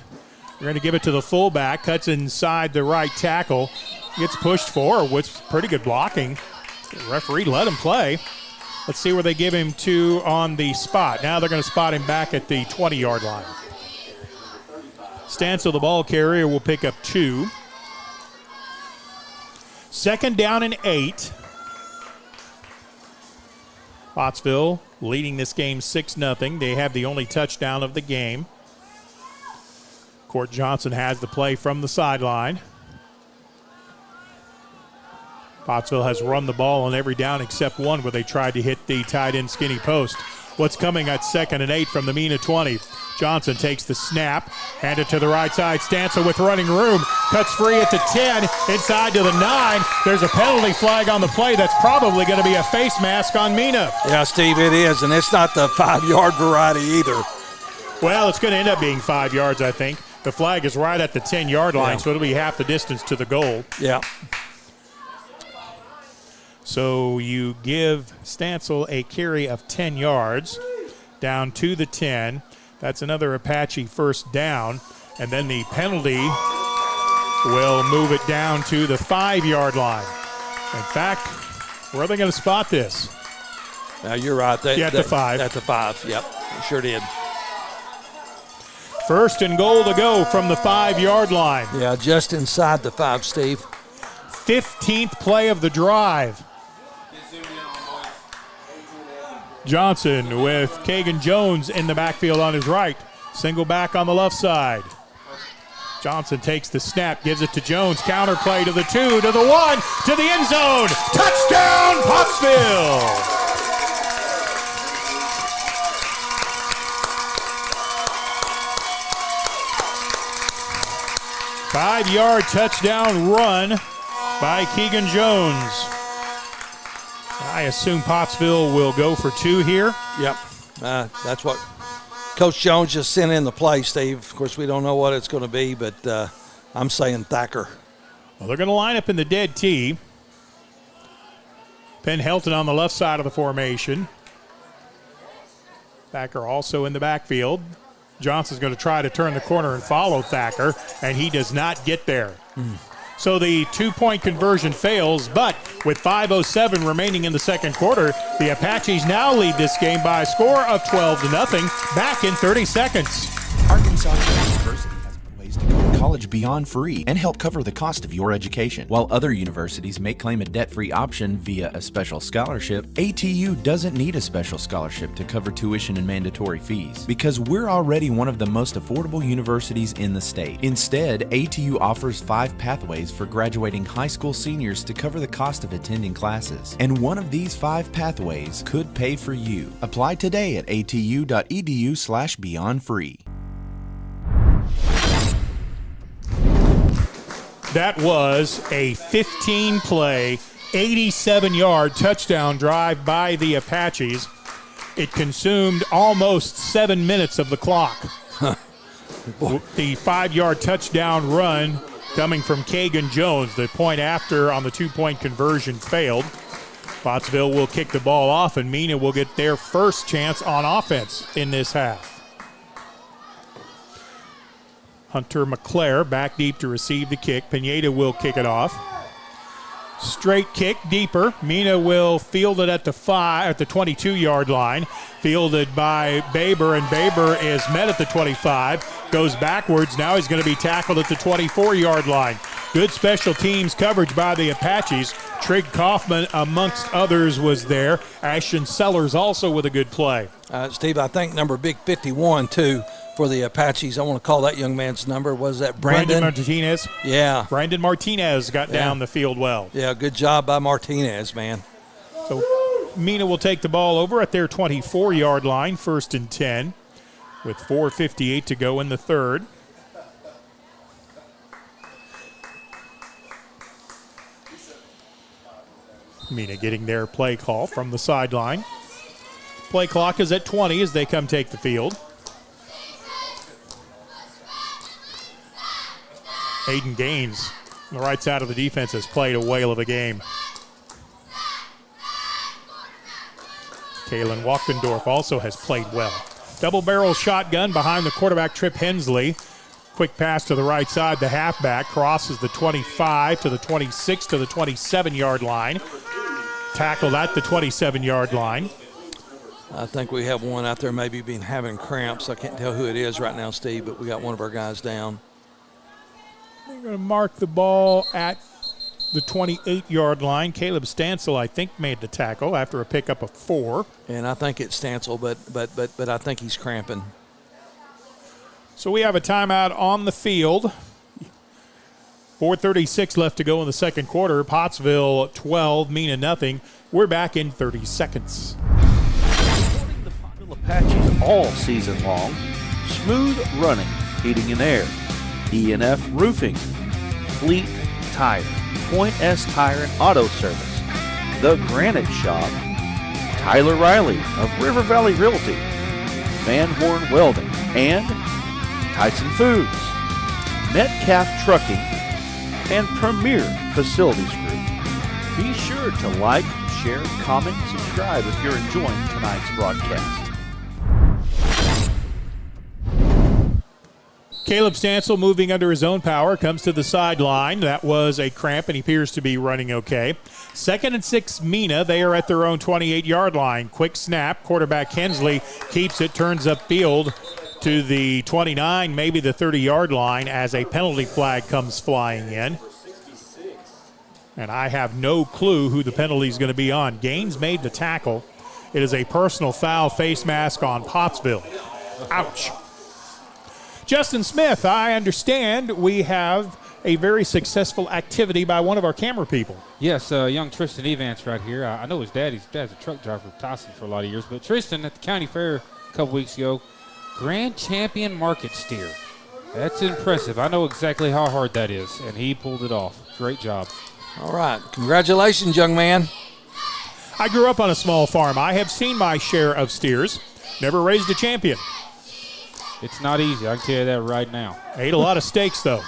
E: We're going to give it to the fullback, cuts inside the right tackle, gets pushed forward with pretty good blocking. The referee let him play. Let's see where they give him to on the spot. Now they're going to spot him back at the 20-yard line. Stance of the ball carrier will pick up 2. 2nd down and 8. Pottsville leading this game 6-0. They have the only touchdown of the game. Court Johnson has the play from the sideline. Pottsville has run the ball on every down except one where they tried to hit the tight end skinny post. What's coming at 2nd and 8 from the Mena 20? Johnson takes the snap, hand it to the right side. Stancil with running room, cuts free at the 10, inside to the 9. There's a penalty flag on the play. That's probably going to be a face mask on Mena.
K: Yeah, Steve, it is, and it's not the 5-yard variety either.
E: Well, it's going to end up being 5 yards, I think. The flag is right at the 10-yard line, so it'll be half the distance to the goal.
K: Yeah.
E: So you give Stancil a carry of 10 yards down to the 10. That's another Apache first down. And then the penalty will move it down to the 5-yard line. In fact, where are they going to spot this?
K: Now, you're right.
E: At the 5.
K: At the 5, yep. It sure did.
E: First and goal to go from the 5-yard line.
K: Yeah, just inside the 5, Steve.
E: 15th play of the drive. Johnson with Kagan Jones in the backfield on his right. Single back on the left side. Johnson takes the snap, gives it to Jones. Counter play to the 2, to the 1, to the end zone. Touchdown, Pottsville! Five-yard touchdown run by Keegan Jones. I assume Pottsville will go for 2 here.
K: Yep. That's what Coach Jones just sent in the play, Steve. Of course, we don't know what it's going to be, but I'm saying Thacker.
E: Well, they're going to line up in the dead T. Penn Helton on the left side of the formation. Thacker also in the backfield. Johnson's going to try to turn the corner and follow Thacker, and he does not get there. So the 2-point conversion fails, but with 5:07 remaining in the second quarter, the Apaches now lead this game by a score of 12-0, back in 30 seconds.
I: Arkansas University has ways to go to college beyond free and help cover the cost of your education. While other universities may claim a debt-free option via a special scholarship, ATU doesn't need a special scholarship to cover tuition and mandatory fees because we're already one of the most affordable universities in the state. Instead, ATU offers 5 pathways for graduating high school seniors to cover the cost of attending classes. And one of these 5 pathways could pay for you. Apply today at atu.edu/beyondfree.
E: That was a 15-play, 87-yard touchdown drive by the Apaches. It consumed almost 7 minutes of the clock. The 5-yard touchdown run coming from Kagan Jones. The point after on the 2-point conversion failed. Pottsville will kick the ball off, and Mena will get their first chance on offense in this half. Hunter McClair back deep to receive the kick. Pineda will kick it off. Straight kick deeper. Mena will field it at the 22-yard line. Fielded by Baber, and Baber is met at the 25. Goes backwards. Now he's going to be tackled at the 24-yard line. Good special teams coverage by the Apaches. Trig Kaufman, amongst others, was there. Ashton Sellers also with a good play.
K: Steve, I think number big 51, too, for the Apaches. I want to call that young man's number. Was that Brandon
E: Martinez?
K: Yeah.
E: Brandon Martinez got down the field well.
K: Yeah, good job by Martinez, man.
E: So Mena will take the ball over at their 24-yard line, 1st and 10, with 4:58 to go in the third. Mena getting their play call from the sideline. Play clock is at 20 as they come take the field. Hayden Gaines on the right side of the defense has played a whale of a game. Kalen Wachtendorf also has played well. Double barrel shotgun behind the quarterback, Trip Hensley. Quick pass to the right side. The halfback crosses the 25 to the 26 to the 27-yard line. Tackled at the 27-yard line.
K: I think we have one out there maybe been having cramps. I can't tell who it is right now, Steve, but we got one of our guys down.
E: We're going to mark the ball at the 28-yard line. Caleb Stancil, I think, made the tackle after a pickup of 4.
K: And I think it's Stancil, but I think he's cramping.
E: So we have a timeout on the field. 4:36 left to go in the second quarter. Pottsville 12, Mena nothing. We're back in 30 seconds.
D: Supporting the Pottsville Apaches all season long. Smooth Running, Heating and Air. E&F Roofing. Fleet Tire. Point S Tire and Auto Service. The Granite Shop. Tyler Riley of River Valley Realty. Van Horn Welding. And Tyson Foods. Metcalf Trucking. And Premier Facilities Group. Be sure to like, share, comment, subscribe if you're enjoying tonight's broadcast.
E: Caleb Stansel moving under his own power, comes to the sideline. That was a cramp, and he appears to be running okay. 2nd and 6, Mena. They are at their own 28-yard line. Quick snap. Quarterback Hensley keeps it, turns upfield to the 29, maybe the 30-yard line as a penalty flag comes flying in. And I have no clue who the penalty is going to be on. Gaines made the tackle. It is a personal foul, face mask on Pottsville. Ouch. Justin Smith, I understand we have a very successful activity by one of our camera people.
L: Yes, young Tristan Evans right here. I know his dad's a truck driver for Tyson for a lot of years, but Tristan at the county fair a couple weeks ago, grand champion market steer. That's impressive. I know exactly how hard that is, and he pulled it off. Great job.
K: All right. Congratulations, young man.
E: I grew up on a small farm. I have seen my share of steers. Never raised a champion.
L: It's not easy, I can tell you that right now.
E: Ate a lot of steaks, though.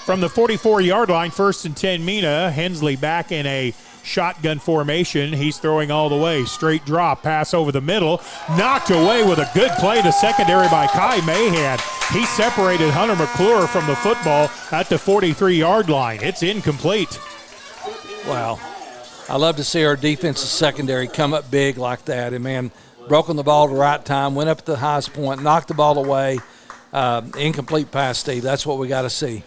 E: From the 44-yard line, 1st and 10, Mena. Hensley back in a shotgun formation. He's throwing all the way. Straight drop, pass over the middle. Knocked away with a good play to secondary by Kai Mahan. He separated Hunter McClure from the football at the 43-yard line. It's incomplete.
K: Wow. I love to see our defensive secondary come up big like that. And, man, broken the ball at the right time, went up at the highest point, knocked the ball away. Incomplete pass, Steve. That's what we got to see.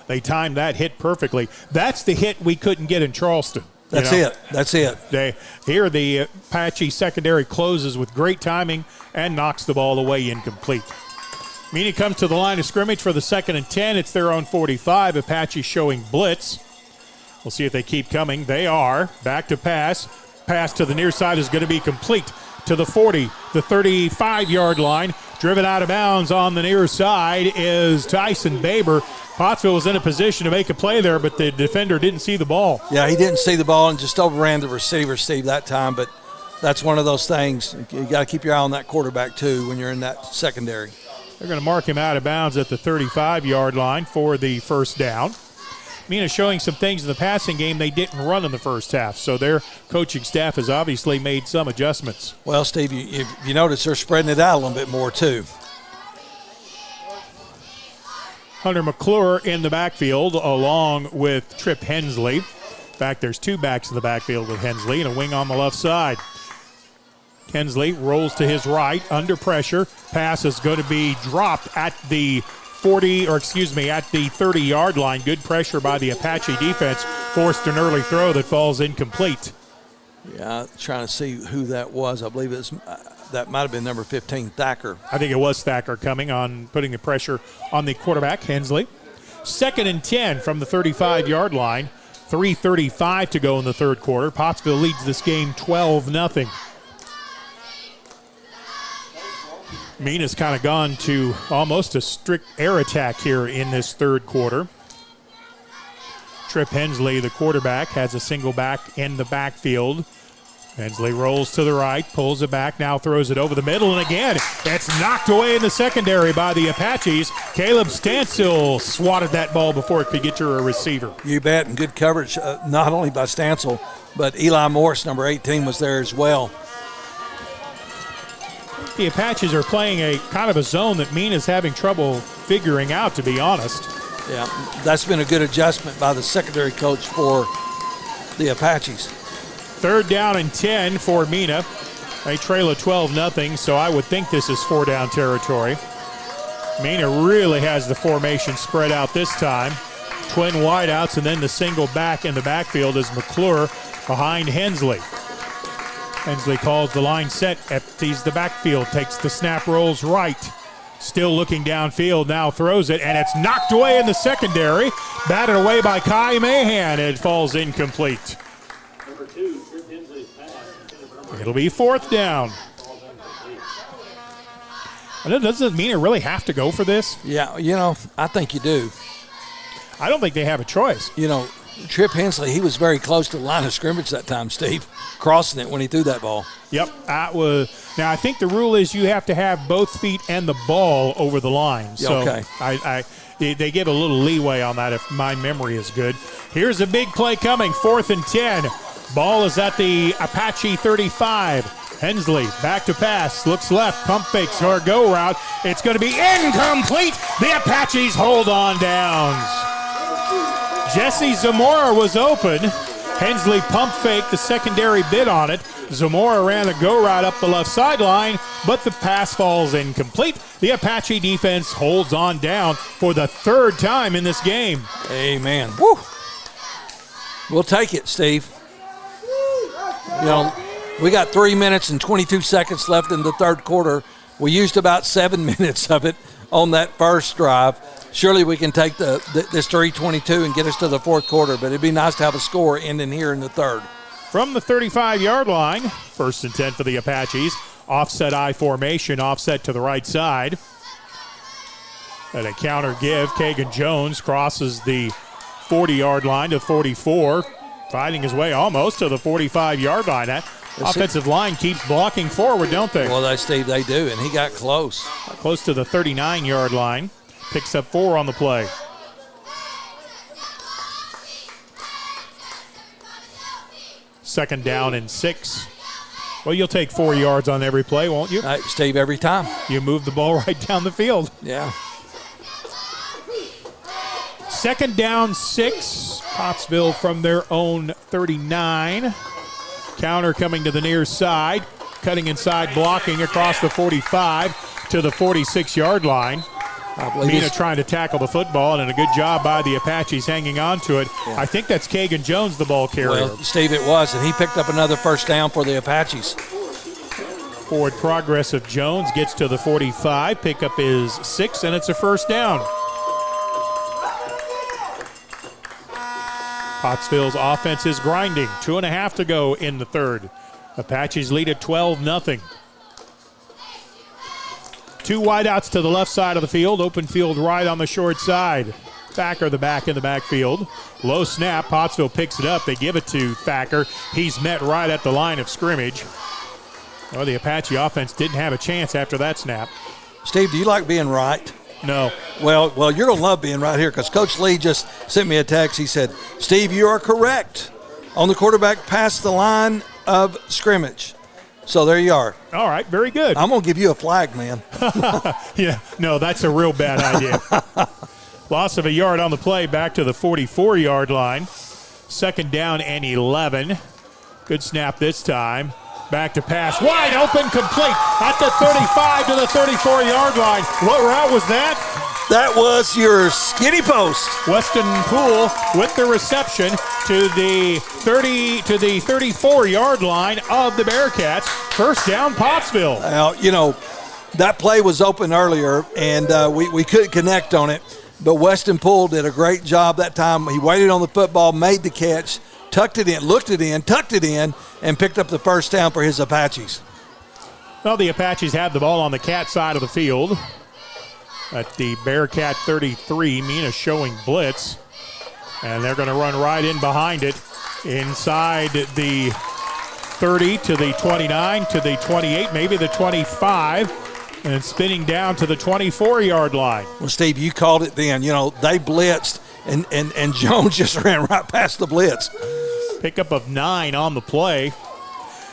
E: They timed that hit perfectly. That's the hit we couldn't get in Charleston.
K: That's it. That's it.
E: Here the Apache secondary closes with great timing and knocks the ball away incomplete. Mena comes to the line of scrimmage for the 2nd and 10. It's their own 45. Apache showing blitz. We'll see if they keep coming. They are. Back to pass. Pass to the near side is going to be complete. To the 40, the 35-yard line. Driven out of bounds on the near side is Tyson Baber. Pottsville was in a position to make a play there, but the defender didn't see the ball.
K: Yeah, he didn't see the ball and just overran the receiver, Steve, that time. But that's one of those things. You got to keep your eye on that quarterback, too, when you're in that secondary.
E: They're going to mark him out of bounds at the 35-yard line for the first down. Mena showing some things in the passing game they didn't run in the first half, so their coaching staff has obviously made some adjustments.
K: Well, Steve, you notice they're spreading it out a little bit more, too.
E: Hunter McClure in the backfield along with Trip Hensley. In fact, there's two backs in the backfield with Hensley and a wing on the left side. Hensley rolls to his right under pressure. Pass is going to be dropped at the 30-yard line. Good pressure by the Apache defense. Forced an early throw that falls incomplete.
K: Yeah, trying to see who that was. I believe that might have been number 15, Thacker.
E: I think it was Thacker coming on, putting the pressure on the quarterback, Hensley. 2nd and 10 from the 35-yard line. 3:35 to go in the third quarter. Pottsville leads this game 12-0. Mena's kind of gone to almost a strict air attack here in this third quarter. Trip Hensley, the quarterback, has a single back in the backfield. Hensley rolls to the right, pulls it back, now throws it over the middle, and again, it's knocked away in the secondary by the Apaches. Caleb Stansel swatted that ball before it could get to a receiver.
K: You bet, and good coverage, not only by Stansel, but Eli Morris, number 18, was there as well.
E: The Apaches are playing a kind of a zone that Mena's having trouble figuring out, to be honest.
K: Yeah, that's been a good adjustment by the secondary coach for the Apaches.
E: 3rd down and 10 for Mena. They trail at 12-0, so I would think this is 4-down territory. Mena really has the formation spread out this time. Twin wideouts and then the single back in the backfield is McClure behind Hensley. Hensley calls the line set, empties the backfield, takes the snap, rolls right. Still looking downfield, now throws it, and it's knocked away in the secondary. Batted away by Kai Mahan. It falls incomplete.
M: Number 2, Trip Hensley's pass.
E: It'll be 4th down. And doesn't mean it really have to go for this.
K: Yeah, I think you do.
E: I don't think they have a choice.
K: Trip Hensley, he was very close to the line of scrimmage that time, Steve, crossing it when he threw that ball.
E: Yep, that was. Now I think the rule is you have to have both feet and the ball over the line. So
K: okay.
E: They give a little leeway on that if my memory is good. Here's a big play coming, 4th and 10. Ball is at the Apache 35. Hensley back to pass, looks left, pump fakes or go route. It's going to be incomplete. The Apaches hold on downs. Jesse Zamora was open. Hensley pump faked the secondary bid on it. Zamora ran a go route up the left sideline, but the pass falls incomplete. The Apache defense holds on down for the 3rd time in this game.
K: Amen. Woo. We'll take it, Steve. We got 3 minutes and 22 seconds left in the 3rd quarter. We used about 7 minutes of it on that first drive. Surely we can take this 3:22 and get us to the 4th quarter, but it'd be nice to have a score ending here in the 3rd.
E: From the 35-yard line, 1st and 10 for the Apaches. Offset I formation, offset to the right side. And a counter give. Kagan Jones crosses the 40-yard line to 44, fighting his way almost to the 45-yard line. That offensive line keeps blocking forward, don't they?
K: Well, Steve, they do, and he got close.
E: Close to the 39-yard line. Picks up 4 on the play. Second down and 6. Well, you'll take 4 yards on every play, won't you?
K: Steve, every time.
E: You move the ball right down the field.
K: Yeah.
E: Second down, 6. Pottsville from their own 39. Counter coming to the near side. Cutting inside, blocking across the 45 to the 46-yard line. Mena trying to tackle the football, and a good job by the Apaches hanging on to it. Yeah. I think that's Kagan Jones, the ball carrier.
K: Well, Steve, it was, and he picked up another first down for the Apaches.
E: Forward progress of Jones gets to the 45. Pickup is 6, and it's a first down. Pottsville's offense is grinding. 2.5 to go in the 3rd. Apaches lead at 12-0. 2 wideouts to the left side of the field. Open field right on the short side. Thacker, the back in the backfield. Low snap. Pottsville picks it up. They give it to Thacker. He's met right at the line of scrimmage. Well, the Apache offense didn't have a chance after that snap.
K: Steve, do you like being right?
E: No.
K: Well, you're going to love being right here because Coach Lee just sent me a text. He said, Steve, you are correct on the quarterback past the line of scrimmage. So there you are.
E: All right, very good.
K: I'm going to give you a flag, man.
E: Yeah, no, that's a real bad idea. Loss of a yard on the play, back to the 44-yard line. Second down and 11. Good snap this time. Back to pass. Wide open, complete at the 35 to the 34-yard line. What route was that?
K: That was your skinny post.
E: Weston Poole with the reception to the 34-yard line of the Bearcats. First down, Pottsville.
K: That play was open earlier, and we couldn't connect on it. But Weston Poole did a great job that time. He waited on the football, made the catch, tucked it in, looked it in, tucked it in, and picked up the first down for his Apaches.
E: Well, the Apaches have the ball on the Cat side of the field. At the Bearcat 33, Mena showing blitz. And they're going to run right in behind it. Inside the 30 to the 29 to the 28, maybe the 25. And spinning down to the 24-yard line.
K: Well, Steve, you called it then. They blitzed, and Jones just ran right past the blitz.
E: Pickup of 9 on the play.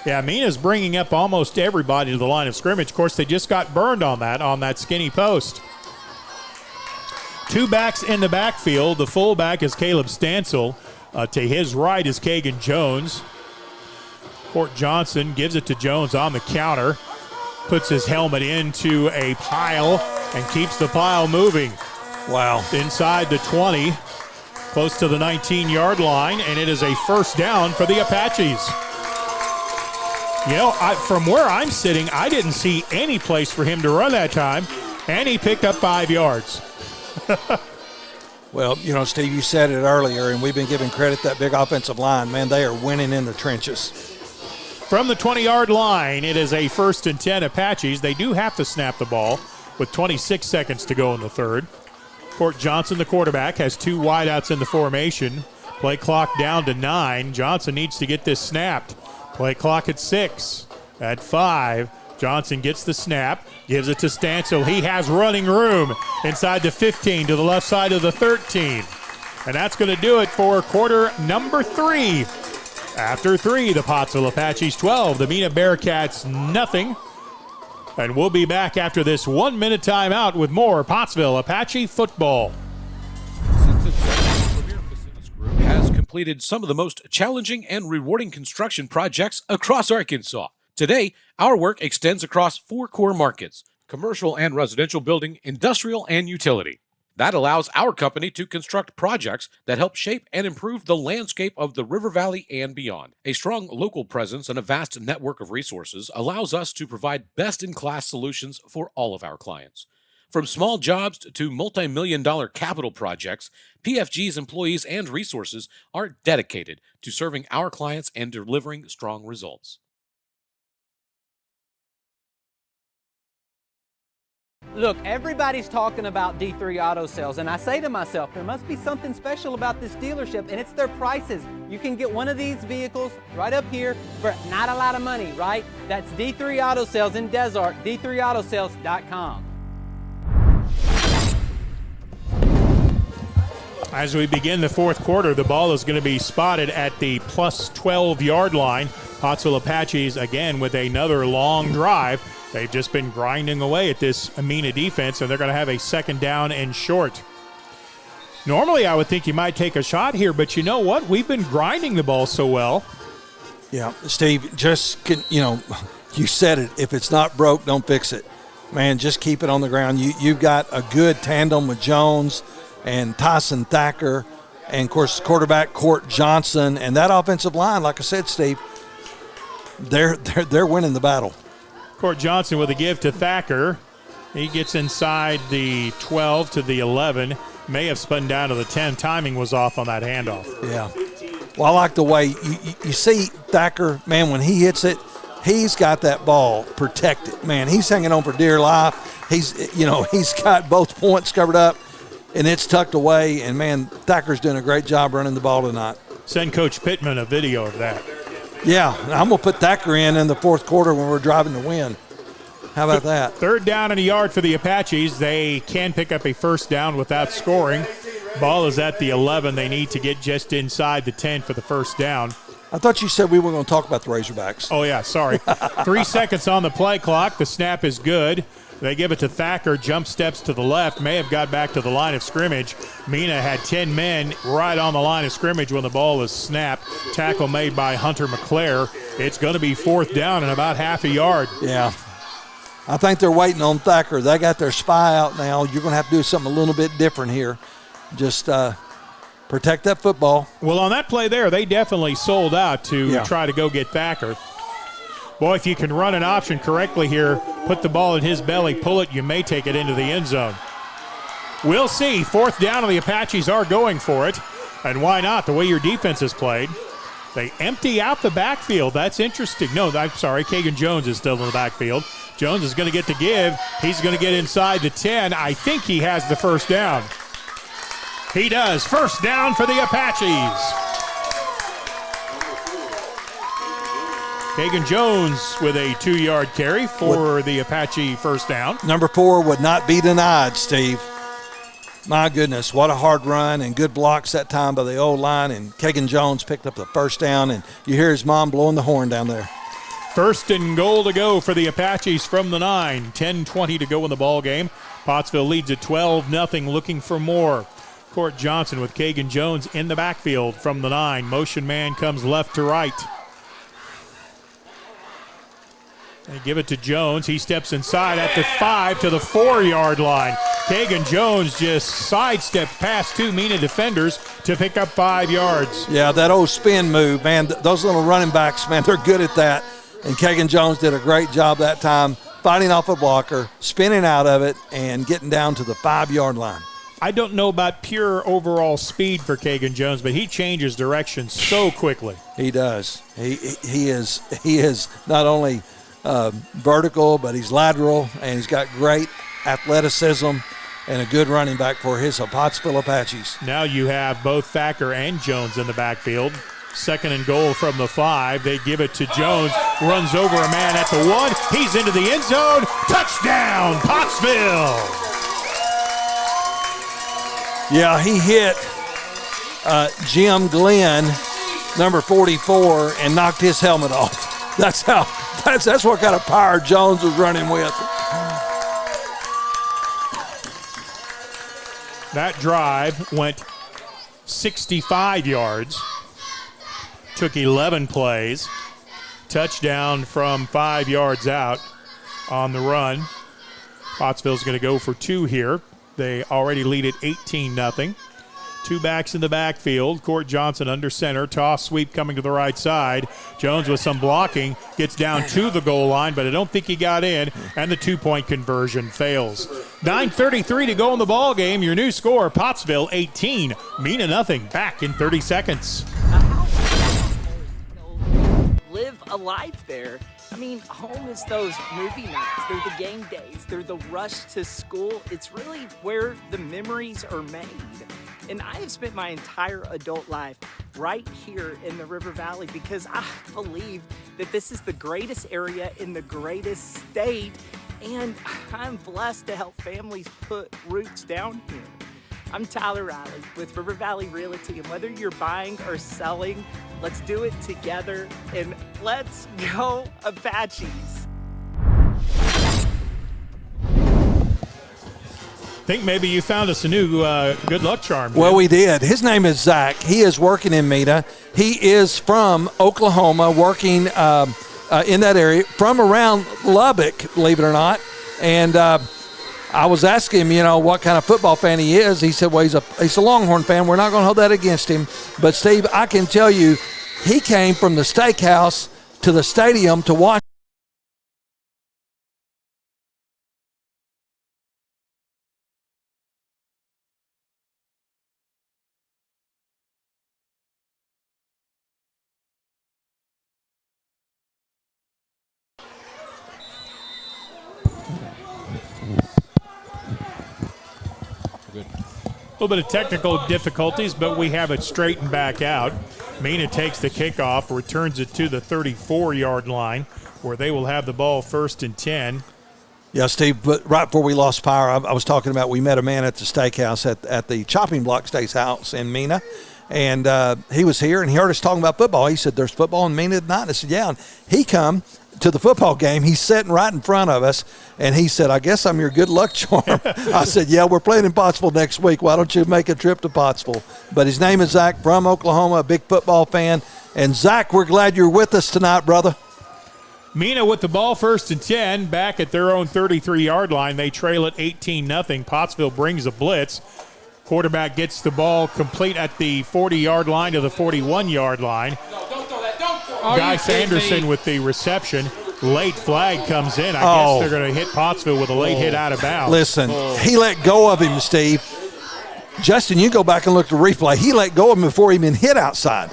E: Yeah, Mena's bringing up almost everybody to the line of scrimmage. Of course, they just got burned on that skinny post. 2 backs in the backfield. The fullback is Caleb Stansel. To his right is Kagan Jones. Court Johnson gives it to Jones on the counter. Puts his helmet into a pile and keeps the pile moving.
K: Wow.
E: Inside the 20, close to the 19-yard line, and it is a first down for the Apaches. From where I'm sitting, I didn't see any place for him to run that time. and he picked up 5 yards.
K: Well, Steve, you said it earlier, and we've been giving credit to that big offensive line. Man, they are winning in the trenches.
E: From the 20-yard line, it is a 1st and 10 Apaches. They do have to snap the ball with 26 seconds to go in the third. Court Johnson, the quarterback, has 2 wideouts in the formation. Play clock down to 9. Johnson needs to get this snapped. Play clock at 6. At 5, Johnson gets the snap, gives it to Stancil. He has running room inside the 15 to the left side of the 13. And that's going to do it for quarter number 3. After 3, the Pottsville Apaches 12, the Mena Bearcats nothing. And we'll be back after this 1-minute timeout with more Pottsville Apache football.
G: Has completed some of the most challenging and rewarding construction projects across Arkansas. Today, our work extends across 4 core markets: commercial and residential building, industrial, and utility. That allows our company to construct projects that help shape and improve the landscape of the River Valley and beyond. A strong local presence and a vast network of resources allows us to provide best-in-class solutions for all of our clients. From small jobs to multi-million-dollar capital projects, PFG's employees and resources are dedicated to serving our clients and delivering strong results.
C: Look, everybody's talking about D3 Auto Sales, and I say to myself, there must be something special about this dealership, and it's their prices. You can get one of these vehicles right up here for not a lot of money, right? That's D3 Auto Sales in Desark, d3autosales.com.
E: As we begin the fourth quarter, the ball is going to be spotted at the plus 12-yard line. Pottsville Apaches again with another long drive. They've just been grinding away at this Mena defense, and they're going to have a 2nd down and short. Normally, I would think you might take a shot here, but you know what? We've been grinding the ball so well.
K: Yeah, Steve, you said it. If it's not broke, don't fix it. Man, just keep it on the ground. You've got a good tandem with Jones and Tyson Thacker, and, of course, quarterback Court Johnson. And that offensive line, like I said, Steve, they're winning the battle.
E: Court Johnson with a give to Thacker. He gets inside the 12 to the 11. May have spun down to the 10. Timing was off on that handoff.
K: Yeah. Well, I like the way you see Thacker, man, when he hits it, he's got that ball protected. Man, he's hanging on for dear life. He's got both points covered up, and it's tucked away. And, man, Thacker's doing a great job running the ball tonight.
E: Send Coach Pittman a video of that.
K: Yeah, I'm going to put Thacker in the fourth quarter when we're driving to win. How about that?
E: 3rd down and a yard for the Apaches. They can pick up a 1st down without scoring. Ball is at the 11. They need to get just inside the 10 for the 1st down.
K: I thought you said we were going to talk about the Razorbacks.
E: Oh, yeah, sorry. 3 seconds on the play clock. The snap is good. They give it to Thacker, jump steps to the left, may have got back to the line of scrimmage. Mena had 10 men right on the line of scrimmage when the ball was snapped. Tackle made by Hunter McClair. It's going to be 4th down and about half a yard.
K: Yeah. I think they're waiting on Thacker. They got their spy out now. You're going to have to do something a little bit different here. Just protect that football.
E: Well, on that play there, they definitely sold out to try to go get Thacker. Boy, if you can run an option correctly here, put the ball in his belly, pull it, you may take it into the end zone. We'll see. 4th down, and the Apaches are going for it. And why not, the way your defense has played. They empty out the backfield. That's interesting. No, I'm sorry. Kagan Jones is still in the backfield. Jones is going to get the give. He's going to get inside the 10. I think he has the 1st down. He does. 1st down for the Apaches. Kagan Jones with a 2-yard carry for the Apache 1st down.
K: Number 4 would not be denied, Steve. My goodness, what a hard run and good blocks that time by the O-line. And Kagan Jones picked up the 1st down, and you hear his mom blowing the horn down there.
E: 1st and goal to go for the Apaches from the 9. 10:20 to go in the ball game. Pottsville leads at 12-0, looking for more. Court Johnson with Kagan Jones in the backfield from the 9. Motion man comes left to right. They give it to Jones. He steps inside at the 5 to the 4-yard line. Kagan Jones just sidestepped past 2 Mena defenders to pick up 5 yards.
K: Yeah, that old spin move, man. Those little running backs, man, they're good at that. And Kagan Jones did a great job that time. fighting off a blocker, spinning out of it, and getting down to the 5-yard line.
E: I don't know about pure overall speed for Kagan Jones, but he changes direction so quickly.
K: He does. He is not only vertical, but he's lateral, and he's got great athleticism and a good running back for his Pottsville Apaches.
E: Now you have both Thacker and Jones in the backfield. 2nd and goal from the 5. They give it to Jones. Runs over a man at the 1. He's into the end zone. Touchdown, Pottsville.
K: Yeah, he hit Jim Glenn, number 44, and knocked his helmet off. That's what kind of power Jones was running with.
E: That drive went 65 yards, took 11 plays, touchdown from 5 yards out on the run. Pottsville's going to go for 2 here. They already lead at 18-0. 2 backs in the backfield. Court Johnson under center. Toss sweep coming to the right side. Jones with some blocking. Gets down to the goal line, but I don't think he got in. And the 2-point conversion fails. 9:33 to go in the ball game. Your new score, Pottsville 18, Mena nothing. Back in 30 seconds.
H: Live a life there. I mean, home is those movie nights. They're the game days. They're the rush to school. It's really where the memories are made. And I have spent my entire adult life right here in the River Valley because I believe that this is the greatest area in the greatest state. And I'm blessed to help families put roots down here. I'm Tyler Riley with River Valley Realty, and whether you're buying or selling, let's do it together, and let's go Apaches.
E: Think maybe you found us a new good luck charm.
K: Well, we did. His name is Zach. He is working in Mena. He is from Oklahoma, working in that area, from around Lubbock, believe it or not, and I was asking him, what kind of football fan he is. He said, well, he's a Longhorn fan. We're not going to hold that against him. But, Steve, I can tell you, he came from the steakhouse to the stadium to watch.
E: A little bit of technical difficulties, but we have it straightened back out. Mena takes the kickoff, returns it to the 34-yard line, where they will have the ball 1st and 10.
K: Yeah, Steve, but right before we lost power, I was talking about we met a man at the steakhouse at the Chopping Block Steakhouse in Mena, and he was here, and he heard us talking about football. He said, there's football in Mena tonight? And I said, yeah. And he come to the football game. He's sitting right in front of us, and he said, I guess I'm your good luck charm. I said, yeah, we're playing in Pottsville next week. Why don't you make a trip to Pottsville? But his name is Zach, from Oklahoma, a big football fan. And, Zach, we're glad you're with us tonight, brother.
E: Mena with the ball 1st and 10, back at their own 33-yard line. They trail it 18-0. Pottsville brings a blitz. Quarterback gets the ball complete at the 40-yard line to the 41-yard line. Guy Sanderson with the reception. Late flag comes in. I guess they're going to hit Pottsville with a late hit out of bounds.
K: Listen, he let go of him, Steve. Justin, you go back and look at the replay. He let go of him before he even hit outside.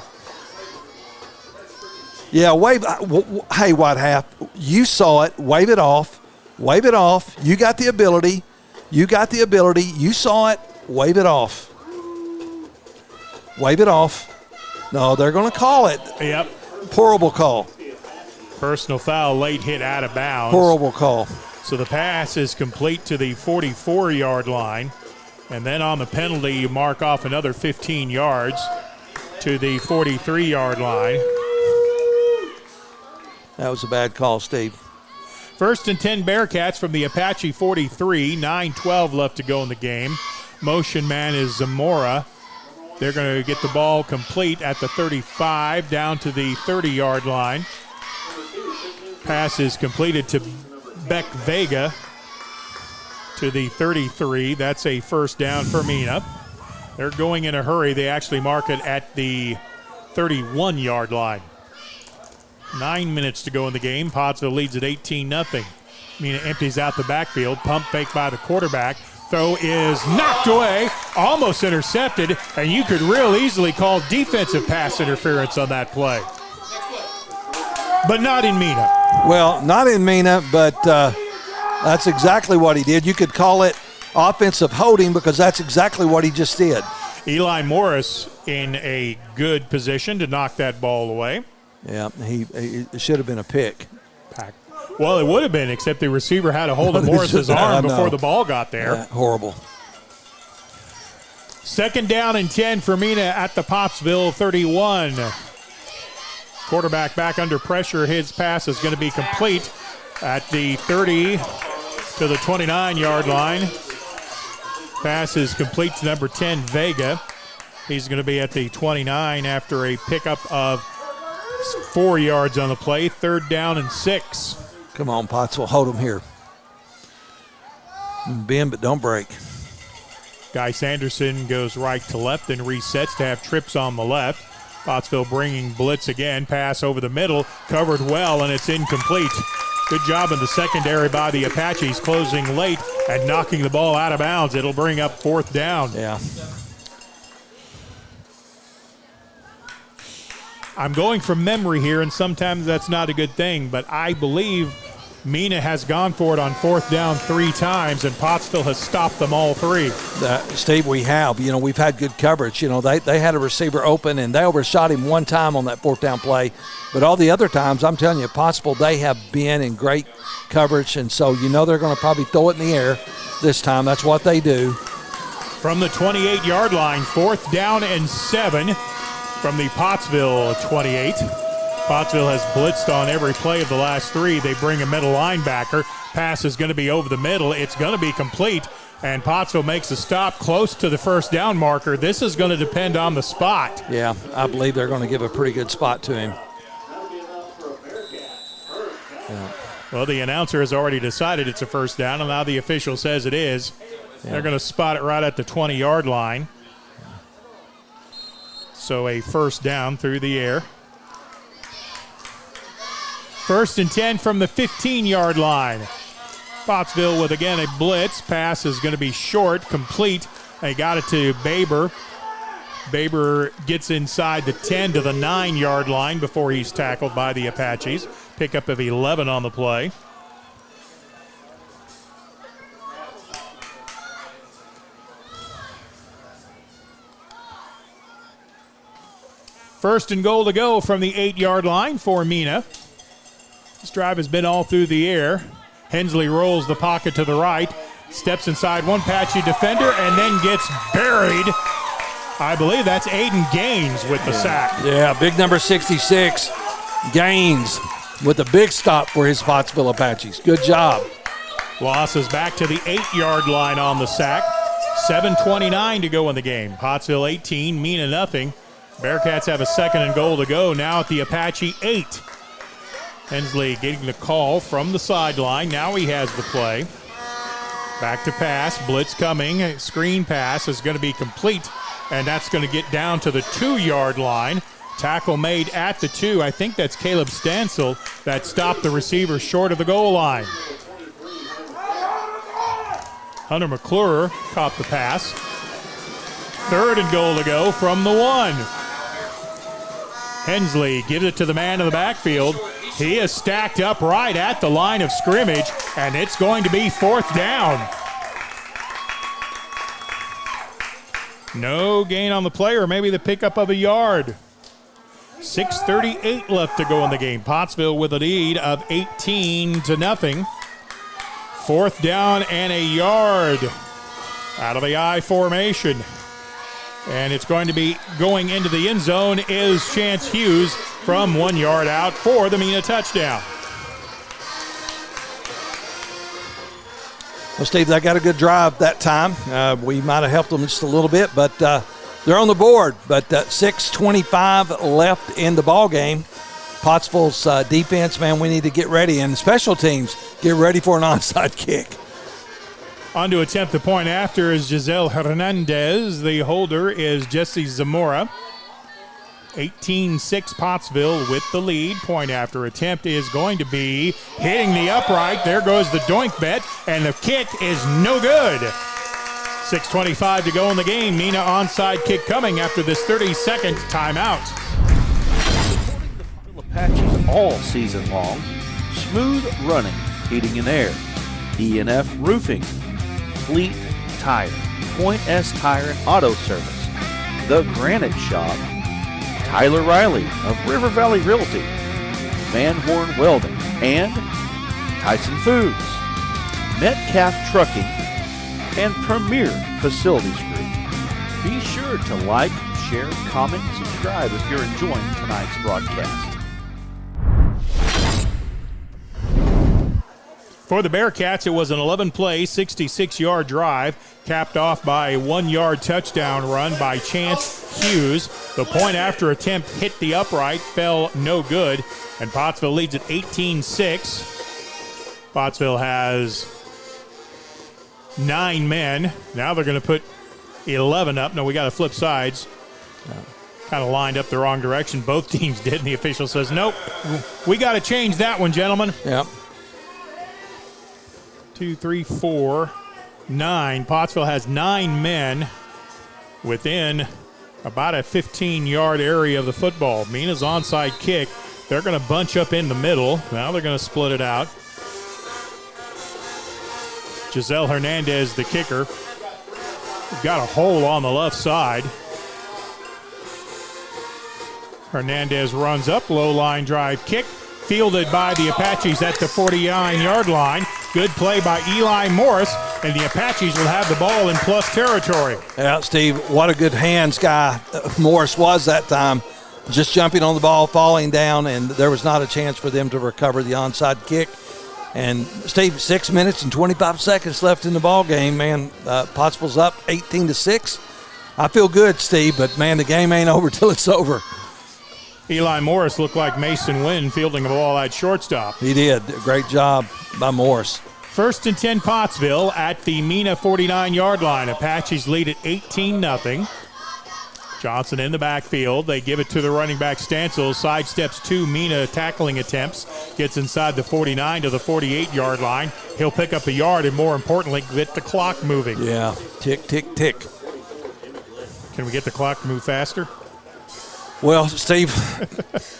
K: Yeah, wave. Hey, White Half, you saw it. Wave it off. Wave it off. You got the ability. You saw it. Wave it off. Wave it off. No, they're going to call it.
E: Yep.
K: Horrible call.
E: Personal foul, late hit out of bounds.
K: Horrible call.
E: So the pass is complete to the 44-yard line. And then on the penalty, you mark off another 15 yards to the 43-yard line.
K: That was a bad call, Steve.
E: 1st and 10 Bearcats from the Apache 43. 9:12 left to go in the game. Motion man is Zamora. They're going to get the ball complete at the 35 down to the 30-yard line. Pass is completed to Beck Vega to the 33. That's a first down for Mena. They're going in a hurry. They actually mark it at the 31-yard line. 9 minutes to go in the game. Pottsville leads at 18-0. Mena empties out the backfield. Pump fake by the quarterback. Throw is knocked away, almost intercepted, and you could real easily call defensive pass interference on that play. But not in Mena.
K: Well, not in Mena, but that's exactly what he did. You could call it offensive holding because that's exactly what he just did.
E: Eli Morris in a good position to knock that ball away.
K: Yeah, it should have been a pick.
E: Well, it would have been, except the receiver had a hold of Morris's arm before the ball got there.
K: Yeah, horrible.
E: 2nd down and 10 for Mena at the Pottsville 31. Quarterback back under pressure. His pass is going to be complete at the 30 to the 29-yard line. Pass is complete to number 10, Vega. He's going to be at the 29 after a pickup of 4 yards on the play. 3rd down and 6.
K: Come on, Pottsville, hold him here. Bend, but don't break.
E: Guy Sanderson goes right to left and resets to have trips on the left. Pottsville bringing blitz again. Pass over the middle, covered well, and it's incomplete. Good job in the secondary by the Apaches, closing late and knocking the ball out of bounds. It'll bring up 4th down.
K: Yeah.
E: I'm going from memory here, and sometimes that's not a good thing, but I believe Mena has gone for it on 4th down 3 times, and Pottsville has stopped them all 3.
K: Steve, we have. We've had good coverage. They had a receiver open, and they overshot him 1 time on that 4th down play. But all the other times, I'm telling you, Pottsville, they have been in great coverage, and so they're going to probably throw it in the air this time. That's what they do.
E: From the 28-yard line, 4th down and 7 from the Pottsville 28. Pottsville has blitzed on every play of the last 3. They bring a middle linebacker. Pass is going to be over the middle. It's going to be complete, and Pottsville makes a stop close to the 1st down marker. This is going to depend on the spot.
K: Yeah, I believe they're going to give a pretty good spot to him.
E: Yeah. Well, the announcer has already decided it's a 1st down, and now the official says it is. Yeah. They're going to spot it right at the 20-yard line. So a 1st down through the air. 1st and 10 from the 15-yard line. Pottsville with, again, a blitz. Pass is going to be short, complete. They got it to Baber. Baber gets inside the 10 to the 9-yard line before he's tackled by the Apaches. Pickup of 11 on the play. First and goal to go from the 8-yard line for Mena. This drive has been all through the air. Hensley rolls the pocket to the right, steps inside one Apache defender, and then gets buried. I believe that's Aiden Gaines with the sack.
K: Yeah, big number 66, Gaines, with a big stop for his Pottsville Apaches. Good job.
E: Loss is back to the 8-yard line on the sack. 7:29 to go in the game. Pottsville 18, Mena nothing. Bearcats have a 2nd and goal to go now at the Apache 8. Hensley getting the call from the sideline. Now he has the play. Back to pass. Blitz coming. Screen pass is going to be complete, and that's going to get down to the 2-yard line. Tackle made at the 2. I think that's Caleb Stansel that stopped the receiver short of the goal line. Hunter McClure caught the pass. 3rd and goal to go from the 1. Hensley gives it to the man in the backfield. He is stacked up right at the line of scrimmage, and it's going to be 4th down. No gain on the play, or maybe the pickup of a yard. 6:38 left to go in the game. Pottsville with a lead of 18-0. 4th down and a yard out of the I formation. And it's going to be going into the end zone is Chance Hughes from 1 yard out for the Mena touchdown.
K: Well, Steve, they got a good drive that time. We might have helped them just a little bit, but they're on the board. But 6:25 left in the ball game. Pottsville's defense, man, we need to get ready. And special teams, get ready for an onside kick.
E: On to attempt the point after is Giselle Hernandez. The holder is Jesse Zamora. 18-6 Pottsville with the lead. Point after attempt is going to be hitting the upright. There goes the doink bet, and the kick is no good. 6:25 to go in the game. Mena onside kick coming after this 30-second timeout.
D: Apaches all season long. Smooth running, heating and air. E&F Roofing. Fleet Tire. Point S Tire and Auto Service. The Granite Shop. Tyler Riley of River Valley Realty. Van Horn Welding. And Tyson Foods. Metcalf Trucking. And Premier Facilities Group. Be sure to like, share, comment, and subscribe if you're enjoying tonight's broadcast.
E: For the Bearcats, it was an 11-play, 66-yard drive, capped off by a 1-yard touchdown run by Chance Hughes. The point after attempt hit the upright, fell no good, and Pottsville leads at 18-6. Pottsville has 9 men. Now they're going to put 11 up. No, we got to flip sides. Kind of lined up the wrong direction. Both teams did, and the official says, nope, we got to change that one, gentlemen.
K: Yep.
E: 2, 3, 4, 9. Pottsville has 9 men within about a 15-yard area of the football. Mena's onside kick. They're going to bunch up in the middle. Now they're going to split it out. Giselle Hernandez, the kicker. Got a hole on the left side. Hernandez runs up, low line drive kick. Fielded by the Apaches at the 49-yard line. Good play by Eli Morris, and the Apaches will have the ball in plus territory.
K: Yeah, Steve, what a good hands guy Morris was that time. Just jumping on the ball, falling down, and there was not a chance for them to recover the onside kick. And, Steve, 6 minutes and 25 seconds left in the ball game, man. Pottsville's up 18-6. I feel good, Steve, but, man, the game ain't over till it's over.
E: Eli Morris looked like Mason Wynn fielding the ball at shortstop.
K: He did. Great job by Morris.
E: 1st and 10 Pottsville at the Mena 49-yard line. Apaches lead at 18-0. Johnson in the backfield. They give it to the running back Stancil. Sidesteps 2 Mena tackling attempts. Gets inside the 49 to the 48-yard line. He'll pick up a yard and, more importantly, get the clock moving.
K: Yeah. Tick, tick, tick.
E: Can we get the clock to move faster?
K: Well, Steve,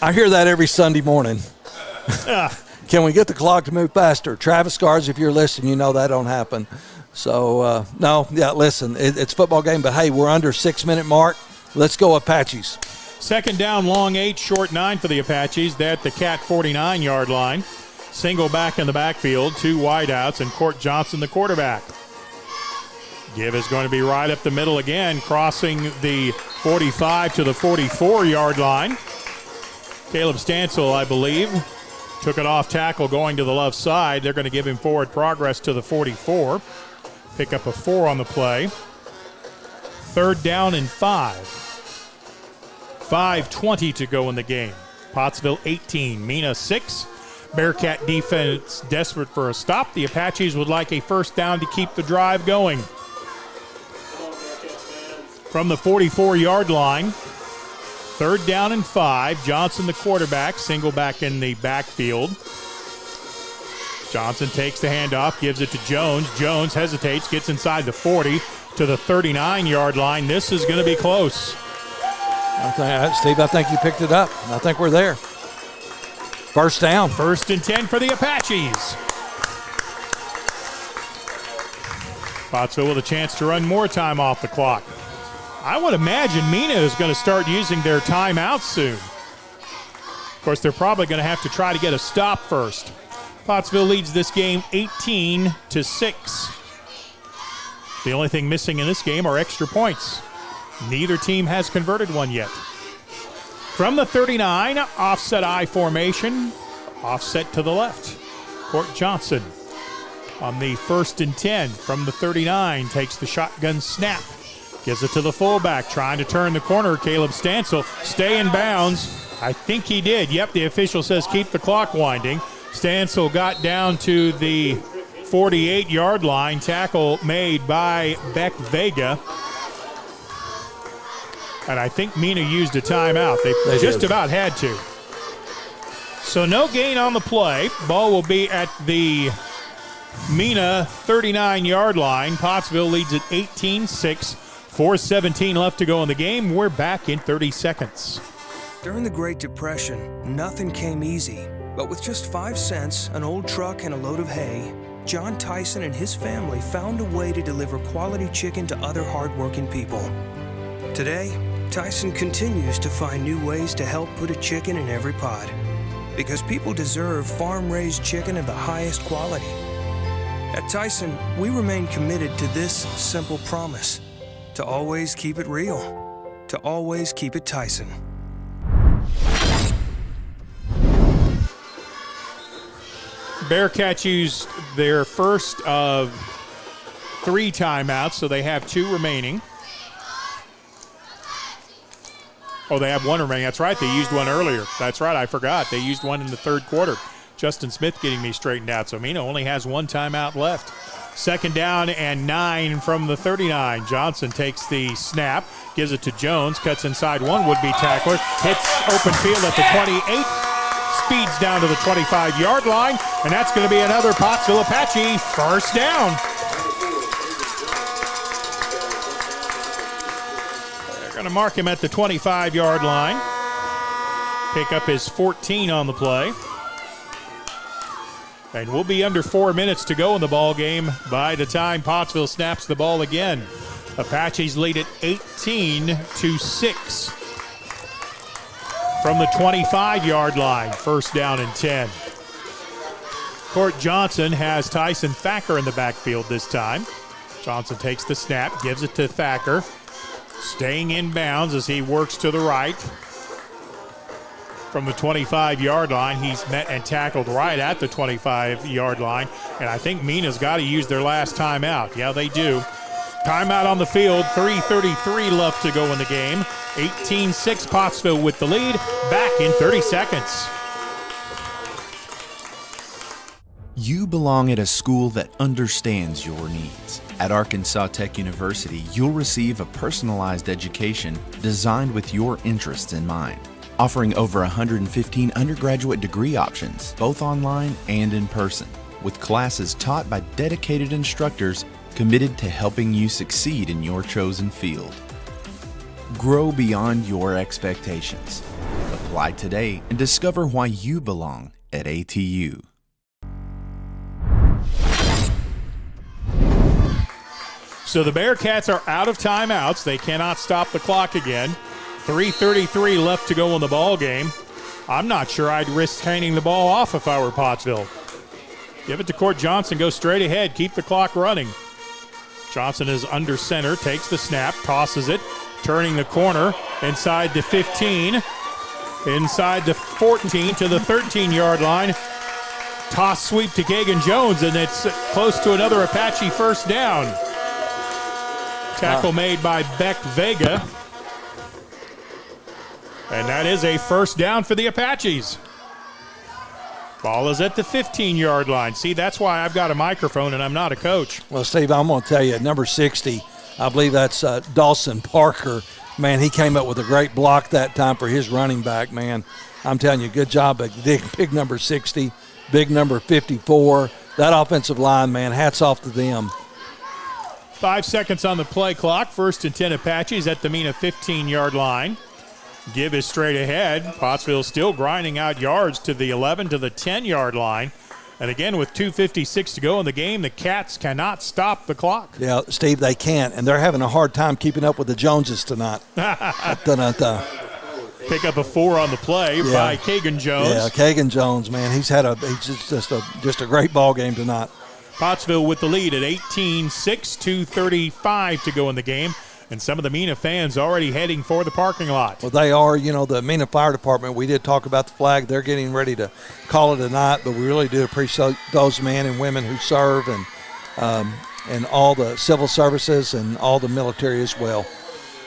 K: I hear that every Sunday morning. Can we get the clock to move faster? Travis Scars, if you're listening, you know that don't happen. So, no, yeah, listen, it's a football game, but, hey, we're under 6-minute mark. Let's go Apaches.
E: 2nd down, long 8, short 9 for the Apaches. They're at the Cat 49-yard line. Single back in the backfield, 2 wideouts, and Court Johnson, the quarterback. Give is going to be right up the middle again, crossing the 45 to the 44-yard line. Caleb Stancil, I believe, took it off tackle going to the left side. They're going to give him forward progress to the 44. Pick up a 4 on the play. 3rd down and 5. 5:20 to go in the game. Pottsville 18, Mena 6. Bearcat defense desperate for a stop. The Apaches would like a 1st down to keep the drive going. From the 44-yard line, 3rd down and 5. Johnson, the quarterback, single back in the backfield. Johnson takes the handoff, gives it to Jones. Jones hesitates, gets inside the 40 to the 39-yard line. This is going to be close.
K: Steve, I think you picked it up. I think we're there. 1st down.
E: 1st and 10 for the Apaches. Pottsville with a chance to run more time off the clock. I would imagine Mena is going to start using their timeouts soon. Of course, they're probably going to have to try to get a stop first. Pottsville leads this game 18-6. The only thing missing in this game are extra points. Neither team has converted one yet. From the 39, offset I formation, offset to the left. Court Johnson on the 1st and 10 from the 39 takes the shotgun snap. Gives it to the fullback, trying to turn the corner. Caleb Stancil, stay in bounds. I think he did. Yep, the official says keep the clock winding. Stancil got down to the 48-yard line. Tackle made by Beck Vega. And I think Mena used a timeout. They just about had to. So no gain on the play. Ball will be at the Mena 39-yard line. Pottsville leads at 18-6. 4:17 left to go in the game. We're back in 30 seconds.
J: During the Great Depression, nothing came easy. But with just 5 cents, an old truck, and a load of hay, John Tyson and his family found a way to deliver quality chicken to other hardworking people. Today, Tyson continues to find new ways to help put a chicken in every pot. Because people deserve farm-raised chicken of the highest quality. At Tyson, we remain committed to this simple promise: to always keep it real, to always keep it Tyson.
E: Bearcats used their first of 3 timeouts, so they have 2 remaining. Oh, they have 1 remaining. That's right. They used one earlier. That's right. I forgot. They used one in the 3rd quarter. Justin Smith getting me straightened out. So Mena only has 1 timeout left. 2nd down and 9 from the 39. Johnson takes the snap, gives it to Jones, cuts inside one would-be tackler, hits open field at the 28, speeds down to the 25-yard line, and that's going to be another Pottsville Apache first down. They're going to mark him at the 25-yard line. Pick up his 14 on the play. And we'll be under 4 minutes to go in the ball game by the time Pottsville snaps the ball again. Apaches lead at 18-6 from the 25-yard line. First down and 10. Court Johnson has Tyson Thacker in the backfield this time. Johnson takes the snap, gives it to Thacker, staying in bounds as he works to the right. From the 25-yard line, he's met and tackled right at the 25-yard line, and I think Mena's got to use their last timeout. Yeah, they do. Timeout on the field, 3:33 left to go in the game. 18-6 Pottsville with the lead. Back in 30 seconds.
I: You belong at a school that understands your needs. At Arkansas Tech University, you'll receive a personalized education designed with your interests in mind. Offering over 115 undergraduate degree options, both online and in person, with classes taught by dedicated instructors committed to helping you succeed in your chosen field. Grow beyond your expectations. Apply today and discover why you belong at ATU.
E: So the Bearcats are out of timeouts. They cannot stop the clock again. 3:33 left to go in the ball game. I'm not sure I'd risk handing the ball off if I were Pottsville. Give it to Court Johnson, go straight ahead, keep the clock running. Johnson is under center, takes the snap, tosses it, turning the corner inside the 15, inside the 14 to the 13-yard line. Toss sweep to Kagan Jones, and it's close to another Apache first down. Tackle made by Beck Vega. And that is a first down for the Apaches. Ball is at the 15-yard line. See, that's why I've got a microphone and I'm not a coach.
K: Well, Steve, I'm going to tell you, number 60, I believe that's Dawson Parker. Man, he came up with a great block that time for his running back, man. I'm telling you, good job. Big number 60, big number 54. That offensive line, man, hats off to them.
E: 5 seconds on the play clock. First and 10 Apaches at the Mena 15-yard line. Give is straight ahead. Pottsville still grinding out yards to the 11 to the 10-yard line. And again, with 2:56 to go in the game, the Cats cannot stop the clock.
K: Yeah, Steve, they can't, and they're having a hard time keeping up with the Joneses tonight.
E: Pick up a 4 on the play by Kagan Jones.
K: Yeah, Kagan Jones, man, he's just a great ball game tonight.
E: Pottsville with the lead at 18-6, 2:35 to go in the game. And some of the Mena fans already heading for the parking lot.
K: Well, they are. You know, the Mena Fire Department, we did talk about the flag. They're getting ready to call it a night, but we really do appreciate those men and women who serve and all the civil services and all the military as well.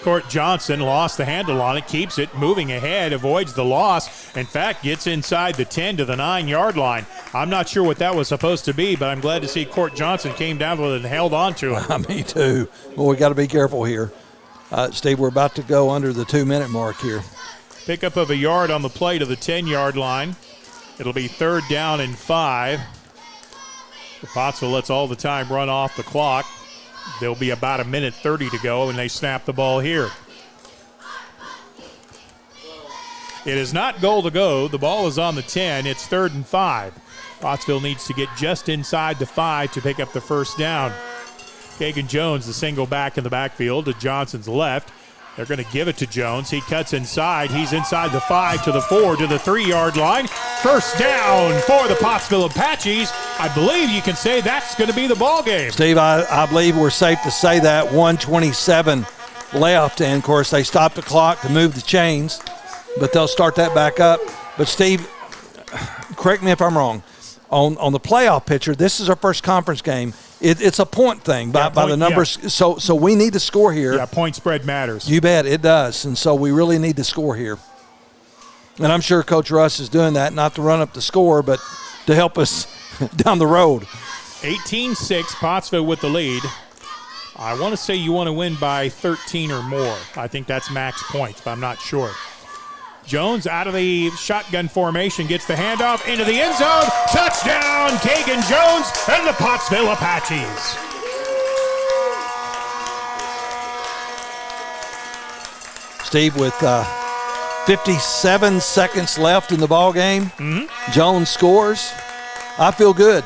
E: Court Johnson lost the handle on it, keeps it moving ahead, avoids the loss. In fact, gets inside the 10 to the 9-yard line. I'm not sure what that was supposed to be, but I'm glad to see Court Johnson came down with it and held on to it.
K: Me too. Well, we got to be careful here. Steve, we're about to go under the 2-minute mark here.
E: Pickup of a yard on the play to the 10-yard line. It'll be 3rd down and 5. Pottsville lets all the time run off the clock. There'll be about 1:30 to go, and they snap the ball here. It is not goal to go. The ball is on the 10. It's 3rd and 5. Pottsville needs to get just inside the 5 to pick up the first down. Kagan Jones, the single back in the backfield to Johnson's left. They're going to give it to Jones. He cuts inside. He's inside the 5 to the 4 to the 3-yard line. First down for the Pottsville Apaches. I believe you can say that's going to be the ball game.
K: Steve, I believe we're safe to say that. 1:27 left, and, of course, they stopped the clock to move the chains, but they'll start that back up. But, Steve, correct me if I'm wrong. On the playoff picture, this is our first conference game. It's a point thing by the numbers. Yeah. So we need to score here.
E: Yeah, point spread matters.
K: You bet it does. And so we really need to score here. And I'm sure Coach Russ is doing that, not to run up the score, but to help us down the road.
E: 18-6, Pottsville with the lead. I want to say you want to win by 13 or more. I think that's max points, but I'm not sure. Jones out of the shotgun formation, gets the handoff into the end zone. Touchdown, Kagan Jones and the Pottsville Apaches.
K: Steve, with 57 seconds left in the ball game, Jones scores. I feel good.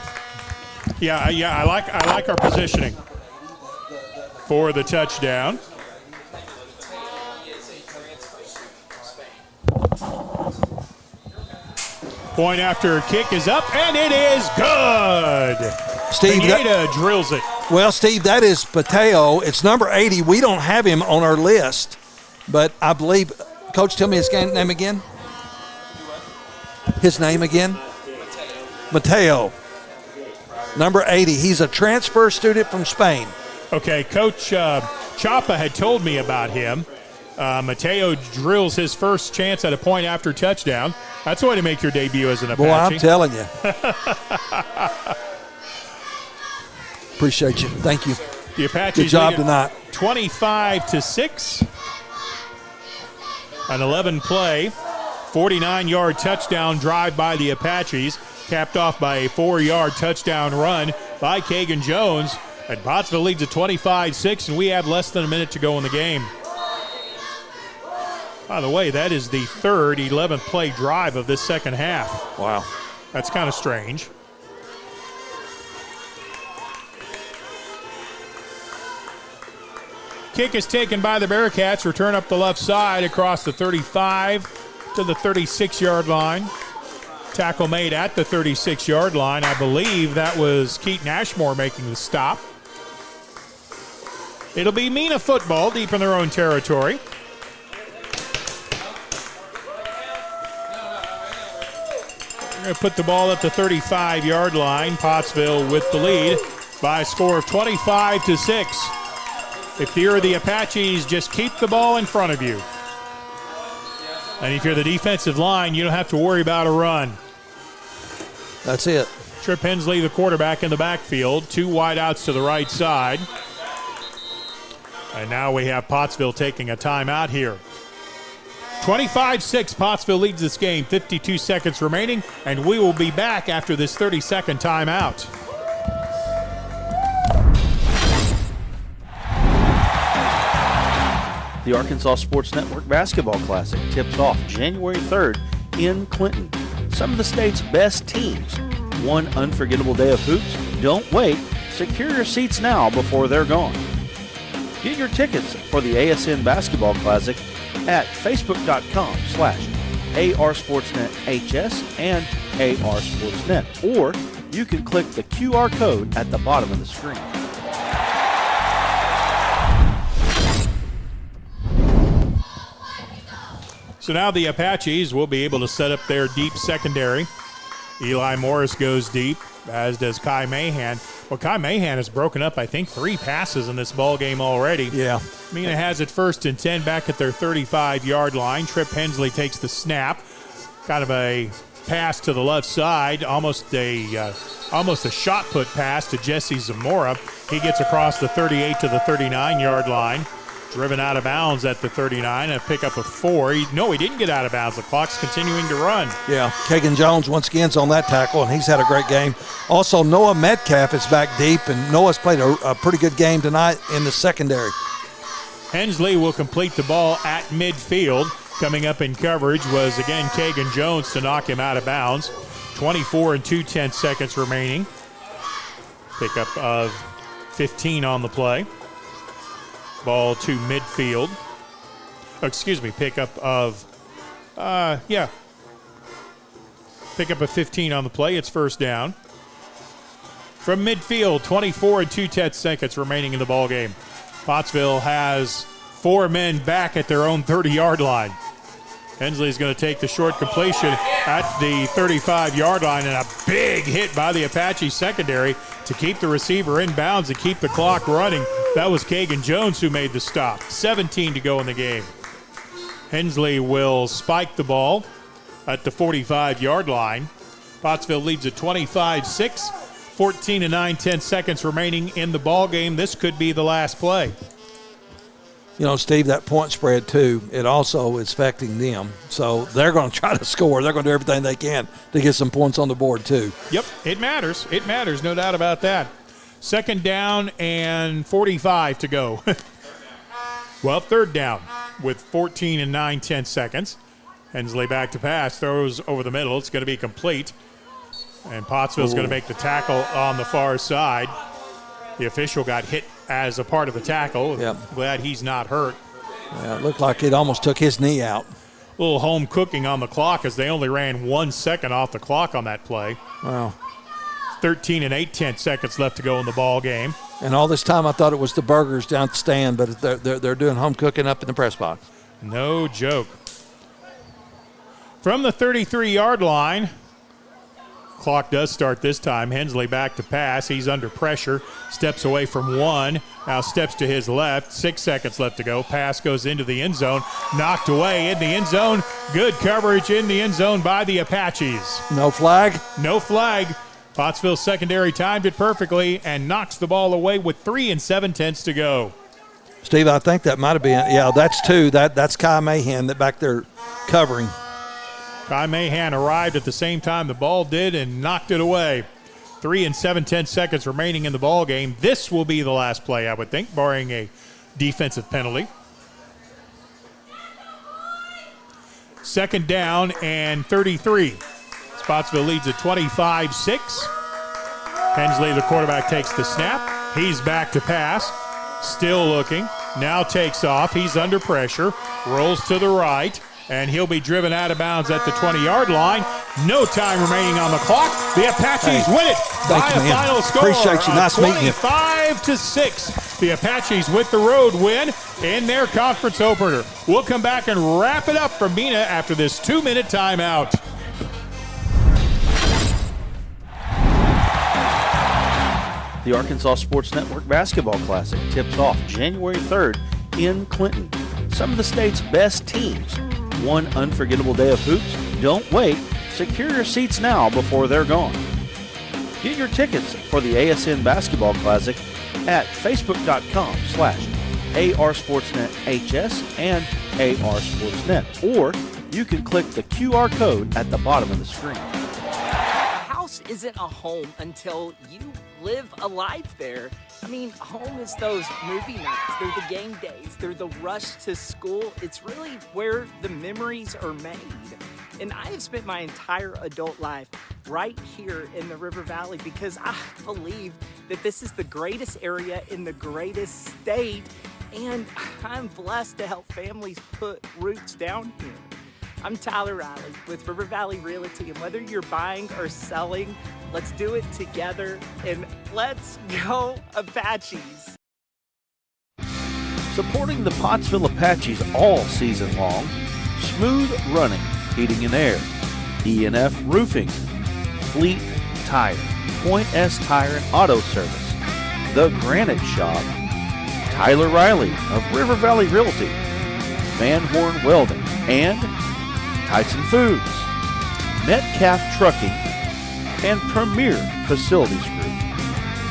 E: Yeah, I like our positioning for the touchdown. Point after kick is up, and it is good.
K: Steve
E: drills it.
K: Well, Steve, that is Pateo. It's number 80. We don't have him on our list, but I believe, Coach, tell me his name again. His name again? Mateo. Number 80. He's a transfer student from Spain.
E: Okay, Coach Chapa had told me about him. Mateo drills his first chance at a point after touchdown. That's the way to make your debut as an Apache.
K: Boy, I'm telling you. Appreciate you. Thank you.
E: The Apaches
K: good job tonight.
E: 25-6. An 11-play, 49-yard touchdown drive by the Apaches, capped off by a 4-yard touchdown run by Kagan Jones. And Pottsville leads at 25-6, and we have less than a minute to go in the game. By the way, that is the third 11th play drive of this second half.
K: Wow.
E: That's kind of strange. Kick is taken by the Bearcats. Return up the left side across the 35 to the 36-yard line. Tackle made at the 36-yard line. I believe that was Keaton Ashmore making the stop. It'll be Mena football deep in their own territory. We're going to put the ball at the 35-yard line. Pottsville with the lead by a score of 25-6. If you're the Apaches, just keep the ball in front of you. And if you're the defensive line, you don't have to worry about a run.
K: That's it.
E: Trip Hensley, the quarterback in the backfield. 2 wideouts to the right side. And now we have Pottsville taking a timeout here. 25-6, Pottsville leads this game, 52 seconds remaining, and we will be back after this 30-second timeout.
D: The Arkansas Sports Network Basketball Classic tips off January 3rd in Clinton. Some of the state's best teams. One unforgettable day of hoops. Don't wait. Secure your seats now before they're gone. Get your tickets for the ASN Basketball Classic at facebook.com/ARSportsNetHS and ARSportsNet. Or you can click the QR code at the bottom of the screen.
E: So now the Apaches will be able to set up their deep secondary. Eli Morris goes deep, as does Kai Mahan. Well, Kai Mahan has broken up, I think, 3 passes in this ball game already.
K: Yeah.
E: Mena has it 1st and 10 back at their 35-yard line. Trip Hensley takes the snap. Kind of a pass to the left side, almost a shot put pass to Jesse Zamora. He gets across the 38 to the 39-yard line. Driven out of bounds at the 39, a pickup of 4. He didn't get out of bounds. The clock's continuing to run.
K: Yeah, Kagan Jones once again's on that tackle, and he's had a great game. Also, Noah Metcalf is back deep, and Noah's played a pretty good game tonight in the secondary.
E: Hensley will complete the ball at midfield. Coming up in coverage was, again, Kagan Jones to knock him out of bounds. 24 and 2/10 seconds remaining. Pickup of 15 on the play. Ball to midfield. Pickup of, Pickup of 15 on the play. It's first down. From midfield, 24 and 2/10 seconds remaining in the ball game. Pottsville has 4 men back at their own 30-yard line. Hensley's going to take the short completion at the 35-yard line, and a big hit by the Apache secondary to keep the receiver in bounds and keep the clock running. That was Kagan Jones who made the stop. 17 to go in the game. Hensley will spike the ball at the 45-yard line. Pottsville leads at 25-6. 14 and 9/10 seconds remaining in the ball game. This could be the last play.
K: You know, Steve, that point spread, too, it also is affecting them. So they're going to try to score. They're going to do everything they can to get some points on the board, too.
E: Yep, it matters. It matters, no doubt about that. Second down and 45 to go. Well, third down with 14 and 9/10 seconds. Hensley back to pass, throws over the middle. It's going to be complete. And Pottsville's going to make the tackle on the far side. The official got hit as a part of the tackle.
K: Yep.
E: Glad he's not hurt.
K: Yeah, it looked like it almost took his knee out.
E: A little home cooking on the clock as they only ran 1 second off the clock on that play.
K: Wow.
E: 13 and 8/10 seconds left to go in the ball game.
K: And all this time I thought it was the burgers down at the stand, but they're doing home cooking up in the press box.
E: No joke. From the 33-yard line, clock does start this time. Hensley back to pass. He's under pressure. Steps away from 1. Now steps to his left. 6 seconds left to go. Pass goes into the end zone. Knocked away in the end zone. Good coverage in the end zone by the Apaches.
K: No flag?
E: No flag. Pottsville secondary timed it perfectly and knocks the ball away with 3 and 7/10 to go.
K: Steve, I think that might have been, that's 2. That's Kai Mahan that back there covering.
E: Kai Mahan arrived at the same time the ball did and knocked it away. 3 and 7/10 seconds remaining in the ball game. This will be the last play, I would think, barring a defensive penalty. Second down and 33. Pottsville leads at 25-6. Hensley, the quarterback, takes the snap. He's back to pass. Still looking. Now takes off. He's under pressure. Rolls to the right. And he'll be driven out of bounds at the 20-yard line. No time remaining on the clock. The Apaches win it by a final score.
K: Appreciate you. Nice meeting you.
E: 25-6. The Apaches with the road win in their conference opener. We'll come back and wrap it up for Mena after this 2-minute timeout.
D: The Arkansas Sports Network Basketball Classic tips off January 3rd in Clinton. Some of the state's best teams. One unforgettable day of hoops. Don't wait. Secure your seats now before they're gone. Get your tickets for the ASN Basketball Classic at facebook.com/ARSportsNetHS and ARSportsNet. Or you can click the QR code at the bottom of the screen.
H: House isn't a home until you live a life there. I mean, home is those movie nights, they're the game days, they're the rush to school. It's really where the memories are made. And I have spent my entire adult life right here in the River Valley because I believe that this is the greatest area in the greatest state, and I'm blessed to help families put roots down here. I'm Tyler Riley with River Valley Realty, and whether you're buying or selling, let's do it together, and let's go Apaches.
D: Supporting the Pottsville Apaches all season long, Smooth Running, Heating and Air, E&F Roofing, Fleet Tire, Point S Tire and Auto Service, The Granite Shop, Tyler Riley of River Valley Realty, Van Horn Welding, and Tyson Foods, Metcalf Trucking, and Premier Facilities Group.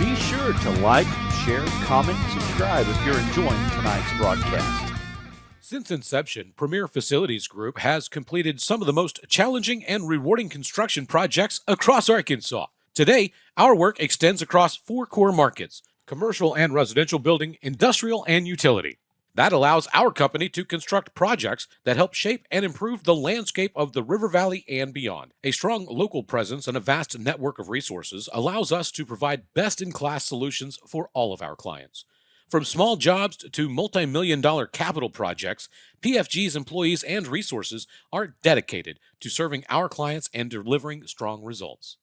D: Be sure to like, share, comment, and subscribe if you're enjoying tonight's broadcast.
G: Since inception, Premier Facilities Group has completed some of the most challenging and rewarding construction projects across Arkansas. Today, our work extends across 4 core markets: commercial and residential building, industrial, and utility. That allows our company to construct projects that help shape and improve the landscape of the River Valley and beyond. A strong local presence and a vast network of resources allows us to provide best-in-class solutions for all of our clients. From small jobs to multi-million-dollar capital projects, PFG's employees and resources are dedicated to serving our clients and delivering strong results.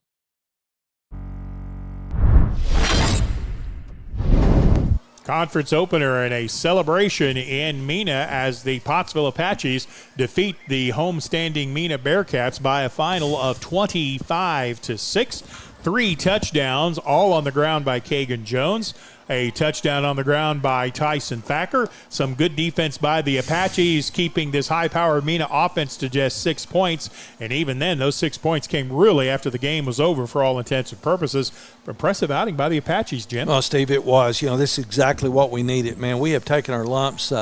E: Conference opener and a celebration in Mena as the Pottsville Apaches defeat the homestanding Mena Bearcats by a final of 25-6. 3 touchdowns, all on the ground by Kagan Jones. A touchdown on the ground by Tyson Thacker. Some good defense by the Apaches, keeping this high-powered Mena offense to just 6 points. And even then, those 6 points came really after the game was over for all intents and purposes. Impressive outing by the Apaches, Jim.
K: Well, Steve, it was. This is exactly what we needed, man. We have taken our lumps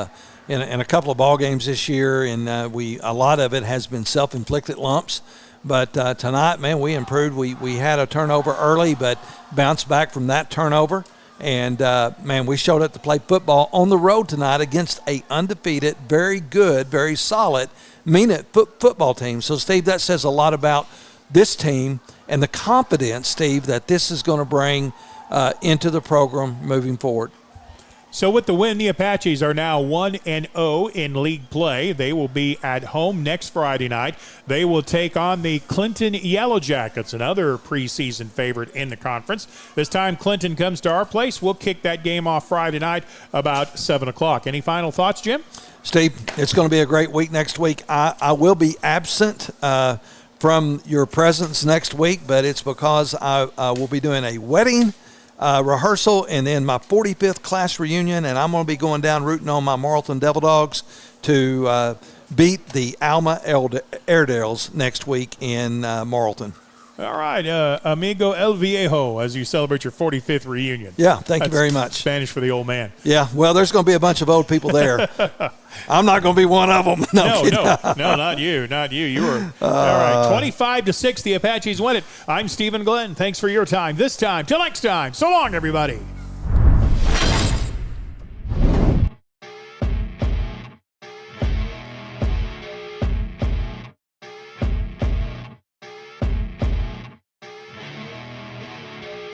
K: in a couple of ball games this year, and a lot of it has been self-inflicted lumps. But tonight, man, we improved. We had a turnover early, but bounced back from that turnover. And, man, we showed up to play football on the road tonight against a undefeated, very good, very solid Mena football team. So, Steve, that says a lot about this team and the confidence, Steve, that this is going to bring into the program moving forward.
E: So with the win, the Apaches are now 1-0 in league play. They will be at home next Friday night. They will take on the Clinton Yellow Jackets, another preseason favorite in the conference. This time Clinton comes to our place. We'll kick that game off Friday night about 7 o'clock. Any final thoughts, Jim?
K: Steve, it's going to be a great week next week. I will be absent from your presence next week, but it's because I will be doing a wedding rehearsal and then my 45th class reunion, and I'm going to be going down rooting on my Marlton Devil Dogs to beat the Alma Airedales next week in Marlton.
E: All right, amigo el viejo, as you celebrate your 45th reunion.
K: Yeah, thank you very much.
E: Spanish for the old man.
K: Yeah, well, there's going to be a bunch of old people there. I'm not going to be one of them.
E: No, not you. You were all right. 25-6, the Apaches win it. I'm Stephen Glenn. Thanks for your time. This time, till next time. So long, everybody.